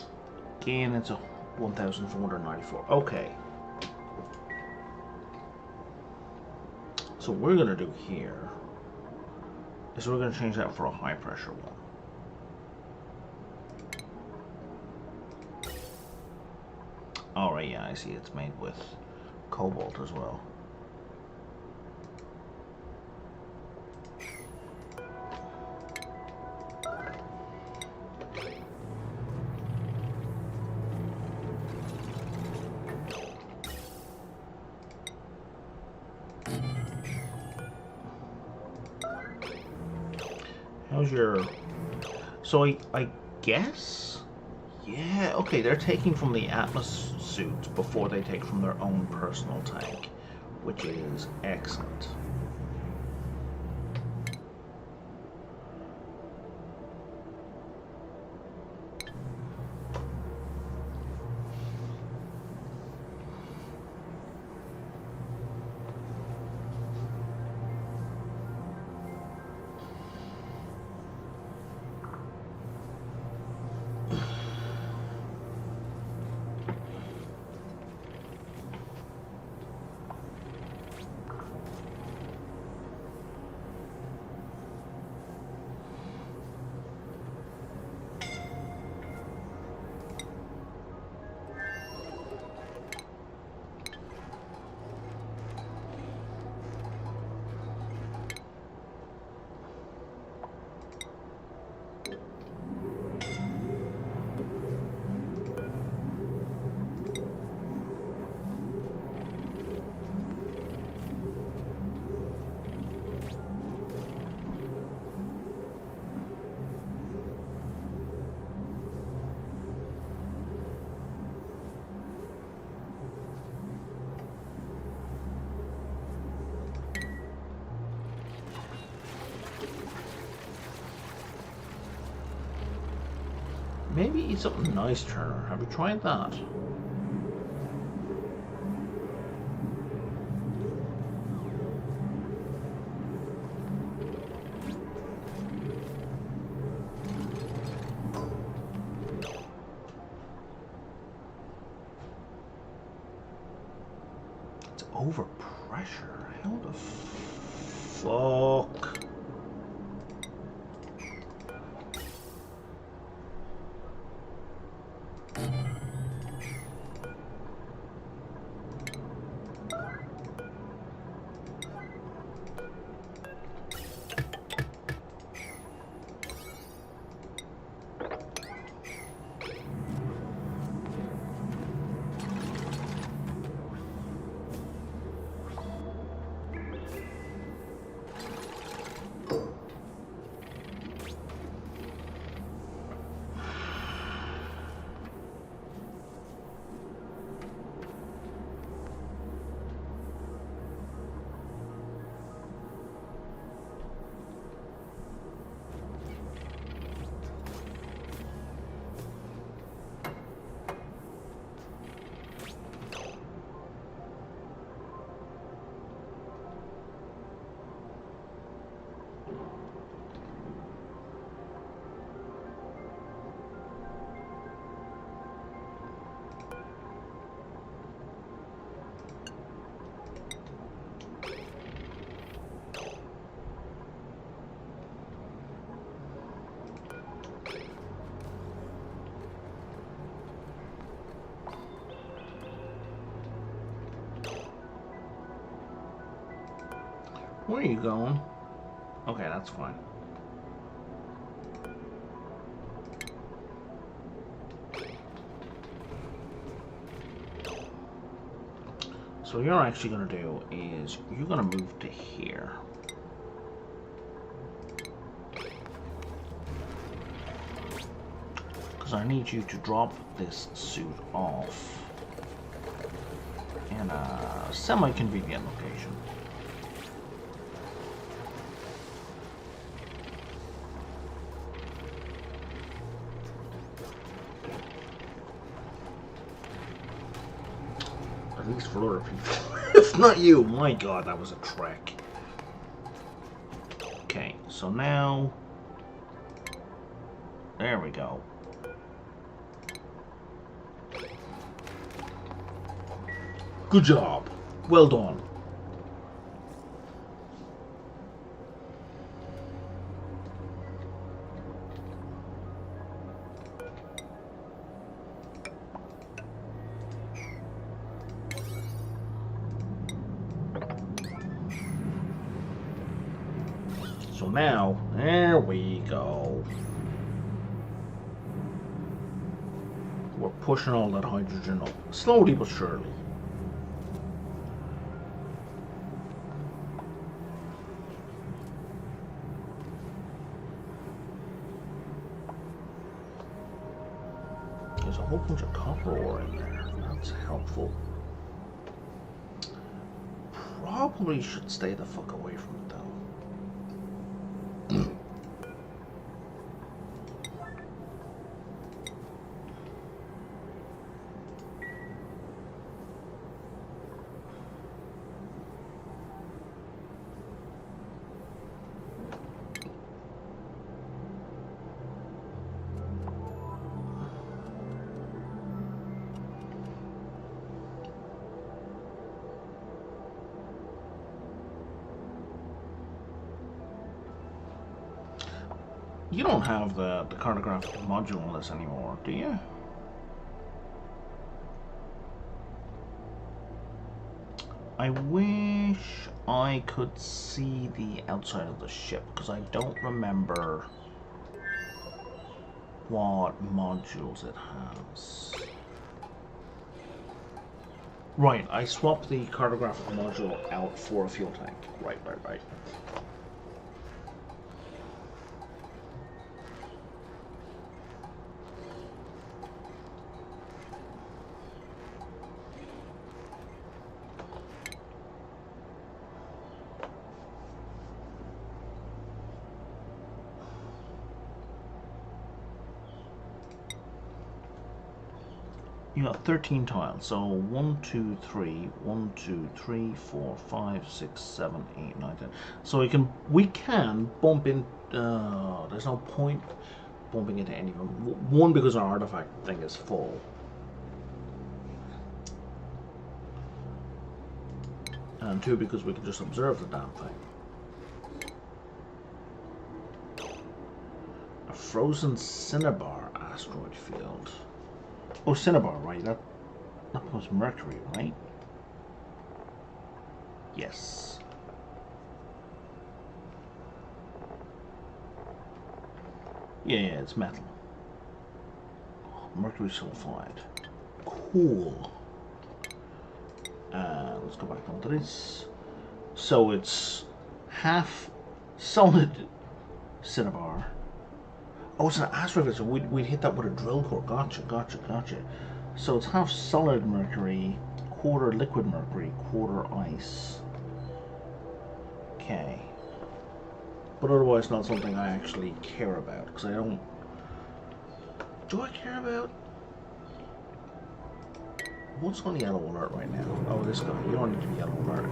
Again, it's a 1,494. Okay. So what we're going to do here is we're going to change that for a high pressure one. Alright, yeah, I see it's made with cobalt as well. How's your... So I guess? Yeah, okay, they're taking from the Atlas suit before they take from their own personal tank, which is excellent. Maybe eat something nice, Turner. Have you tried that? It's overpressure. How the fuck? Where are you going? Okay, that's fine. So what you're actually going to do is you're going to move to here. Because I need you to drop this suit off in a semi-convenient location. At least for other people. If not you, my god, that was a trek. Okay, so now... There we go. Good job. Well done. So now, there we go. We're pushing all that hydrogen up, slowly but surely. There's a whole bunch of copper ore in there. That's helpful. Probably should stay the fuck away from it though. You don't have the cartographic module on this anymore, do you? I wish I could see the outside of the ship, because I don't remember what modules it has. Right, I swapped the cartographic module out for a fuel tank. Right. You got 13 tiles, so 1, 2, 3, 1, 2, 3, 4, 5, 6, 7, 8, 9, 10. So we can bump in. There's no point bumping into any of them. One, because our artifact thing is full. And two, because we can just observe the damn thing. A frozen cinnabar asteroid field. Oh, cinnabar, right? That was mercury, right? Yes. Yeah, it's metal. Mercury sulfide. Cool. Let's go back onto this. So it's half solid cinnabar. Oh, it's an asteroid, so we'd hit that with a drill core. Gotcha. So it's half solid mercury, quarter liquid mercury, quarter ice. Okay. But otherwise not something I actually care about, because I don't... Do I care about... What's on yellow alert right now? Oh, this guy. You don't need to be yellow alert.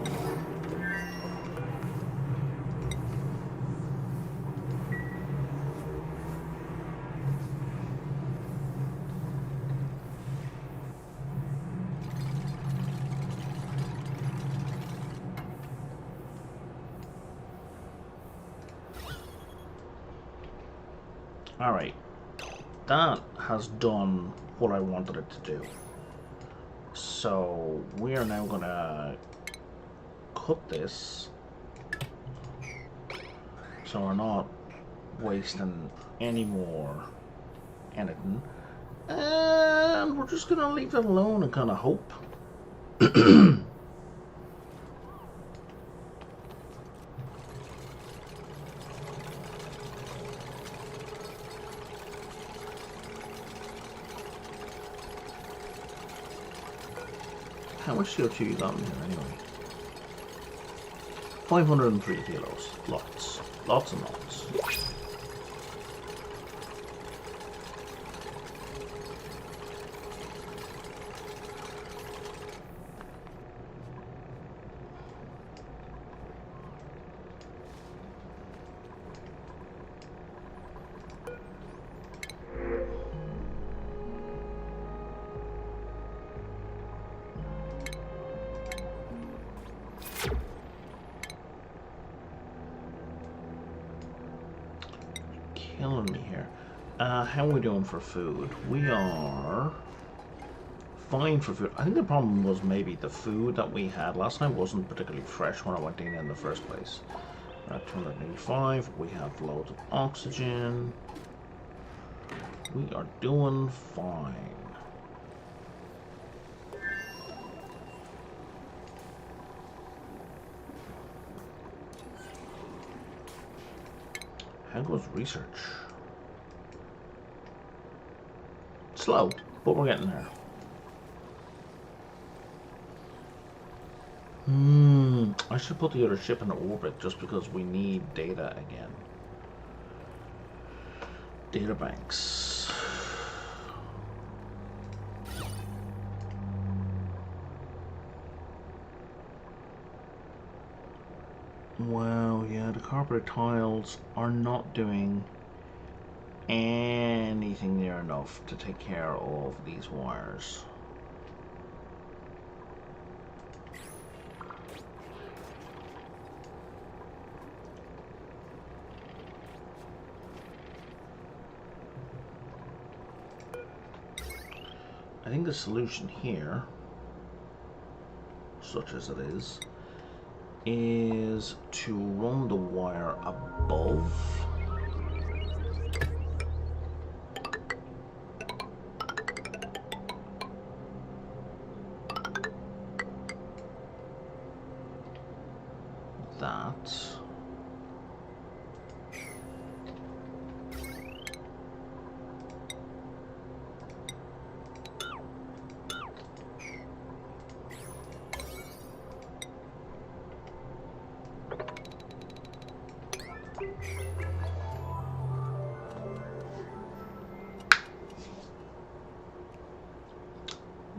Alright, that has done what I wanted it to do. So we are now gonna cut this so we're not wasting any more anything. And we're just gonna leave it alone and kind of hope. How much CO2 you got in here anyway? 503 kilos. Lots. Lots and lots. killing me here. How are we doing for food? We are fine for food. I think the problem was maybe the food that we had last time wasn't particularly fresh when I went in the first place. We're at 285. We have loads of oxygen. We are doing fine. How goes research? Slow, but we're getting there. I should put the other ship in orbit just because we need data again. Data banks. Wow, yeah, the carpet tiles are not doing anything near enough to take care of these wires. I think the solution here, such as it is to run the wire above. That.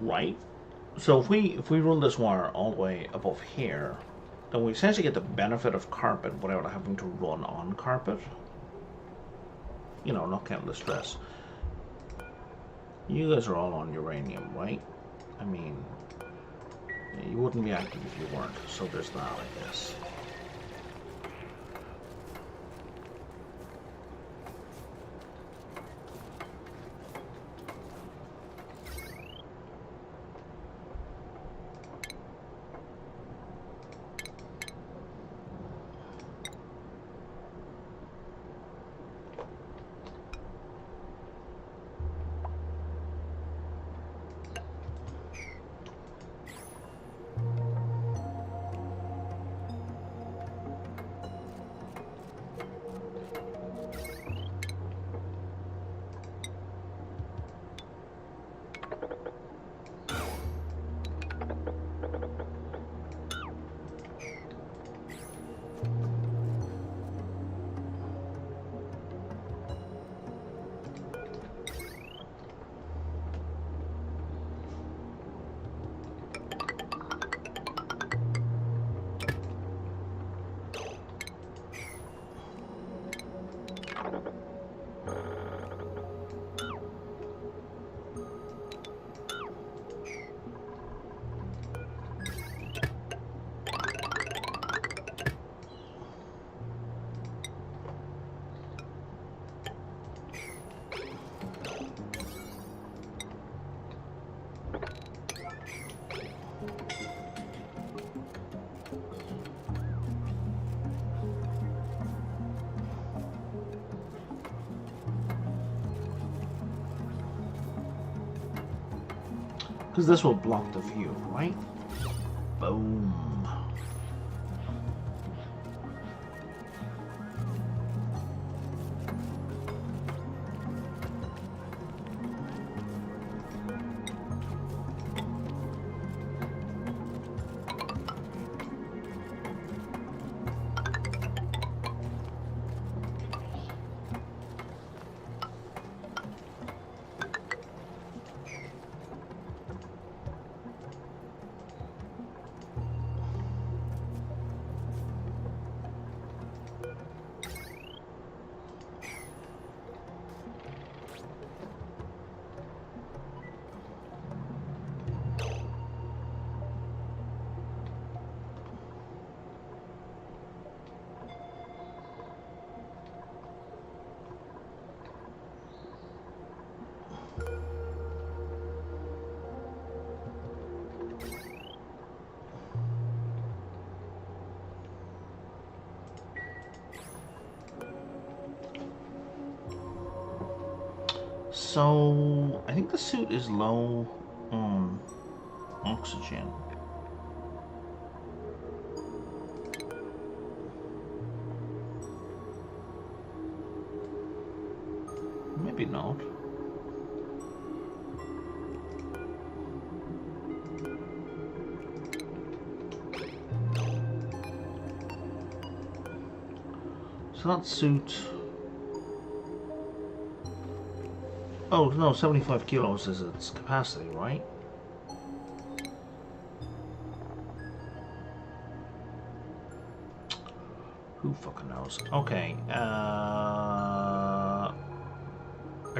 Right. So if we run this wire all the way above here, then we essentially get the benefit of carpet without having to run on carpet. You know, not counting the stress. You guys are all on uranium, right? I mean, you wouldn't be active if you weren't, so there's that, I guess. Because this will block the view, right? Boom. So I think the suit is low on oxygen. Maybe not. So that suit... Oh, no, 75 kilos is its capacity, right? Who fucking knows? Okay, I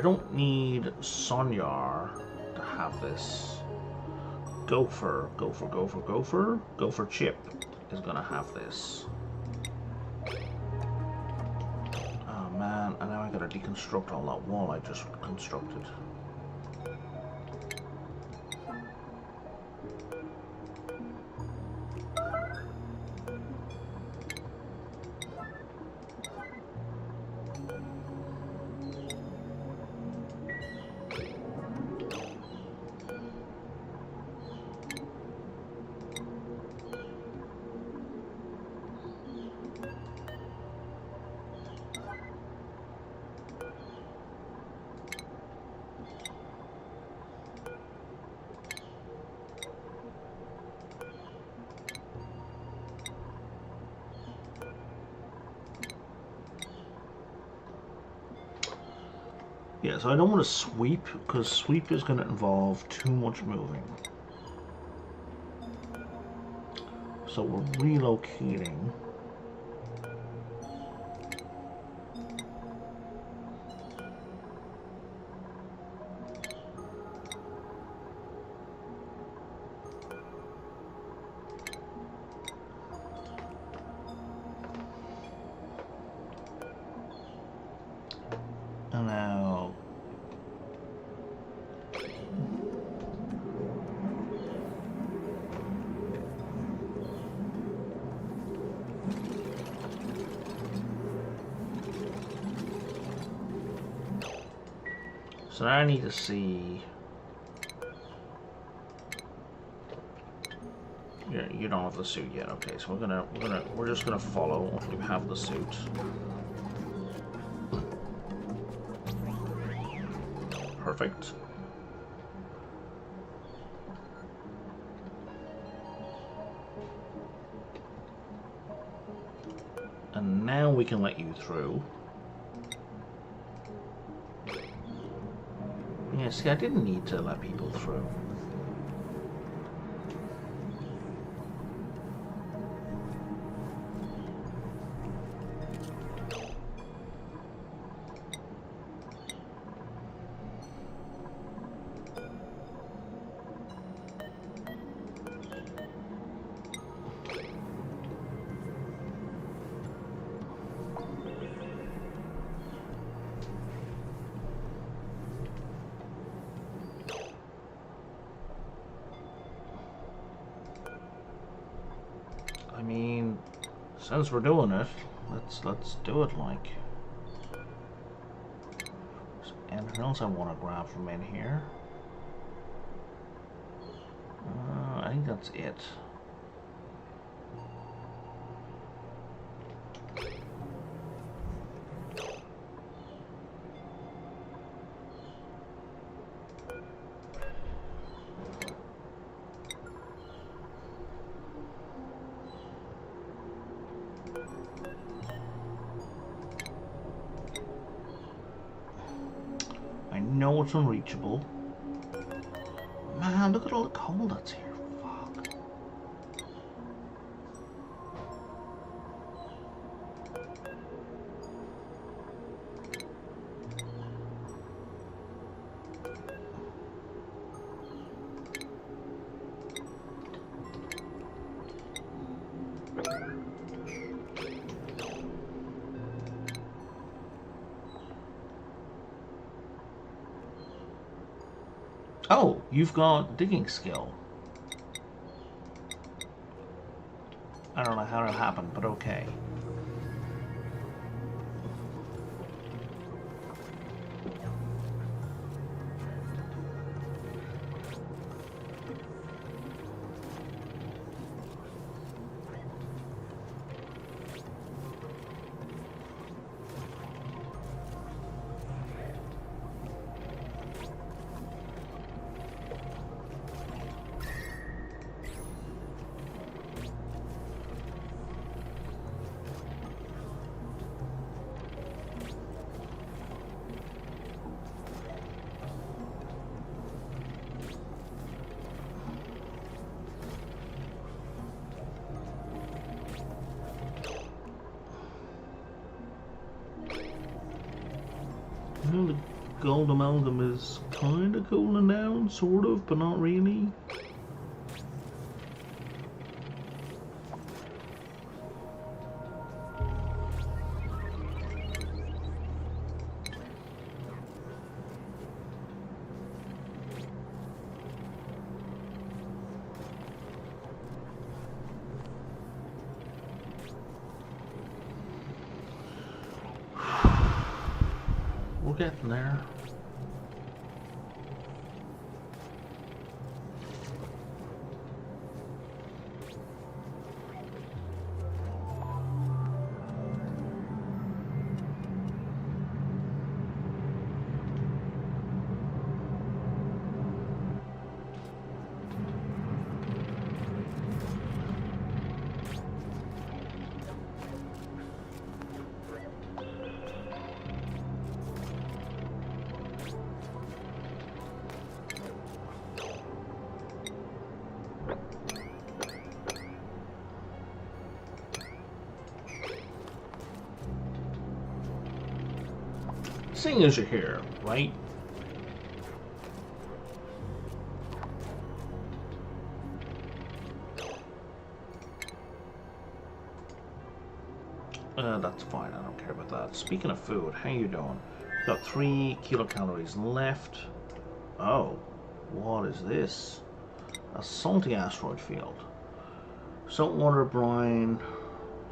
don't need Sonyar to have this. Gopher Chip is gonna have this. Oh man, and now I gotta deconstruct all that wall I just constructed. Yeah, so I don't want to sweep, because sweep is going to involve too much moving. So we're relocating. And now... So now I need to see... You don't have the suit yet. Okay, so we're just gonna follow until we have the suit. Perfect. And now we can let you through. Yeah, see, I didn't need to let people through. I mean, since we're doing it, let's do it. Like, is there anything else I want to grab from in here? I think that's it. I know it's unreachable. Man, look at all the coal that's here. Fuck. Oh, you've got digging skill. I don't know how that happened, but okay. gold amalgam is kind of cooling down, sort of, but not really. We're getting there. Seeing as you're here, right? That's fine, I don't care about that. Speaking of food, how you doing? Got 3 kilocalories left. Oh, what is this? A salty asteroid field. Saltwater brine,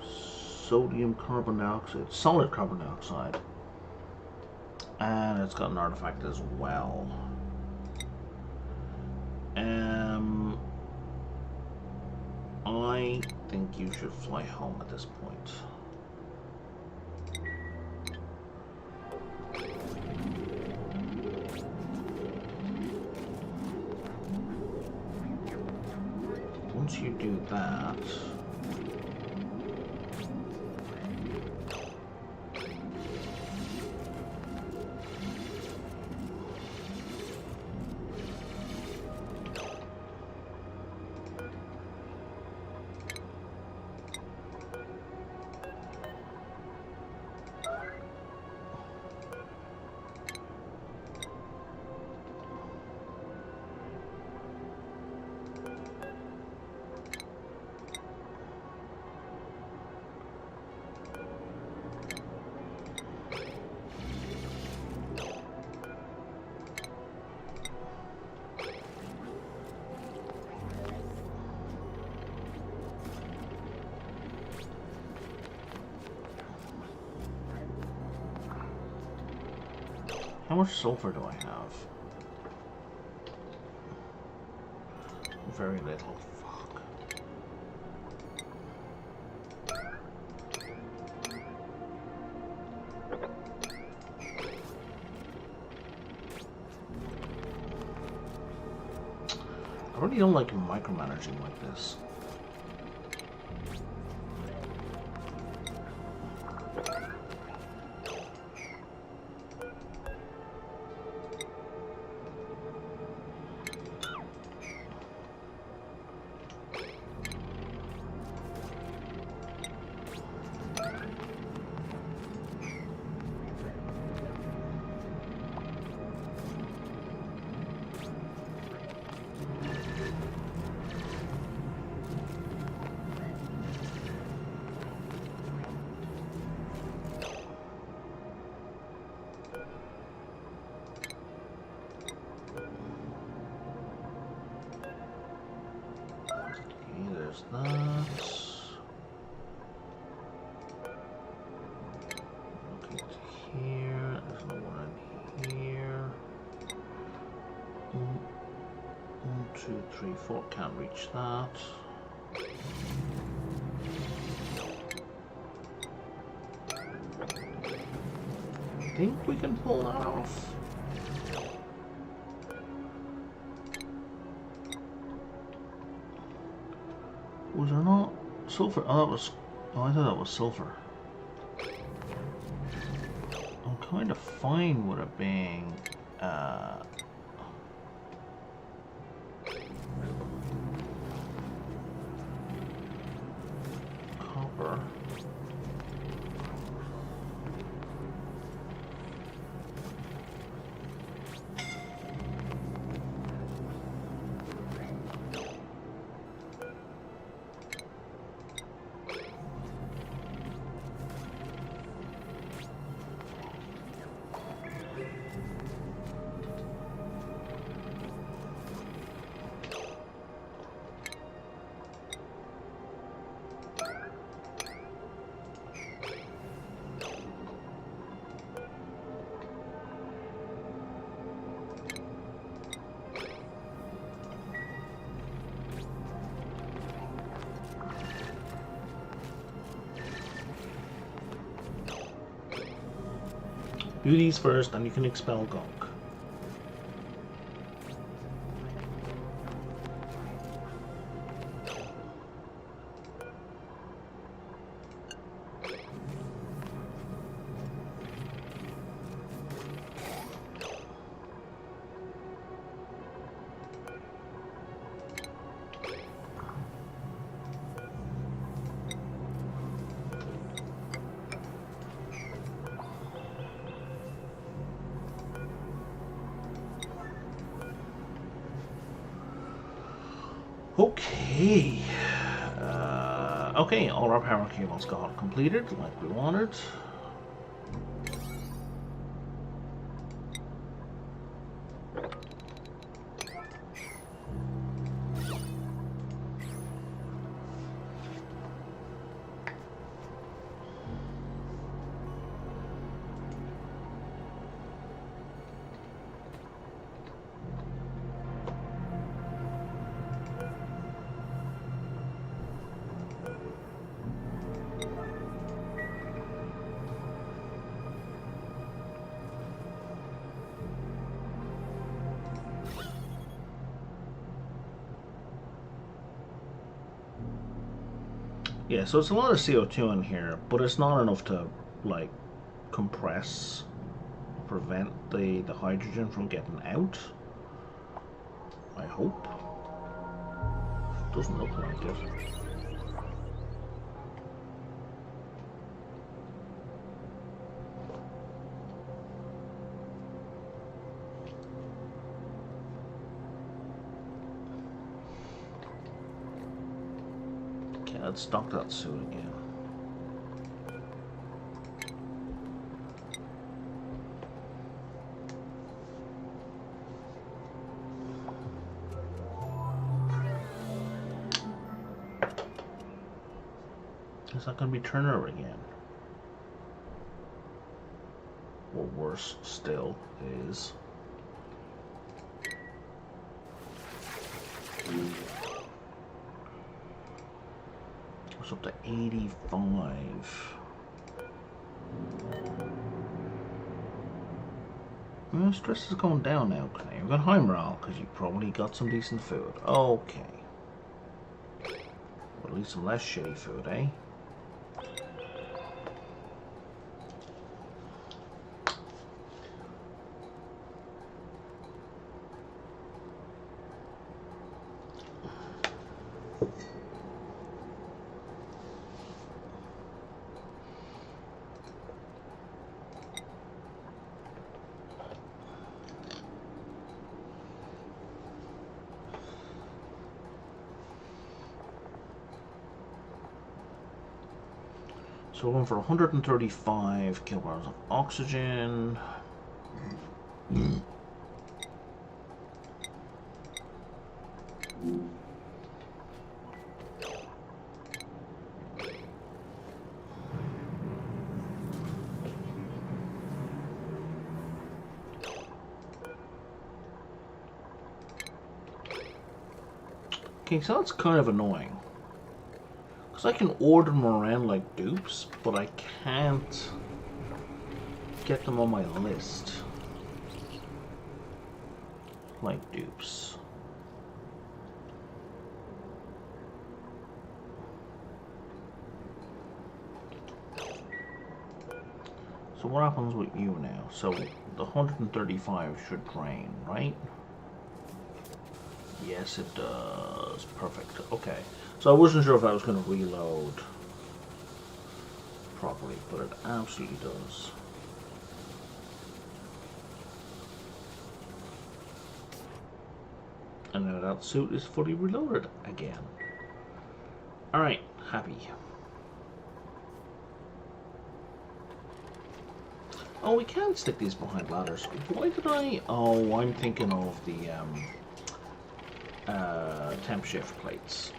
sodium carbon dioxide, solid carbon dioxide. And it's got an artifact as well. I think you should fly home at this point. Once you do that, how much sulfur do I have? Very little. Fuck. I really don't like micromanaging like this. There's that. Looking to here. There's no one in here. 1, 2, 3, 4. Can't reach that. I think we can pull that off. Was there not sulfur? Oh, that was. Oh, I thought that was sulfur. I'm kind of fine with it being. Copper. Do these first, and you can expel gunk. Okay. Okay, all our power cables got completed like we wanted. Yeah, so it's a lot of CO2 in here, but it's not enough to, like, compress, prevent the hydrogen from getting out. I hope. Doesn't look like it. Okay, let's stock that suit again. Is that going to be Turner again? Or worse still is... It's up to 85. Well, stress is going down now, Clay. You've got high morale because you probably got some decent food. Okay. Or at least some less shitty food, eh? So we're going for 135 kilograms of oxygen. Okay, so that's kind of annoying. Because I can order them around like dupes, but I can't get them on my list like dupes. So what happens with you now? So the 135 should drain, right? Yes, it does. Perfect. Okay. So I wasn't sure if I was going to reload properly, but it absolutely does. And now that suit is fully reloaded again. Alright, happy. Oh, we can stick these behind ladders. Why did I... Oh, I'm thinking of the temp shift plates.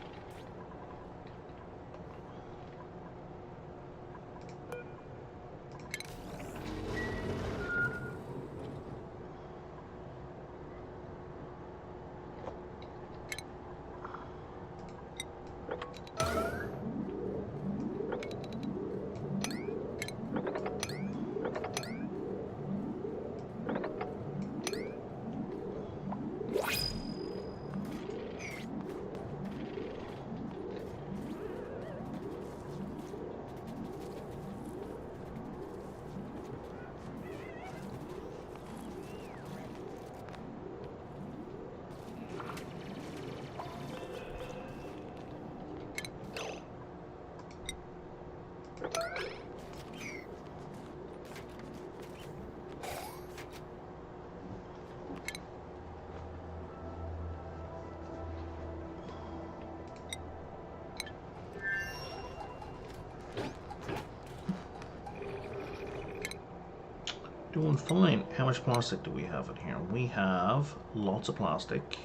Doing fine. How much plastic do we have in here? We have lots of plastic.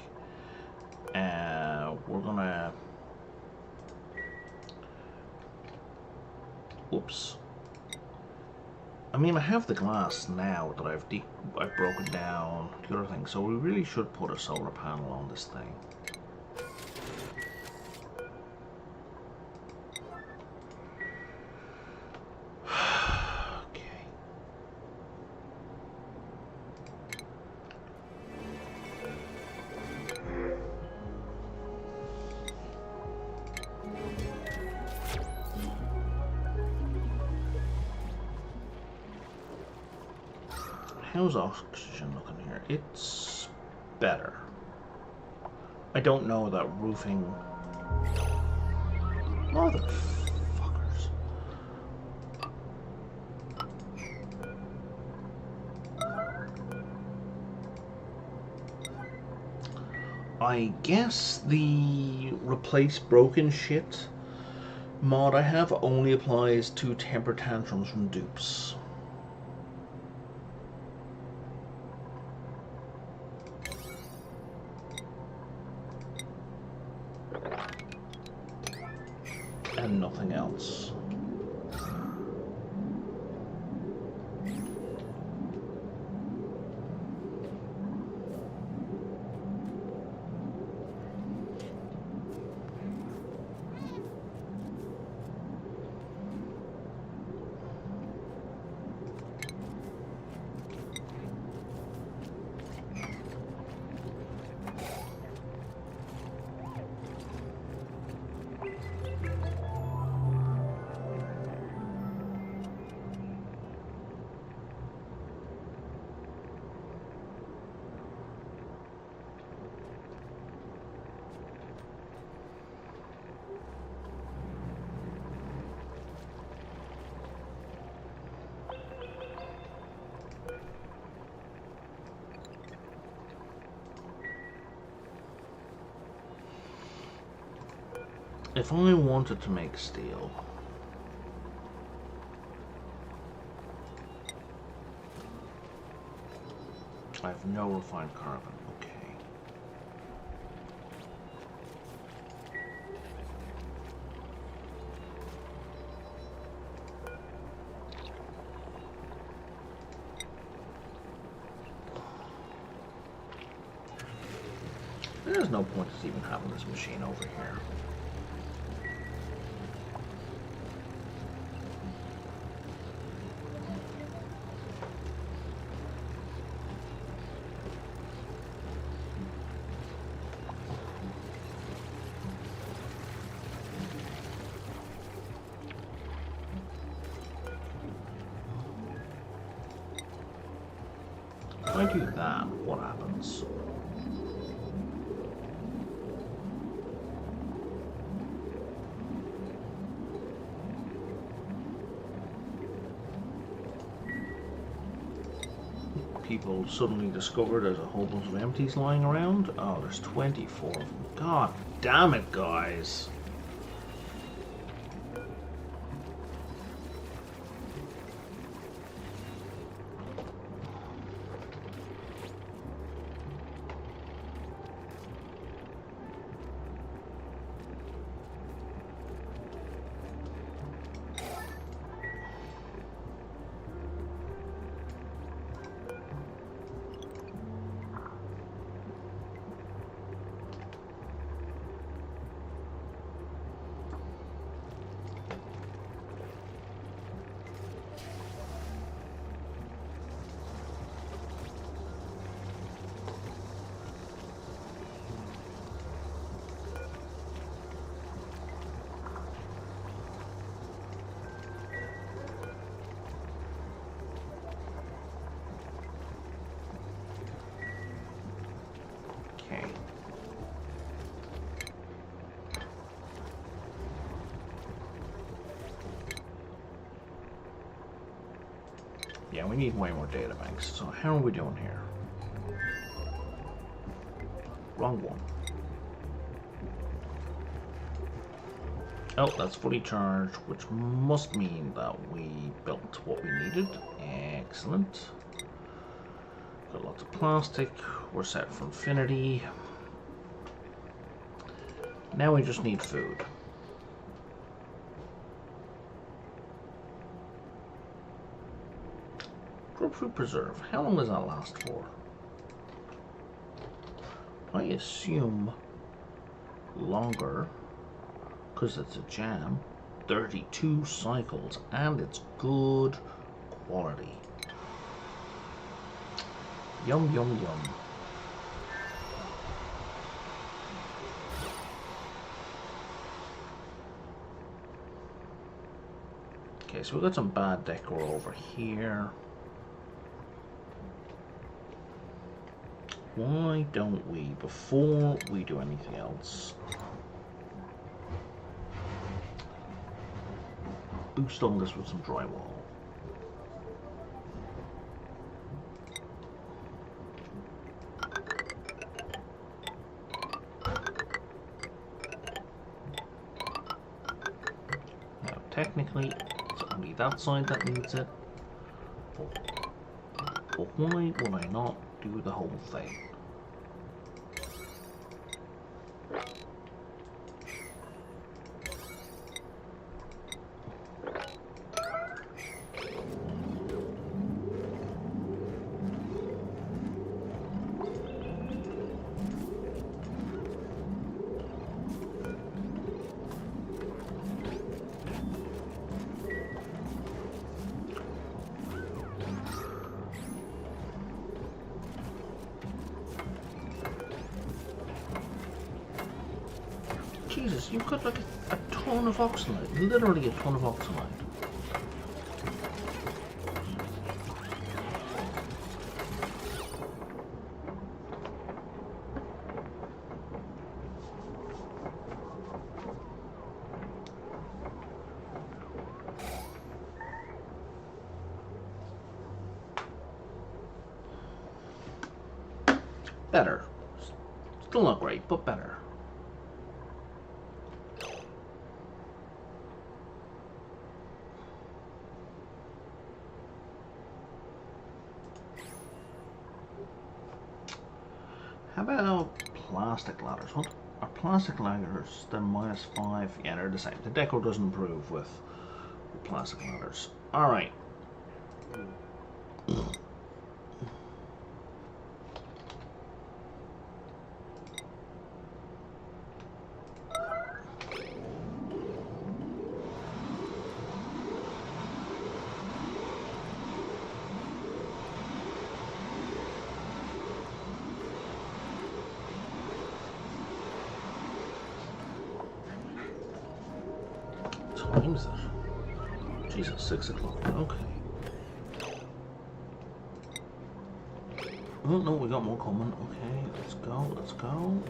We're gonna... Whoops. I mean, I have the glass now that I've broken down the other thing, so we really should put a solar panel on this thing. How's oxygen looking here? It's better. I don't know that roofing... Motherfuckers. I guess the replace broken shit mod I have only applies to temper tantrums from dupes. And nothing else. If I wanted to make steel, I have no refined carbon. Okay. There's no point in even having this machine over here. If I do that, what happens? People suddenly discover there's a whole bunch of empties lying around. Oh, there's 24 of them. God damn it, guys. Okay. Yeah, we need way more data banks. So how are we doing here? Wrong one. Oh, that's fully charged, which must mean that we built what we needed. Excellent. Got lots of plastic. We're set for infinity. Now we just need food. Grapefruit preserve. How long does that last for? I assume longer, because it's a jam. 32 cycles, and it's good quality. Yum, yum, yum. Okay, so we've got some bad decor over here. Why don't we, before we do anything else, boost on this with some drywall? Now, technically, it's only that side that needs it. But why would I not do the whole thing? Jesus, you've got like a ton of oxalate, literally a ton of oxalate. Better. Still not great, but better. How about plastic ladders? What are plastic ladders? They're -5. Yeah, they're the same. The decor doesn't improve with plastic ladders. Alright. What time is it? Jesus, 6 o'clock. Okay. Oh no, we got more coming. Okay, let's go, let's go.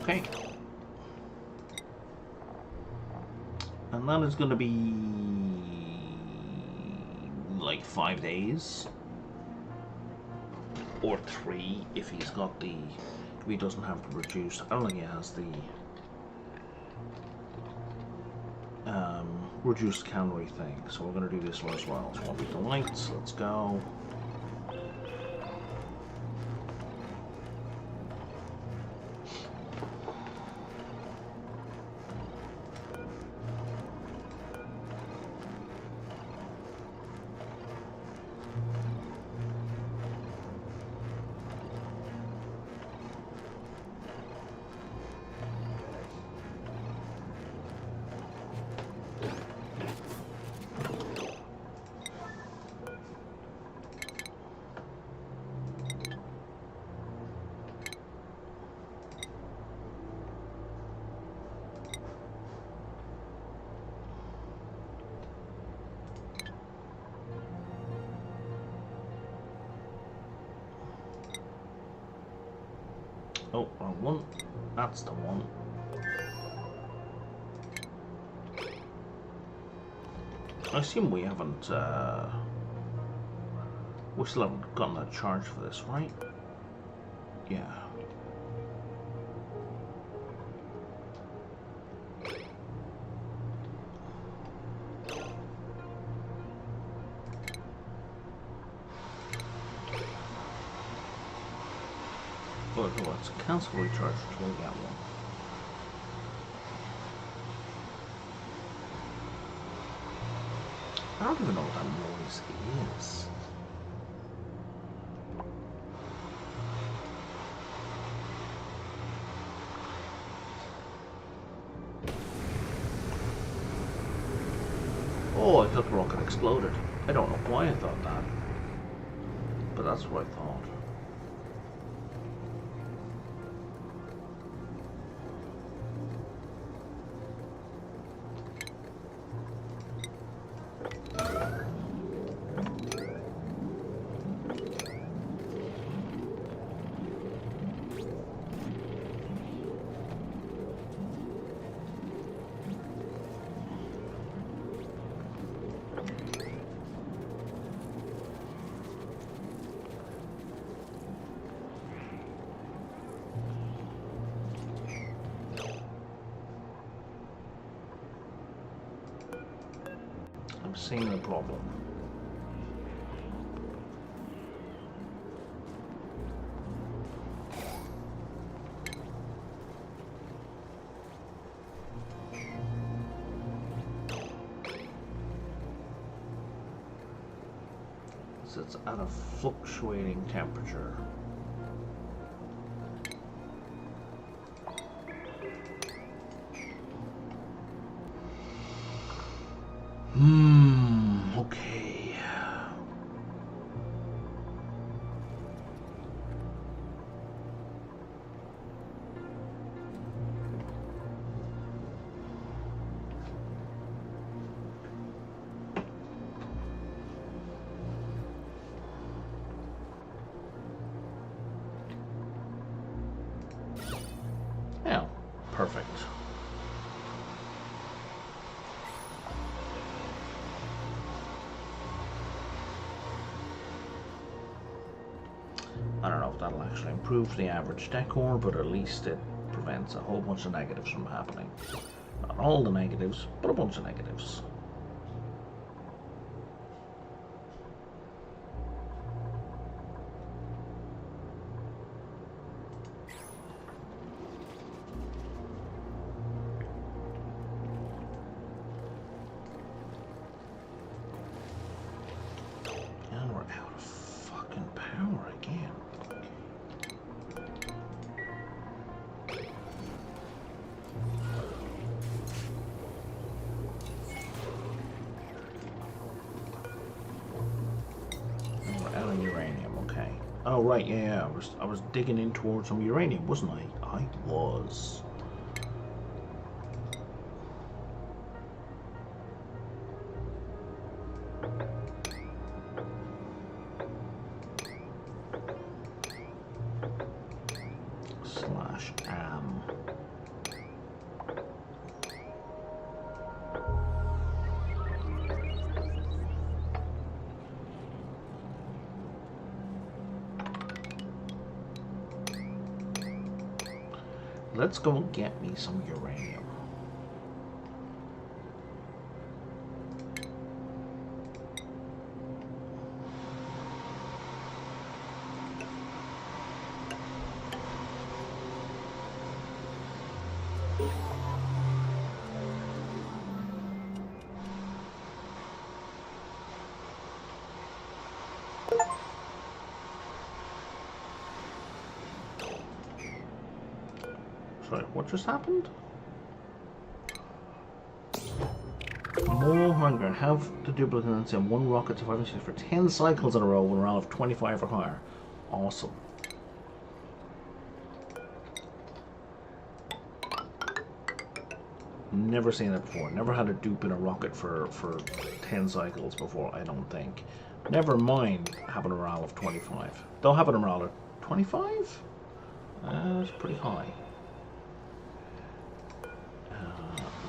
Okay. And that is going to be like 5 days. Or 3 if he's got the... if he doesn't have the reduced. I don't think he has the reduced calorie thing. So we're going to do this one as well. So I'll beat the lights. Let's go. Oh, wrong one. That's the one. I assume we haven't, we still haven't gotten a charge for this, right? Yeah. Oh, let's cancel recharge until we get one. I don't even know what that noise is. Oh, I thought the rocket exploded. I don't know why I thought that, but that's what I thought. I'm seeing the problem. So it's at a fluctuating temperature. Okay. Yeah, perfect. I don't know if that'll actually improve the average decor, but at least it prevents a whole bunch of negatives from happening. Not all the negatives, but a bunch of negatives. And we're out of fucking power again. Uranium, okay. Oh right, yeah, I was digging in towards some uranium, wasn't I? I was. /am. Let's go and get me some uranium. Sorry, what just happened? More hunger. Have the duplicates in one rocket surviving for 10 cycles in a row with a morale of 25 or higher. Awesome. Never seen that before. Never had a dupe in a rocket for 10 cycles before, I don't think. Never mind having a morale of 25. They'll have a morale of 25? That's pretty high.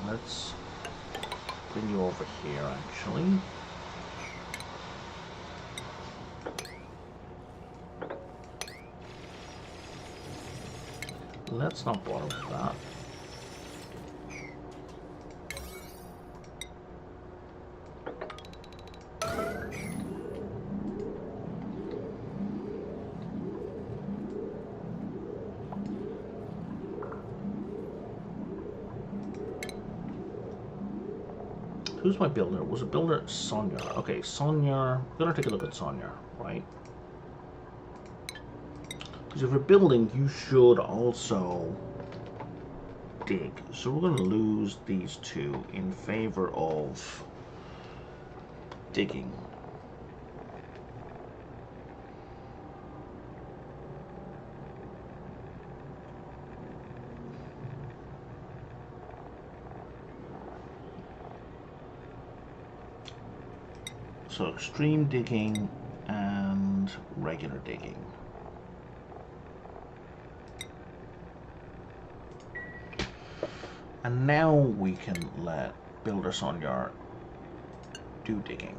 Let's bring you over here, actually. Let's not bother with that. Who's my builder? Was it builder Sonia? Okay, Sonia. We're gonna take a look at Sonia, right? Because if you're building, you should also dig. So we're gonna lose these two in favor of digging. So extreme digging and regular digging. And now we can let Builder Sonya do digging.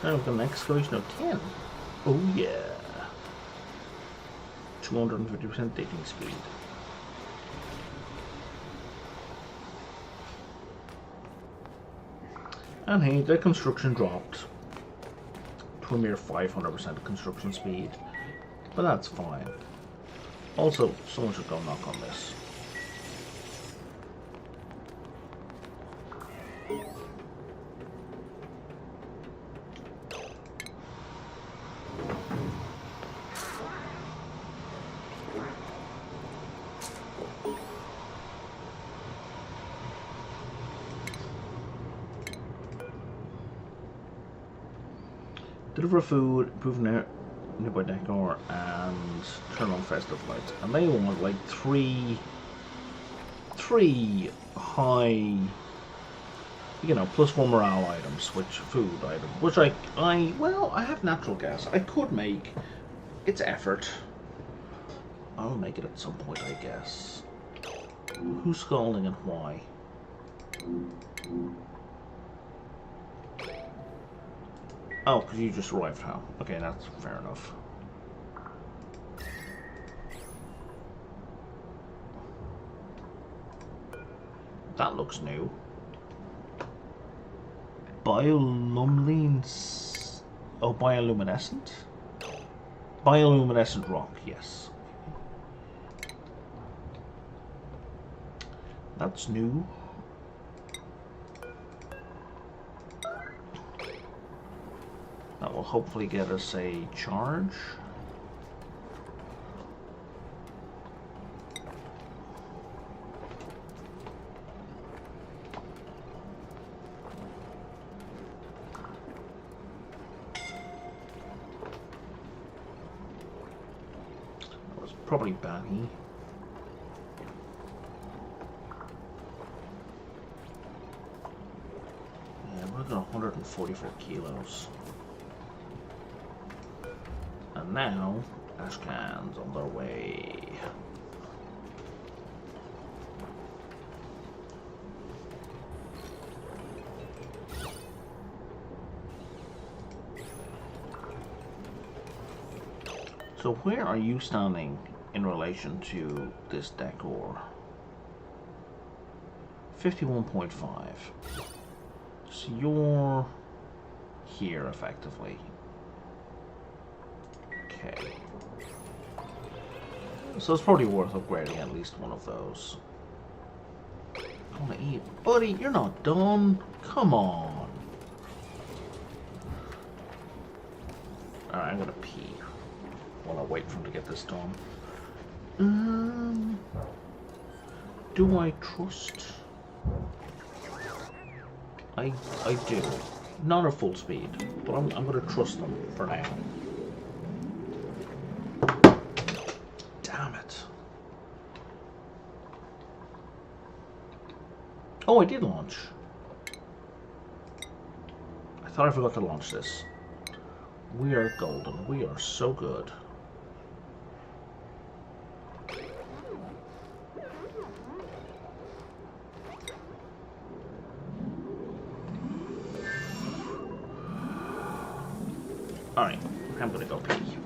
Now we've got an excavation of 10. Oh yeah. 250% digging speed. And hey, the construction dropped to a mere 500% construction speed. But that's fine. Also, someone should go knock on this. Deliver food, improve nearby decor, and turn on festive lights. And they want like three high, you know, +1 morale items, food items, which I have natural gas. I could make. It's effort. I'll make it at some point, I guess. Who's scalding and why? Oh, because you just arrived home. Okay, that's fair enough. That looks new. Bioluminescent. Oh, bioluminescent? Bioluminescent rock, yes. That's new. That will hopefully get us a charge. That was probably Banny. Yeah, we're looking at 144 kilos. And now, Ashcan's on their way. So where are you standing in relation to this decor? 51.5. So you're here effectively. Okay. So it's probably worth upgrading at least one of those. I want to eat. Buddy, you're not done. Come on. Alright, I'm gonna pee while I wait for him to get this done. Do I trust? I do. Not at full speed, but I'm going to trust them for now. Damn it. Oh, I did launch. I thought I forgot to launch this. We are golden. We are so good. Alright, I'm gonna go pee.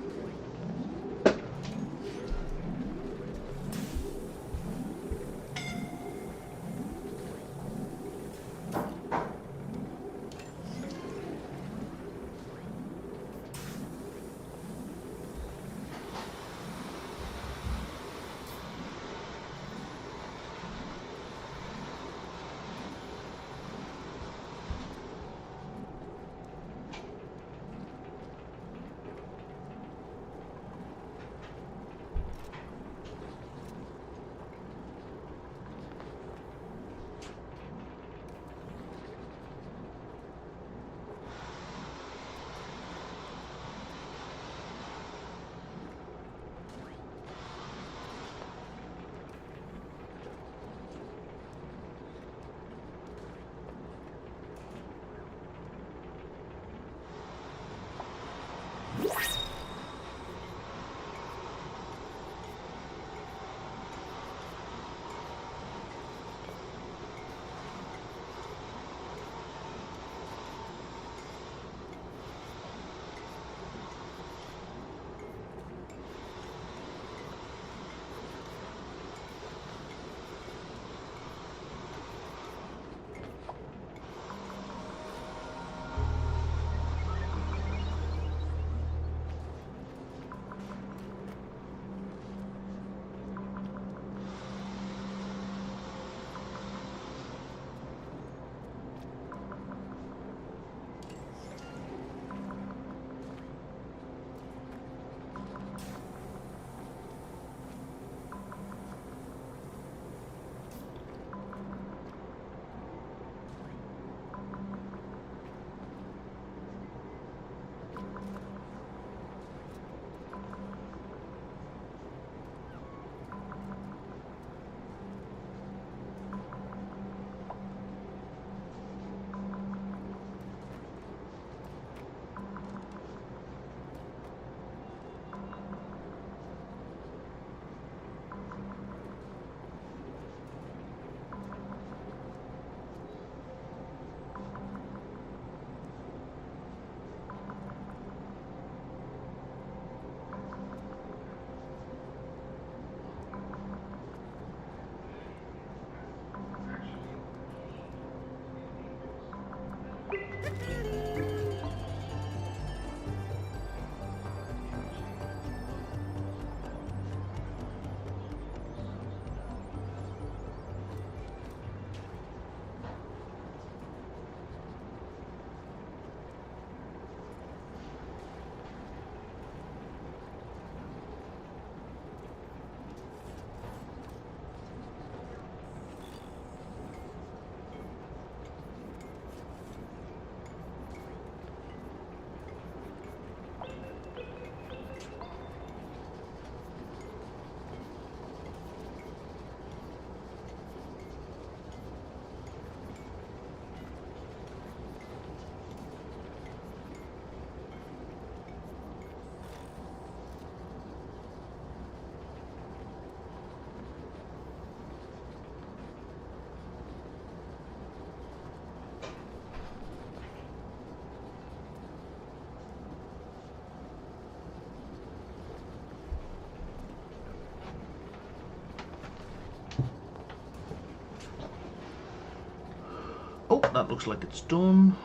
Oh, that looks like it's done.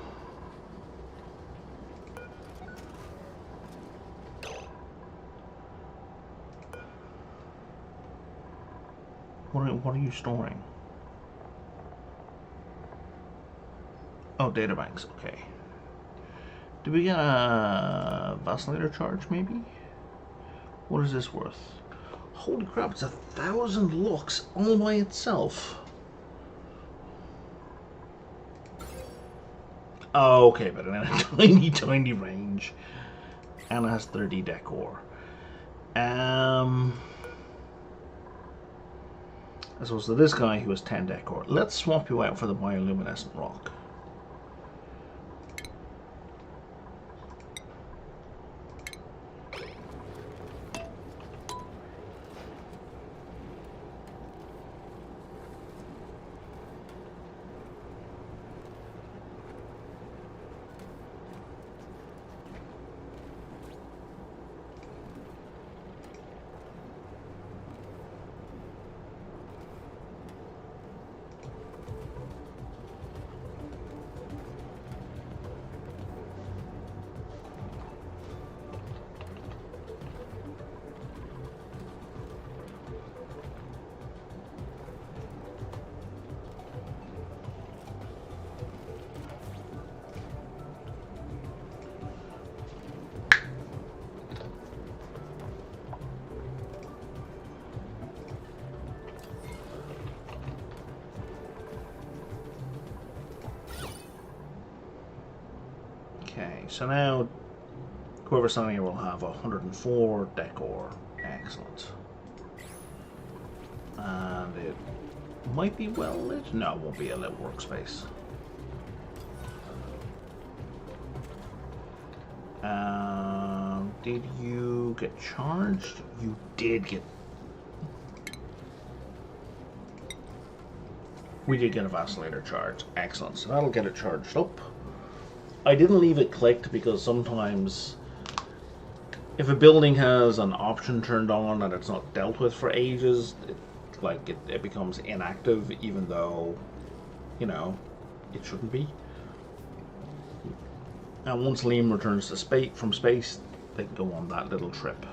What are you storing? Oh, databanks, okay. Did we get a vacillator charge, maybe? What is this worth? Holy crap, it's 1,000 lux all by itself. Oh, okay, but in a tiny, tiny range. And it has 30 decor. I suppose to this guy who has 10 decor. Let's swap you out for the bioluminescent rock. Okay, so now whoever's standing here will have 104 decor. Excellent. And it might be well lit. No, it won't be a lit workspace. Did you get charged? You did get... We did get a vacillator charge. Excellent. So that'll get it charged up. I didn't leave it clicked because sometimes if a building has an option turned on and it's not dealt with for ages, it becomes inactive even though, you know, it shouldn't be. And once Liam returns to from space, they can go on that little trip.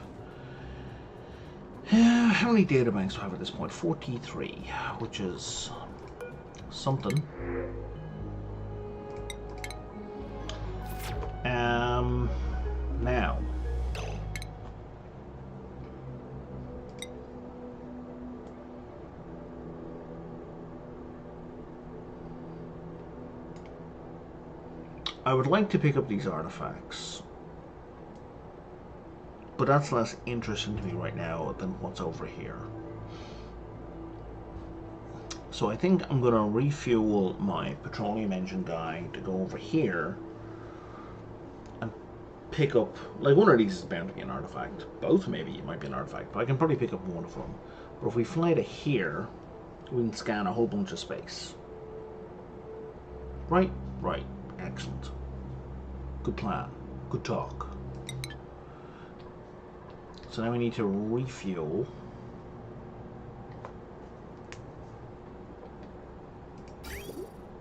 How many databanks do I have at this point? 43, which is something. Now, I would like to pick up these artifacts, but that's less interesting to me right now than what's over here. So I think I'm going to refuel my petroleum engine guy to go over here and pick up, like, one of these is bound to be an artifact. Both maybe it might be an artifact, but I can probably pick up one of them. But if we fly to here, we can scan a whole bunch of space. Right? Right. Excellent. Good plan. Good talk. So now we need to refuel.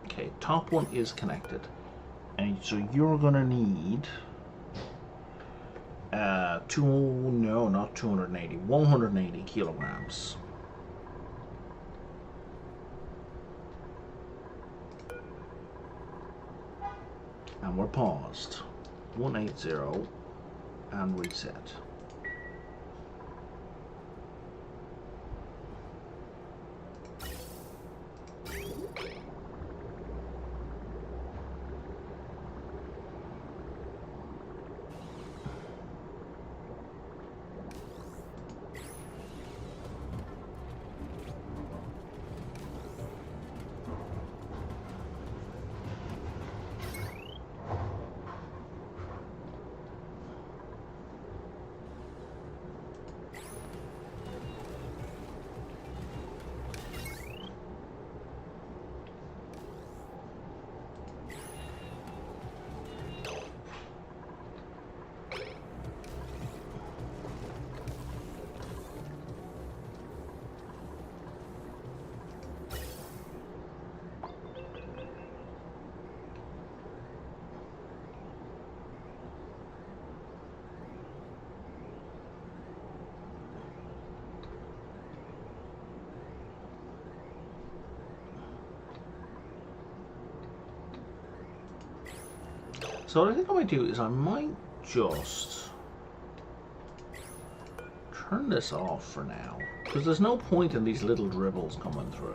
Okay, top one is connected. And so you're gonna need no, not 280, 180 kilograms. And we're paused. 180 and reset. So what I think I might do is I might just turn this off for now, because there's no point in these little dribbles coming through.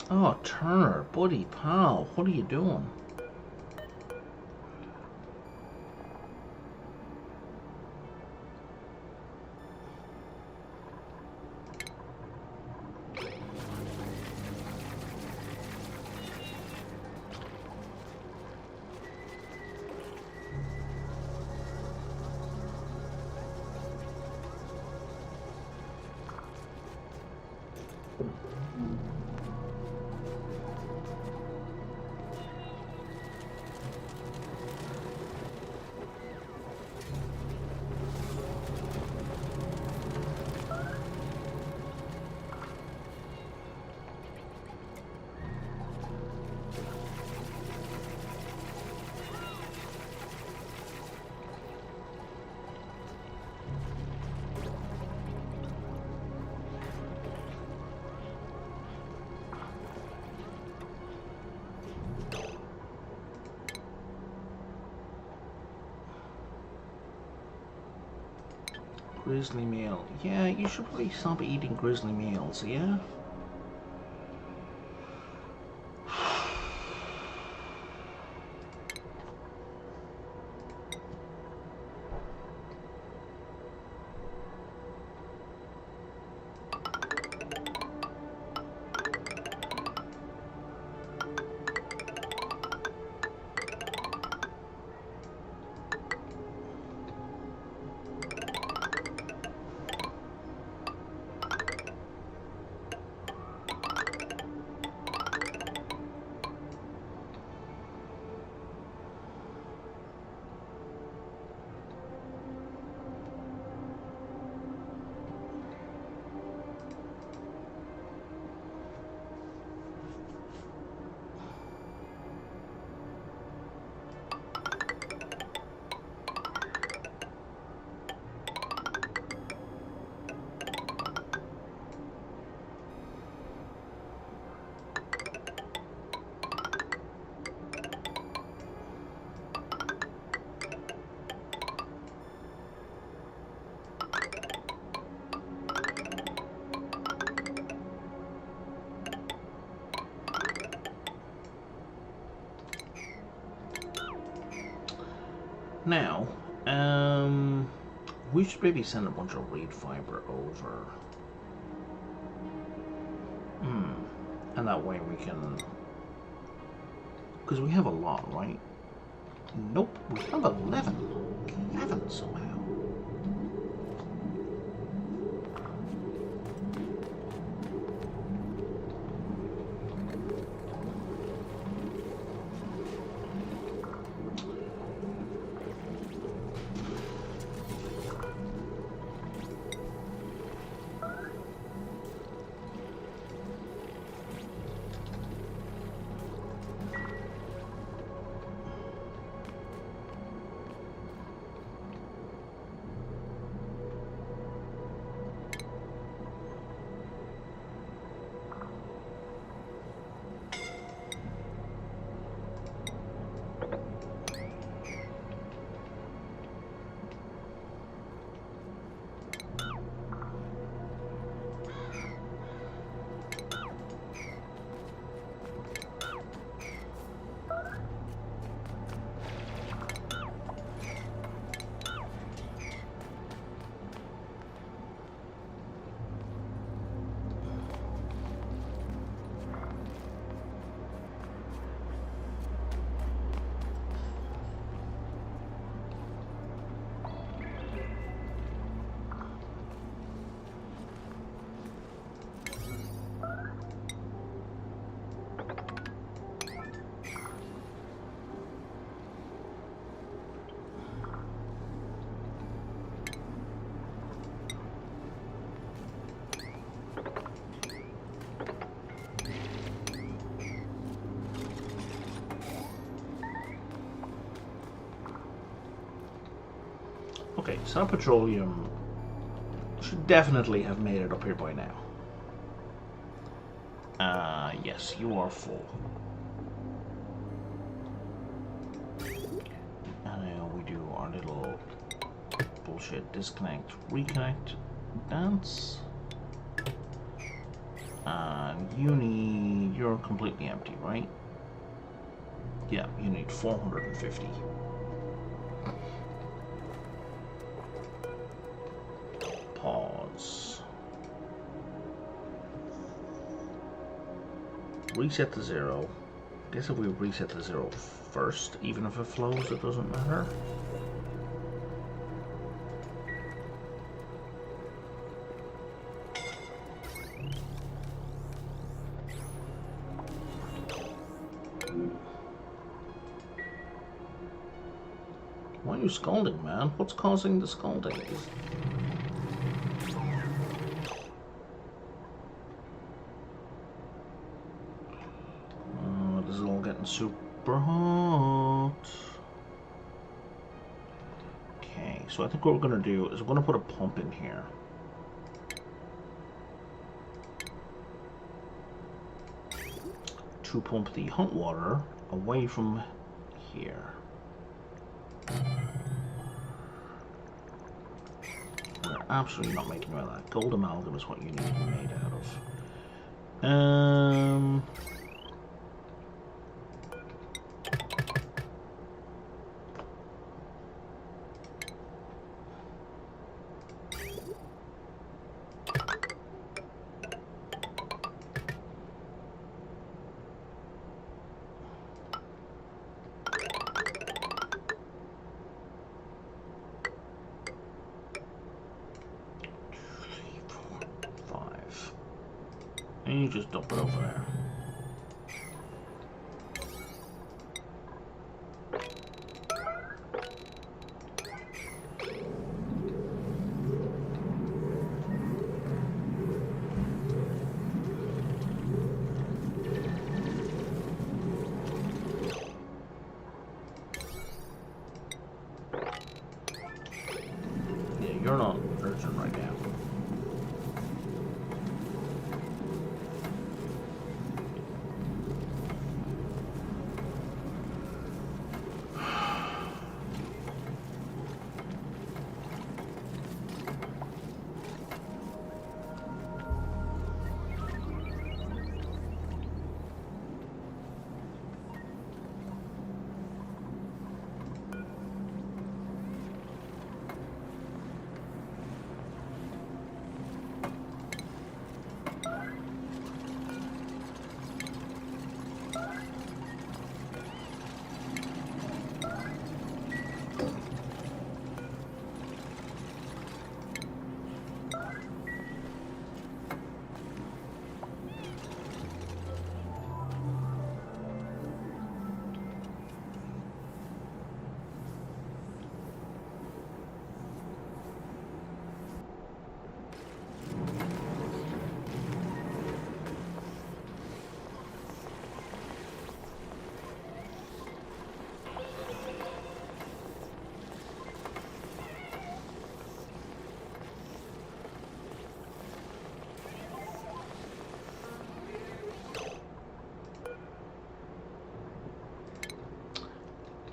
Oh, Turner, buddy, pal, what are you doing? Grizzly meal. Yeah, you should probably stop eating grizzly meals, yeah? Now, we should maybe send a bunch of reed fiber over. And that way we can... Because we have a lot, right? Nope, we have 11. 11 somehow. Okay, some petroleum should definitely have made it up here by now. Yes, you are full. And now we do our little bullshit disconnect, reconnect, dance. And you're completely empty, right? Yeah, you need 450. Pause. Reset to 0. I guess if we reset to 0 first, even if it flows, it doesn't matter. Why are you scalding, man? What's causing the scalding? This is all getting super hot. Okay, so I think what we're going to do is we're going to put a pump in here. To pump the hot water away from here. We're absolutely not making out of that. Gold amalgam is what you need to be made out of. 5. And you just dump it over there. You're not urgent right now.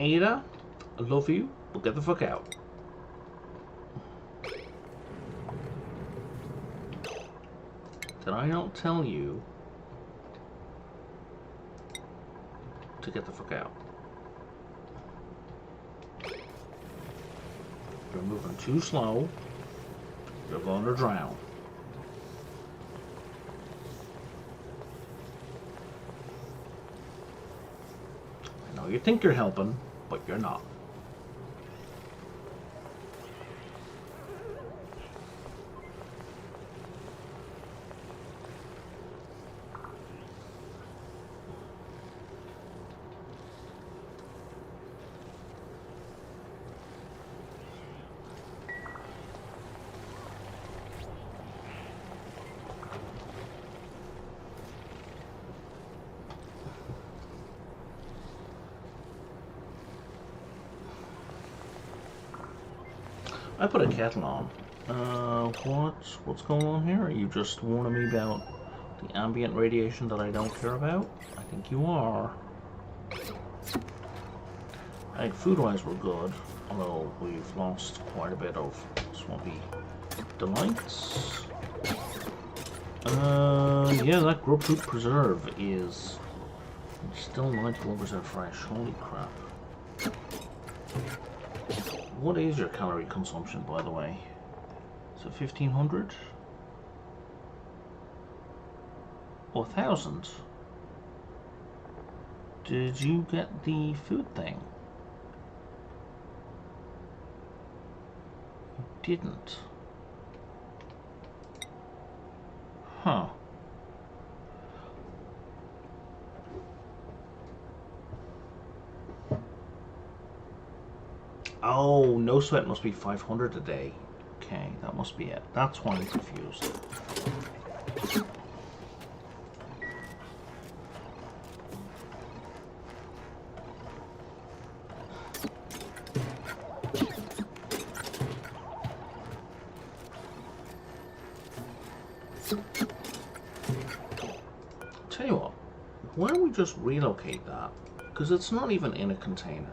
Ada, I love you, but get the fuck out. Did I not tell you to get the fuck out? You're moving too slow. You're going to drown. I know you think you're helping, but you're not. I put a kettle on. What's going on here? Are you just warning me about the ambient radiation that I don't care about? I think you are. Right, food-wise we're good, although we've lost quite a bit of swampy delights. Yeah, that grubfruit preserve is still 91% fresh. Holy crap. What is your calorie consumption, by the way? Is it 1500? Or 1000? Did you get the food thing? You didn't. Huh. Oh, no sweat must be 500 a day. Okay, that must be it. That's why I'm confused. Tell you what, why don't we just relocate that? Because it's not even in a container.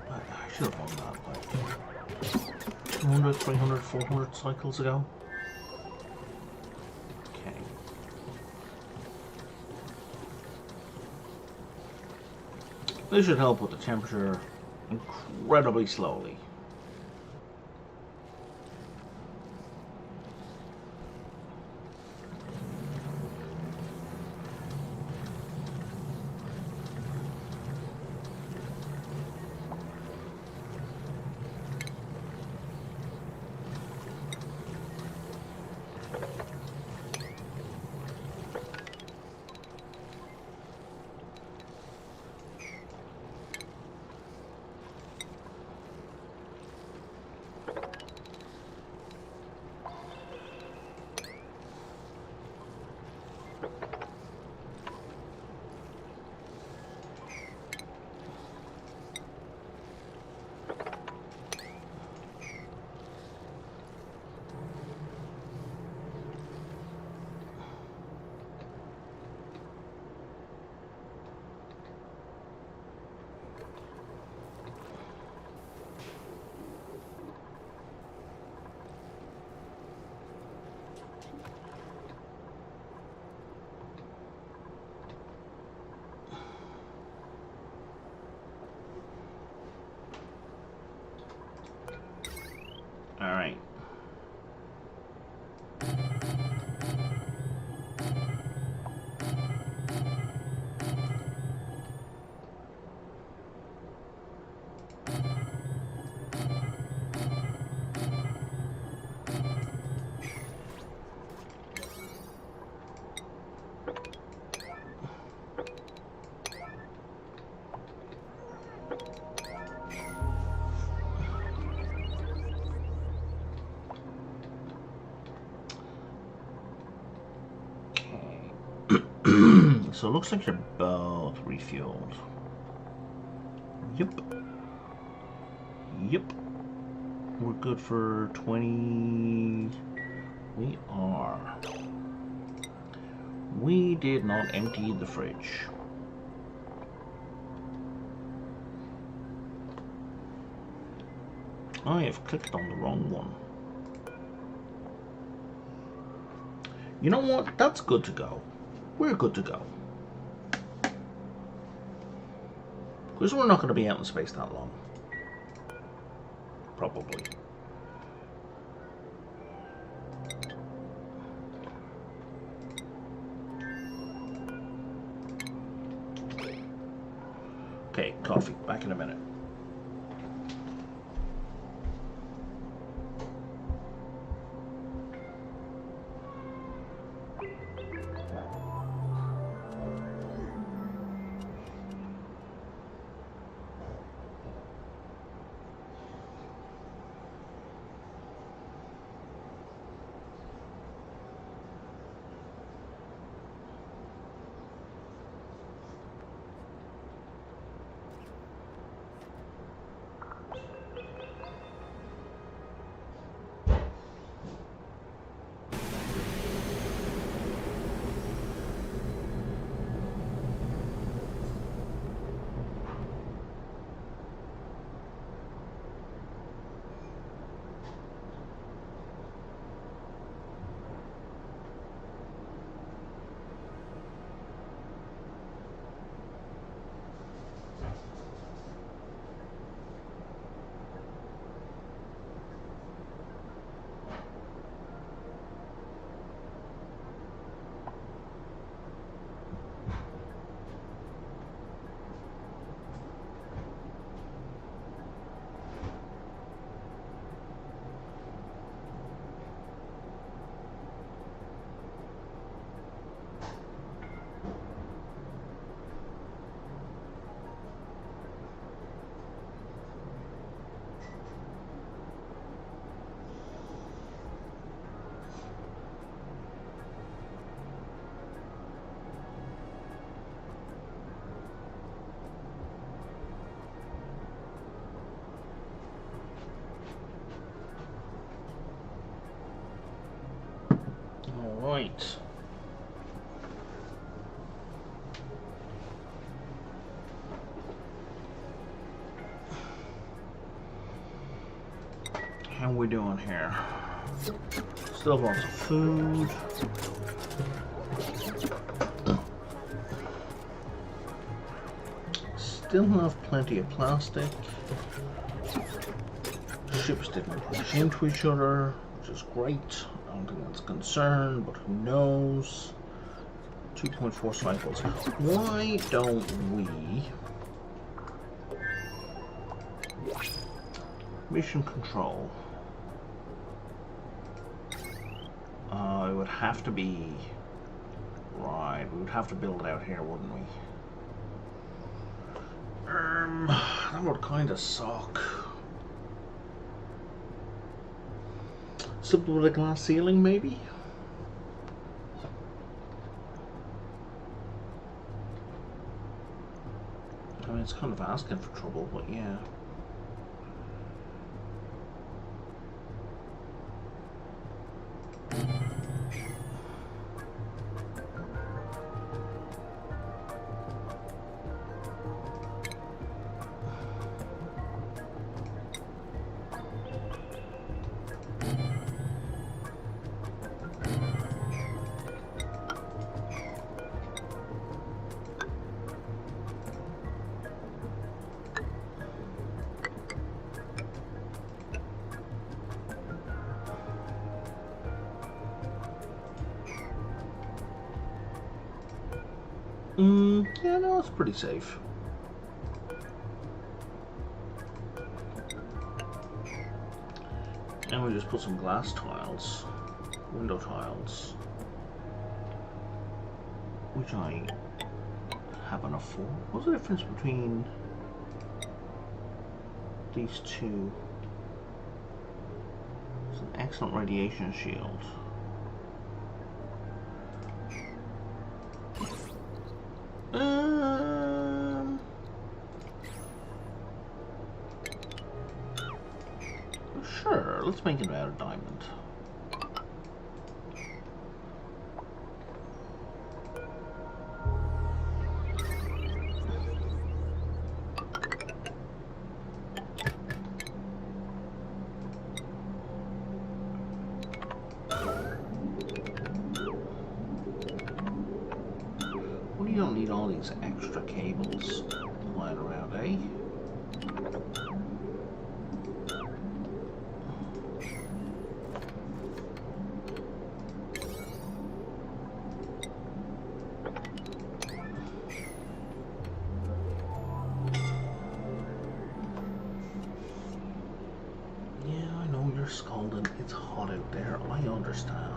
I should have won that like 200, 300, 400 cycles ago. Okay. This should help with the temperature incredibly slowly. All right. so it looks like they're both refueled. Yep. Yep. We're good for 20. We are. We did not empty the fridge. I have clicked on the wrong one. You know what? That's good to go. We're good to go. Because we're not going to be out in space that long. Probably. Okay, coffee. Back in a minute. Right. How we doing here? Still have lots of food. Still have plenty of plastic. Ships didn't crash into each other, which is great. I don't think that's a concern, but who knows? 2.4 cycles. Why don't we... Mission control. It would have to be... Right, we would have to build it out here, wouldn't we? That would kind of suck. Simple with a glass ceiling, maybe? I mean, it's kind of asking for trouble, but yeah. Yeah, no, it's pretty safe. And we just put some glass tiles, window tiles, which I have enough for. What's the difference between these two? It's an excellent radiation shield. Sure, let's make it out of diamond. Well, you don't need all these extra cables lying around, eh? You're scalding. It's hot out there. I understand.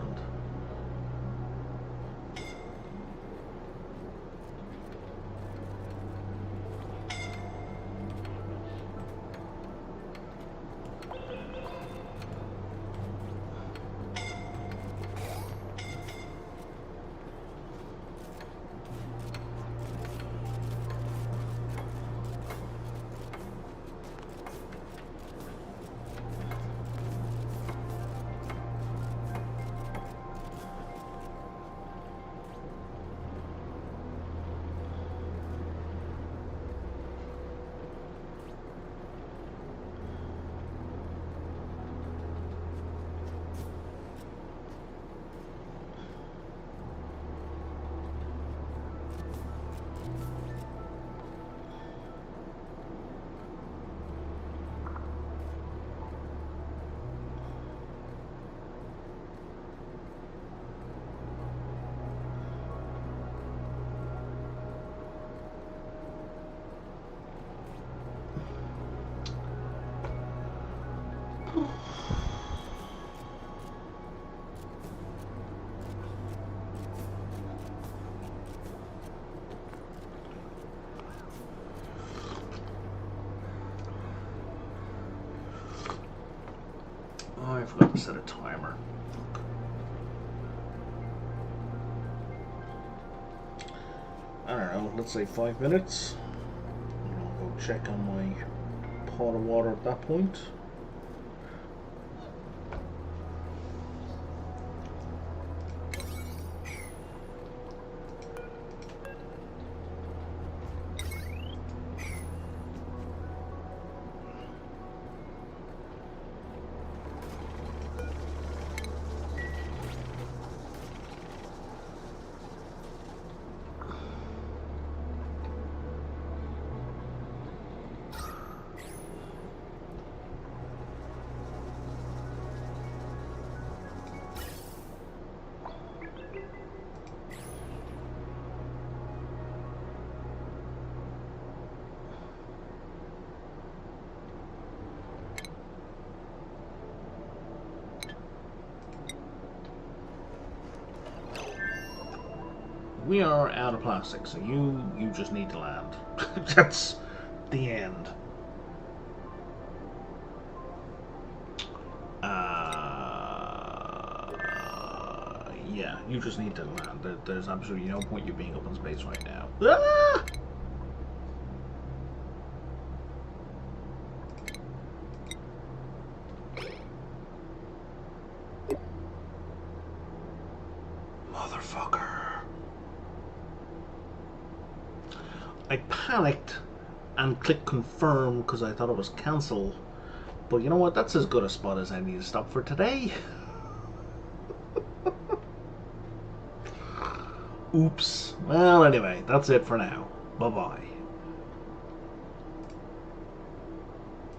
Oh, I forgot to set a timer. I don't know, let's say 5 minutes. I'll go check on my pot of water at that point. We are out of plastic, so you just need to land. That's the end. Yeah, you just need to land. There's absolutely no point you being up in space right now. Ah! Motherfucker. I panicked and clicked confirm because I thought it was cancel. But you know what? That's as good a spot as I need to stop for today. Oops. Well, anyway, that's it for now. Bye-bye.